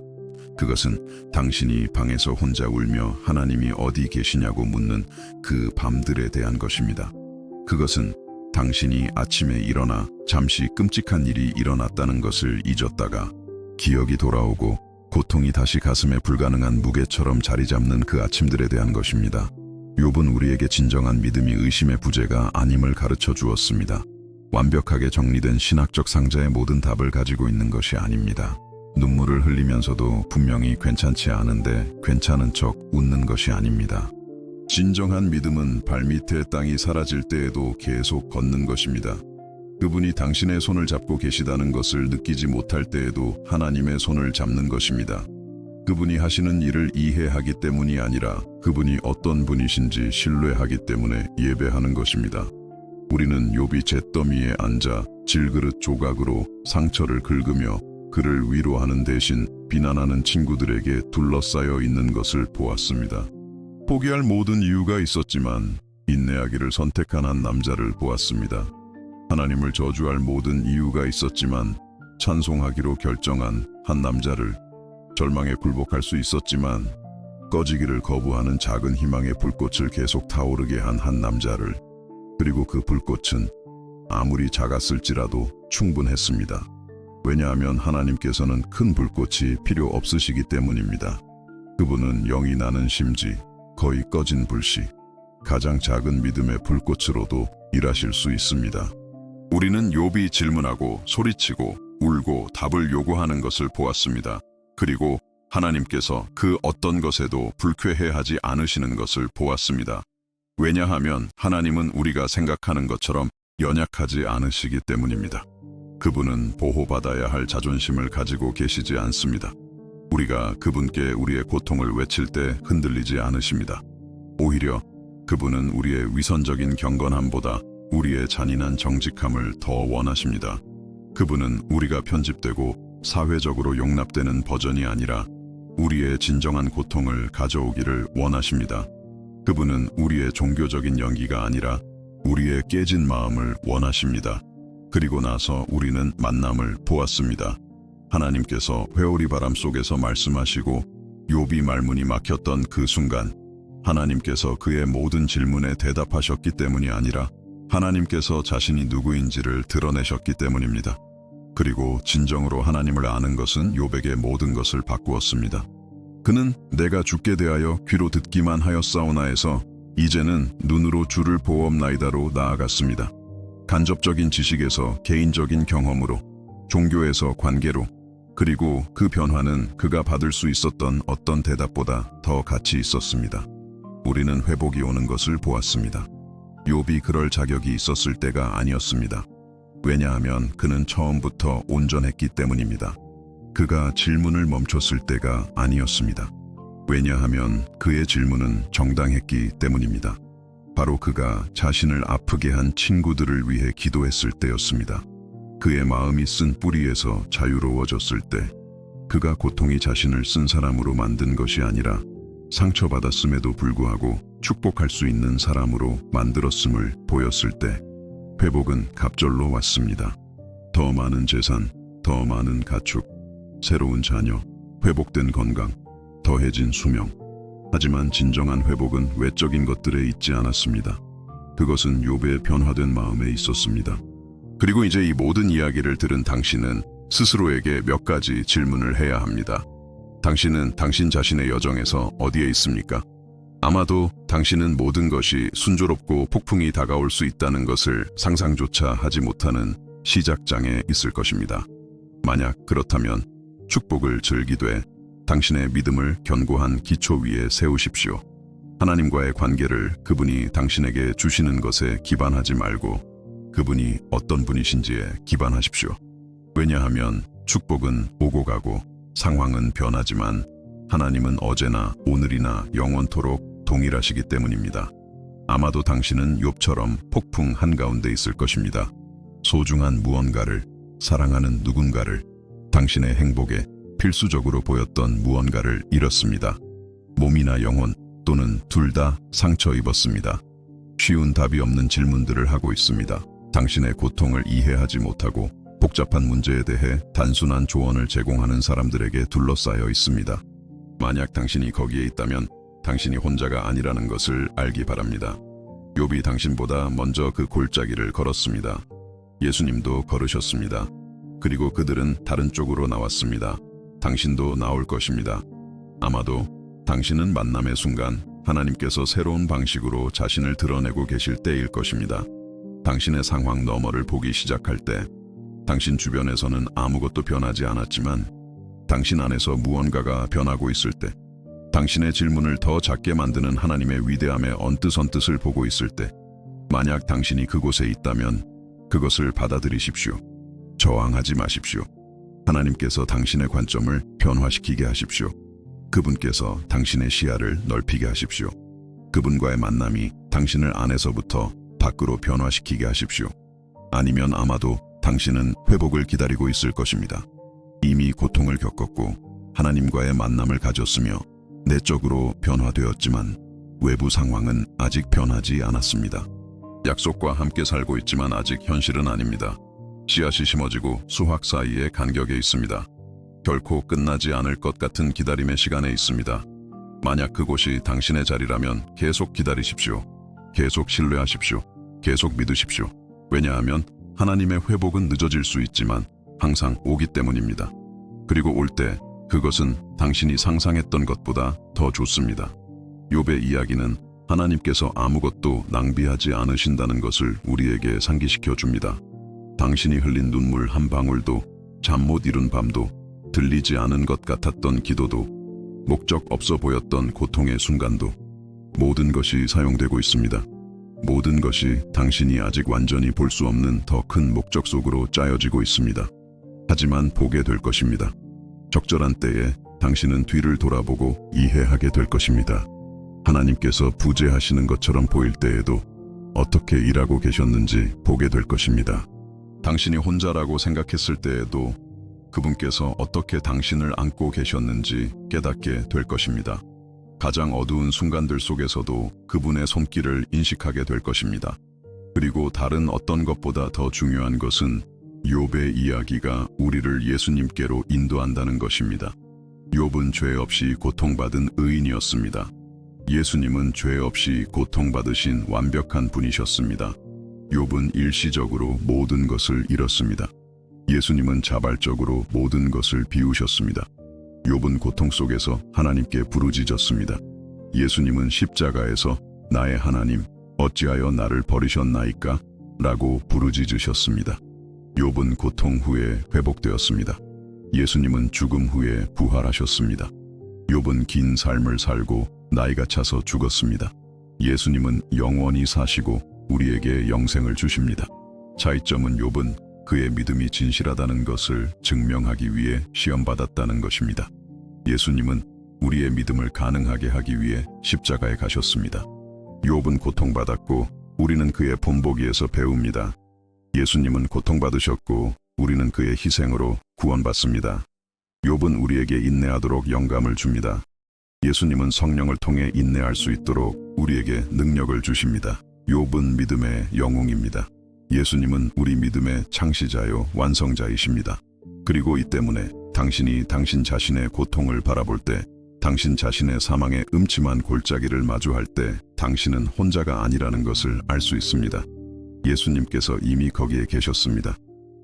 A: 그것은 당신이 방에서 혼자 울며 하나님이 어디 계시냐고 묻는 그 밤들에 대한 것입니다. 그것은 당신이 아침에 일어나 잠시 끔찍한 일이 일어났다는 것을 잊었다가 기억이 돌아오고 고통이 다시 가슴에 불가능한 무게처럼 자리 잡는 그 아침들에 대한 것입니다. 욥은 우리에게 진정한 믿음이 의심의 부재가 아님을 가르쳐 주었습니다. 완벽하게 정리된 신학적 상자의 모든 답을 가지고 있는 것이 아닙니다. 눈물을 흘리면서도 분명히 괜찮지 않은데 괜찮은 척 웃는 것이 아닙니다. 진정한 믿음은 발밑에 땅이 사라질 때에도 계속 걷는 것입니다. 그분이 당신의 손을 잡고 계시다는 것을 느끼지 못할 때에도 하나님의 손을 잡는 것입니다. 그분이 하시는 일을 이해하기 때문이 아니라 그분이 어떤 분이신지 신뢰하기 때문에 예배하는 것입니다. 우리는 욥이 잿더미에 앉아 질그릇 조각으로 상처를 긁으며 그를 위로하는 대신 비난하는 친구들에게 둘러싸여 있는 것을 보았습니다. 포기할 모든 이유가 있었지만 인내하기를 선택한 한 남자를 보았습니다. 하나님을 저주할 모든 이유가 있었지만 찬송하기로 결정한 한 남자를, 절망에 굴복할 수 있었지만 꺼지기를 거부하는 작은 희망의 불꽃을 계속 타오르게 한 한 남자를, 그리고 그 불꽃은 아무리 작았을지라도 충분했습니다. 왜냐하면 하나님께서는 큰 불꽃이 필요 없으시기 때문입니다. 그분은 영이 나는 심지, 거의 꺼진 불씨, 가장 작은 믿음의 불꽃으로도 일하실 수 있습니다. 우리는 욥이 질문하고 소리치고 울고 답을 요구하는 것을 보았습니다. 그리고 하나님께서 그 어떤 것에도 불쾌해하지 않으시는 것을 보았습니다. 왜냐하면 하나님은 우리가 생각하는 것처럼 연약하지 않으시기 때문입니다. 그분은 보호받아야 할 자존심을 가지고 계시지 않습니다. 우리가 그분께 우리의 고통을 외칠 때 흔들리지 않으십니다. 오히려 그분은 우리의 위선적인 경건함보다 우리의 잔인한 정직함을 더 원하십니다. 그분은 우리가 편집되고 사회적으로 용납되는 버전이 아니라 우리의 진정한 고통을 가져오기를 원하십니다. 그분은 우리의 종교적인 연기가 아니라 우리의 깨진 마음을 원하십니다. 그리고 나서 우리는 만남을 보았습니다. 하나님께서 회오리 바람 속에서 말씀하시고 욥이 말문이 막혔던 그 순간, 하나님께서 그의 모든 질문에 대답하셨기 때문이 아니라 하나님께서 자신이 누구인지를 드러내셨기 때문입니다. 그리고 진정으로 하나님을 아는 것은 욥에게 모든 것을 바꾸었습니다. 그는 내가 죽게 대하여 귀로 듣기만 하였사오나에서 이제는 눈으로 주를 보옵나이다로 나아갔습니다. 간접적인 지식에서 개인적인 경험으로, 종교에서 관계로, 그리고 그 변화는 그가 받을 수 있었던 어떤 대답보다 더 가치 있었습니다. 우리는 회복이 오는 것을 보았습니다. 욥이 그럴 자격이 있었을 때가 아니었습니다. 왜냐하면 그는 처음부터 온전했기 때문입니다. 그가 질문을 멈췄을 때가 아니었습니다. 왜냐하면 그의 질문은 정당했기 때문입니다. 바로 그가 자신을 아프게 한 친구들을 위해 기도했을 때였습니다. 그의 마음이 쓴 뿌리에서 자유로워졌을 때, 그가 고통이 자신을 쓴 사람으로 만든 것이 아니라 상처받았음에도 불구하고 축복할 수 있는 사람으로 만들었음을 보였을 때, 회복은 갑절로 왔습니다. 더 많은 재산, 더 많은 가축, 새로운 자녀, 회복된 건강, 더해진 수명. 하지만 진정한 회복은 외적인 것들에 있지 않았습니다. 그것은 욥의 변화된 마음에 있었습니다. 그리고 이제 이 모든 이야기를 들은 당신은 스스로에게 몇 가지 질문을 해야 합니다. 당신은 당신 자신의 여정에서 어디에 있습니까? 아마도 당신은 모든 것이 순조롭고 폭풍이 다가올 수 있다는 것을 상상조차 하지 못하는 시작장에 있을 것입니다. 만약 그렇다면 축복을 즐기되 당신의 믿음을 견고한 기초 위에 세우십시오. 하나님과의 관계를 그분이 당신에게 주시는 것에 기반하지 말고 그분이 어떤 분이신지에 기반하십시오. 왜냐하면 축복은 오고 가고 상황은 변하지만 하나님은 어제나 오늘이나 영원토록 동일하시기 때문입니다. 아마도 당신은 욥처럼 폭풍 한가운데 있을 것입니다. 소중한 무언가를, 사랑하는 누군가를, 당신의 행복에 필수적으로 보였던 무언가를 잃었습니다. 몸이나 영혼 또는 둘 다 상처 입었습니다. 쉬운 답이 없는 질문들을 하고 있습니다. 당신의 고통을 이해하지 못하고 복잡한 문제에 대해 단순한 조언을 제공하는 사람들에게 둘러싸여 있습니다. 만약 당신이 거기에 있다면 당신이 혼자가 아니라는 것을 알기 바랍니다. 욥이 당신보다 먼저 그 골짜기를 걸었습니다. 예수님도 걸으셨습니다. 그리고 그들은 다른 쪽으로 나왔습니다. 당신도 나올 것입니다. 아마도 당신은 만남의 순간 하나님께서 새로운 방식으로 자신을 드러내고 계실 때일 것입니다. 당신의 상황 너머를 보기 시작할 때, 당신 주변에서는 아무것도 변하지 않았지만 당신 안에서 무언가가 변하고 있을 때, 당신의 질문을 더 작게 만드는 하나님의 위대함의 언뜻언뜻을 보고 있을 때, 만약 당신이 그곳에 있다면 그것을 받아들이십시오. 저항하지 마십시오. 하나님께서 당신의 관점을 변화시키게 하십시오. 그분께서 당신의 시야를 넓히게 하십시오. 그분과의 만남이 당신을 안에서부터 밖으로 변화시키게 하십시오. 아니면 아마도 당신은 회복을 기다리고 있을 것입니다. 이미 고통을 겪었고 하나님과의 만남을 가졌으며 내적으로 변화되었지만 외부 상황은 아직 변하지 않았습니다. 약속과 함께 살고 있지만 아직 현실은 아닙니다. 씨앗이 심어지고 수확 사이의 간격에 있습니다. 결코 끝나지 않을 것 같은 기다림의 시간에 있습니다. 만약 그곳이 당신의 자리라면 계속 기다리십시오. 계속 신뢰하십시오. 계속 믿으십시오. 왜냐하면 하나님의 회복은 늦어질 수 있지만 항상 오기 때문입니다. 그리고 올 때 그것은 당신이 상상했던 것보다 더 좋습니다. 욥의 이야기는 하나님께서 아무것도 낭비하지 않으신다는 것을 우리에게 상기시켜 줍니다. 당신이 흘린 눈물 한 방울도, 잠 못 이룬 밤도, 들리지 않은 것 같았던 기도도, 목적 없어 보였던 고통의 순간도 모든 것이 사용되고 있습니다. 모든 것이 당신이 아직 완전히 볼 수 없는 더 큰 목적 속으로 짜여지고 있습니다. 하지만 보게 될 것입니다. 적절한 때에 당신은 뒤를 돌아보고 이해하게 될 것입니다. 하나님께서 부재하시는 것처럼 보일 때에도 어떻게 일하고 계셨는지 보게 될 것입니다. 당신이 혼자라고 생각했을 때에도 그분께서 어떻게 당신을 안고 계셨는지 깨닫게 될 것입니다. 가장 어두운 순간들 속에서도 그분의 손길을 인식하게 될 것입니다. 그리고 다른 어떤 것보다 더 중요한 것은 욥의 이야기가 우리를 예수님께로 인도한다는 것입니다. 욥은 죄 없이 고통받은 의인이었습니다. 예수님은 죄 없이 고통받으신 완벽한 분이셨습니다. 욥은 일시적으로 모든 것을 잃었습니다. 예수님은 자발적으로 모든 것을 비우셨습니다. 욥은 고통 속에서 하나님께 부르짖었습니다. 예수님은 십자가에서 나의 하나님, 어찌하여 나를 버리셨나이까? 라고 부르짖으셨습니다. 욥은 고통 후에 회복되었습니다. 예수님은 죽음 후에 부활하셨습니다. 욥은 긴 삶을 살고 나이가 차서 죽었습니다. 예수님은 영원히 사시고 우리에게 영생을 주십니다. 차이점은 욥은 그의 믿음이 진실하다는 것을 증명하기 위해 시험받았다는 것입니다. 예수님은 우리의 믿음을 가능하게 하기 위해 십자가에 가셨습니다. 욥은 고통받았고 우리는 그의 본보기에서 배웁니다. 예수님은 고통받으셨고 우리는 그의 희생으로 구원받습니다. 욥은 우리에게 인내하도록 영감을 줍니다. 예수님은 성령을 통해 인내할 수 있도록 우리에게 능력을 주십니다. 욥은 믿음의 영웅입니다. 예수님은 우리 믿음의 창시자요 완성자이십니다. 그리고 이 때문에 당신이 당신 자신의 고통을 바라볼 때, 당신 자신의 사망의 음침한 골짜기를 마주할 때 당신은 혼자가 아니라는 것을 알 수 있습니다. 예수님께서 이미 거기에 계셨습니다.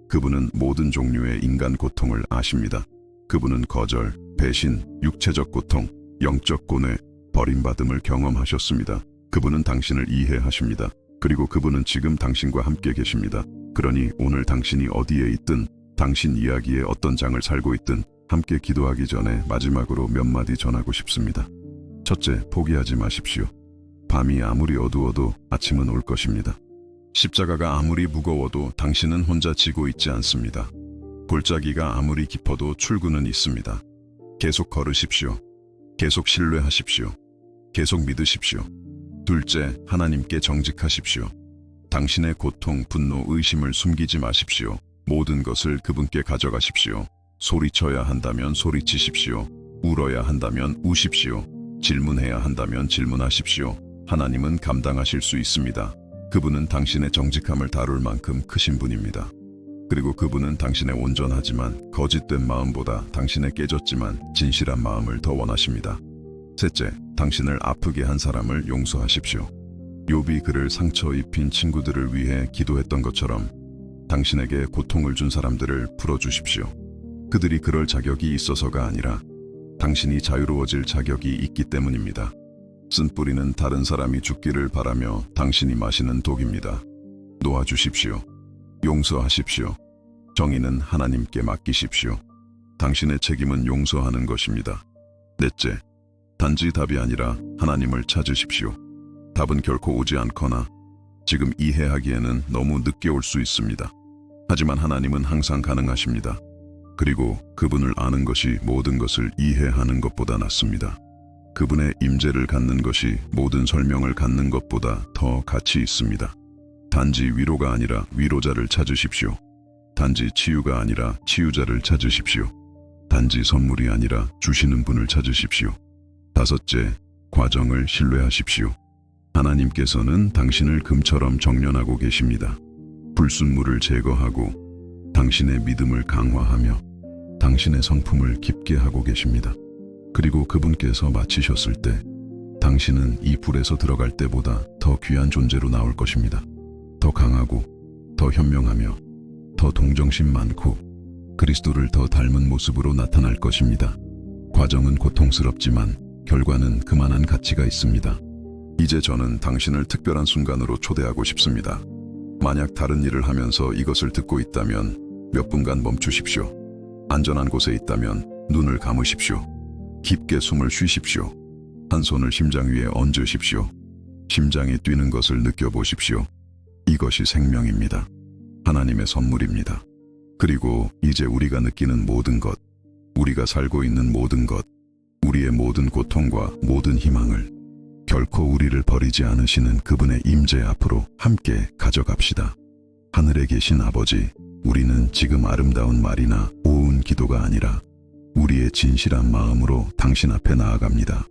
A: 그분은 모든 종류의 인간 고통을 아십니다. 그분은 거절, 배신, 육체적 고통, 영적 고뇌, 버림받음을 경험하셨습니다. 그분은 당신을 이해하십니다. 그리고 그분은 지금 당신과 함께 계십니다. 그러니 오늘 당신이 어디에 있든, 당신 이야기의 어떤 장을 살고 있든 함께 기도하기 전에 마지막으로 몇 마디 전하고 싶습니다. 첫째, 포기하지 마십시오. 밤이 아무리 어두워도 아침은 올 것입니다. 십자가가 아무리 무거워도 당신은 혼자 지고 있지 않습니다. 골짜기가 아무리 깊어도 출구는 있습니다. 계속 걸으십시오. 계속 신뢰하십시오. 계속 믿으십시오. 둘째, 하나님께 정직하십시오. 당신의 고통, 분노, 의심을 숨기지 마십시오. 모든 것을 그분께 가져가십시오. 소리쳐야 한다면 소리치십시오. 울어야 한다면 우십시오. 질문해야 한다면 질문하십시오. 하나님은 감당하실 수 있습니다. 그분은 당신의 정직함을 다룰 만큼 크신 분입니다. 그리고 그분은 당신의 온전하지만 거짓된 마음보다 당신의 깨졌지만 진실한 마음을 더 원하십니다. 셋째, 당신을 아프게 한 사람을 용서하십시오. 욥이 그를 상처 입힌 친구들을 위해 기도했던 것처럼 당신에게 고통을 준 사람들을 풀어주십시오. 그들이 그럴 자격이 있어서가 아니라 당신이 자유로워질 자격이 있기 때문입니다. 쓴뿌리는 다른 사람이 죽기를 바라며 당신이 마시는 독입니다. 놓아주십시오. 용서하십시오. 정의는 하나님께 맡기십시오. 당신의 책임은 용서하는 것입니다. 넷째, 단지 답이 아니라 하나님을 찾으십시오. 답은 결코 오지 않거나 지금 이해하기에는 너무 늦게 올 수 있습니다. 하지만 하나님은 항상 가능하십니다. 그리고 그분을 아는 것이 모든 것을 이해하는 것보다 낫습니다. 그분의 임재를 갖는 것이 모든 설명을 갖는 것보다 더 가치 있습니다. 단지 위로가 아니라 위로자를 찾으십시오. 단지 치유가 아니라 치유자를 찾으십시오. 단지 선물이 아니라 주시는 분을 찾으십시오. 다섯째, 과정을 신뢰하십시오. 하나님께서는 당신을 금처럼 정련하고 계십니다. 불순물을 제거하고 당신의 믿음을 강화하며 당신의 성품을 깊게 하고 계십니다. 그리고 그분께서 마치셨을 때 당신은 이 불에서 들어갈 때보다 더 귀한 존재로 나올 것입니다. 더 강하고 더 현명하며 더 동정심 많고 그리스도를 더 닮은 모습으로 나타날 것입니다. 과정은 고통스럽지만 결과는 그만한 가치가 있습니다. 이제 저는 당신을 특별한 순간으로 초대하고 싶습니다. 만약 다른 일을 하면서 이것을 듣고 있다면 몇 분간 멈추십시오. 안전한 곳에 있다면 눈을 감으십시오. 깊게 숨을 쉬십시오. 한 손을 심장 위에 얹으십시오. 심장이 뛰는 것을 느껴보십시오. 이것이 생명입니다. 하나님의 선물입니다. 그리고 이제 우리가 느끼는 모든 것, 우리가 살고 있는 모든 것, 우리의 모든 고통과 모든 희망을 결코 우리를 버리지 않으시는 그분의 임재 앞으로 함께 가져갑시다. 하늘에 계신 아버지, 우리는 지금 아름다운 말이나 고운 기도가 아니라 우리의 진실한 마음으로 당신 앞에 나아갑니다.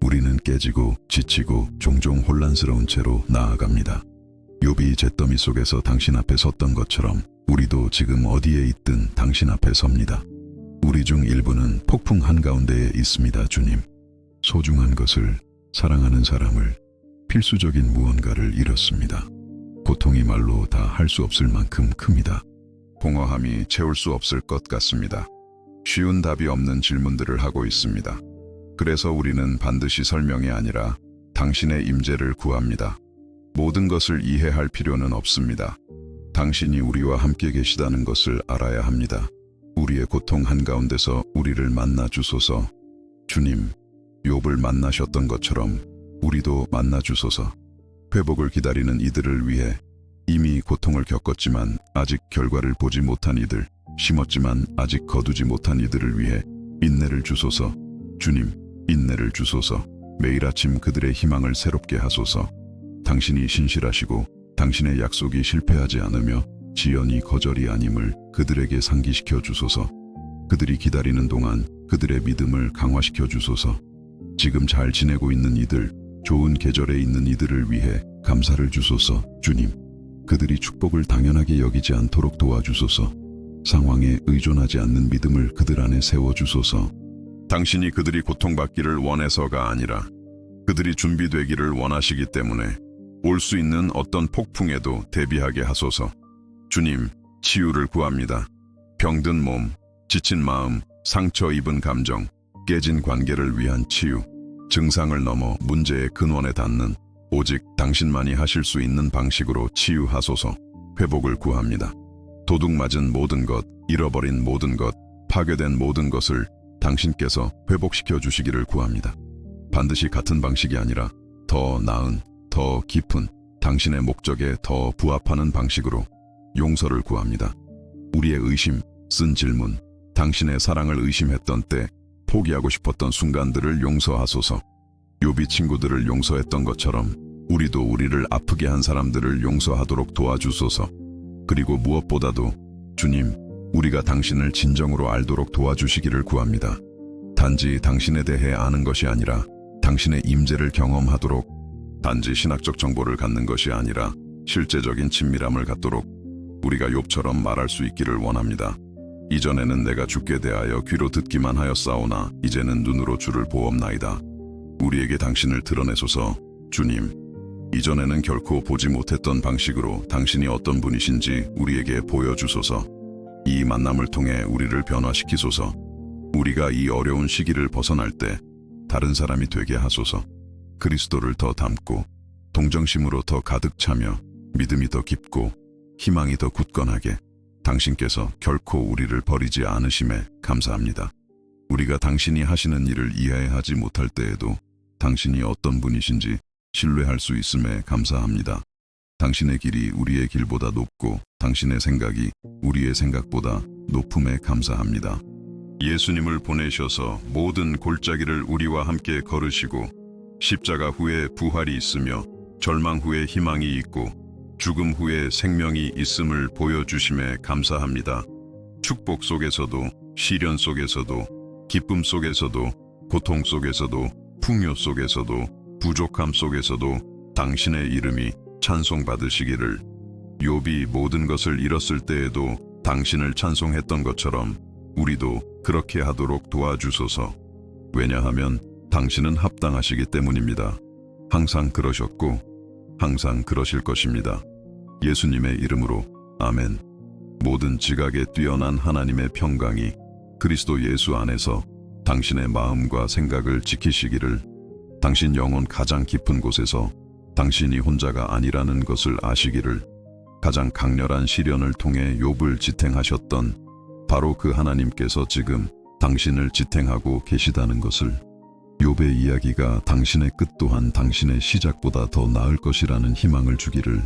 A: 우리는 깨지고 지치고 종종 혼란스러운 채로 나아갑니다. 욥이 잿더미 속에서 당신 앞에 섰던 것처럼 우리도 지금 어디에 있든 당신 앞에 섭니다. 우리 중 일부는 폭풍 한가운데에 있습니다, 주님. 소중한 것을, 사랑하는 사람을, 필수적인 무언가를 잃었습니다. 고통이 말로 다 할 수 없을 만큼 큽니다. 공허함이 채울 수 없을 것 같습니다. 쉬운 답이 없는 질문들을 하고 있습니다. 그래서 우리는 반드시 설명이 아니라 당신의 임재를 구합니다. 모든 것을 이해할 필요는 없습니다. 당신이 우리와 함께 계시다는 것을 알아야 합니다. 우리의 고통 한가운데서 우리를 만나 주소서. 주님, 욥을 만나셨던 것처럼 우리도 만나 주소서. 회복을 기다리는 이들을 위해 이미 고통을 겪었지만 아직 결과를 보지 못한 이들, 심었지만 아직 거두지 못한 이들을 위해 인내를 주소서. 주님, 인내를 주소서. 매일 아침 그들의 희망을 새롭게 하소서. 당신이 신실하시고 당신의 약속이 실패하지 않으며 지연이 거절이 아님을 그들에게 상기시켜 주소서. 그들이 기다리는 동안 그들의 믿음을 강화시켜 주소서. 지금 잘 지내고 있는 이들, 좋은 계절에 있는 이들을 위해 감사를 주소서. 주님, 그들이 축복을 당연하게 여기지 않도록 도와주소서. 상황에 의존하지 않는 믿음을 그들 안에 세워주소서. 당신이 그들이 고통받기를 원해서가 아니라 그들이 준비되기를 원하시기 때문에 올 수 있는 어떤 폭풍에도 대비하게 하소서. 주님, 치유를 구합니다. 병든 몸, 지친 마음, 상처 입은 감정, 깨진 관계를 위한 치유, 증상을 넘어 문제의 근원에 닿는 오직 당신만이 하실 수 있는 방식으로 치유하소서. 회복을 구합니다. 도둑 맞은 모든 것, 잃어버린 모든 것, 파괴된 모든 것을 당신께서 회복시켜 주시기를 구합니다. 반드시 같은 방식이 아니라 더 나은, 더 깊은 당신의 목적에 더 부합하는 방식으로 용서를 구합니다. 우리의 의심, 쓴 질문, 당신의 사랑을 의심했던 때 포기하고 싶었던 순간들을 용서하소서. 욥이 친구들을 용서했던 것처럼 우리도 우리를 아프게 한 사람들을 용서하도록 도와주소서. 그리고 무엇보다도 주님, 우리가 당신을 진정으로 알도록 도와주시기를 구합니다. 단지 당신에 대해 아는 것이 아니라 당신의 임재를 경험하도록, 단지 신학적 정보를 갖는 것이 아니라 실제적인 친밀함을 갖도록 우리가 욥처럼 말할 수 있기를 원합니다. 이전에는 내가 주께 대하여 귀로 듣기만 하였사오나 이제는 눈으로 주를 보옵나이다. 우리에게 당신을 드러내소서. 주님, 이전에는 결코 보지 못했던 방식으로 당신이 어떤 분이신지 우리에게 보여주소서. 이 만남을 통해 우리를 변화시키소서. 우리가 이 어려운 시기를 벗어날 때 다른 사람이 되게 하소서. 그리스도를 더 닮고 동정심으로 더 가득 차며 믿음이 더 깊고 희망이 더 굳건하게 당신께서 결코 우리를 버리지 않으심에 감사합니다. 우리가 당신이 하시는 일을 이해하지 못할 때에도 당신이 어떤 분이신지 신뢰할 수 있음에 감사합니다. 당신의 길이 우리의 길보다 높고 당신의 생각이 우리의 생각보다 높음에 감사합니다. 예수님을 보내셔서 모든 골짜기를 우리와 함께 걸으시고 십자가 후에 부활이 있으며 절망 후에 희망이 있고 죽음 후에 생명이 있음을 보여주심에 감사합니다. 축복 속에서도 시련 속에서도 기쁨 속에서도 고통 속에서도 풍요 속에서도 부족함 속에서도 당신의 이름이 찬송받으시기를. 욥이 모든 것을 잃었을 때에도 당신을 찬송했던 것처럼 우리도 그렇게 하도록 도와주소서. 왜냐하면 당신은 합당하시기 때문입니다. 항상 그러셨고 항상 그러실 것입니다. 예수님의 이름으로 아멘. 모든 지각에 뛰어난 하나님의 평강이 그리스도 예수 안에서 당신의 마음과 생각을 지키시기를. 당신 영혼 가장 깊은 곳에서 당신이 혼자가 아니라는 것을 아시기를. 가장 강렬한 시련을 통해 욥을 지탱하셨던 바로 그 하나님께서 지금 당신을 지탱하고 계시다는 것을, 욥의 이야기가 당신의 끝 또한 당신의 시작보다 더 나을 것이라는 희망을 주기를.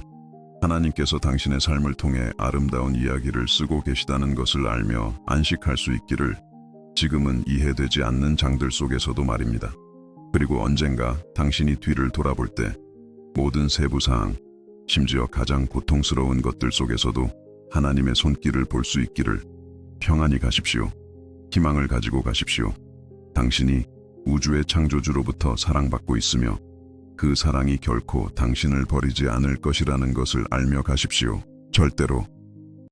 A: 하나님께서 당신의 삶을 통해 아름다운 이야기를 쓰고 계시다는 것을 알며 안식할 수 있기를. 지금은 이해되지 않는 장들 속에서도 말입니다. 그리고 언젠가 당신이 뒤를 돌아볼 때 모든 세부사항, 심지어 가장 고통스러운 것들 속에서도 하나님의 손길을 볼 수 있기를. 평안히 가십시오. 희망을 가지고 가십시오. 당신이 우주의 창조주로부터 사랑받고 있으며 그 사랑이 결코 당신을 버리지 않을 것이라는 것을 알며 가십시오. 절대로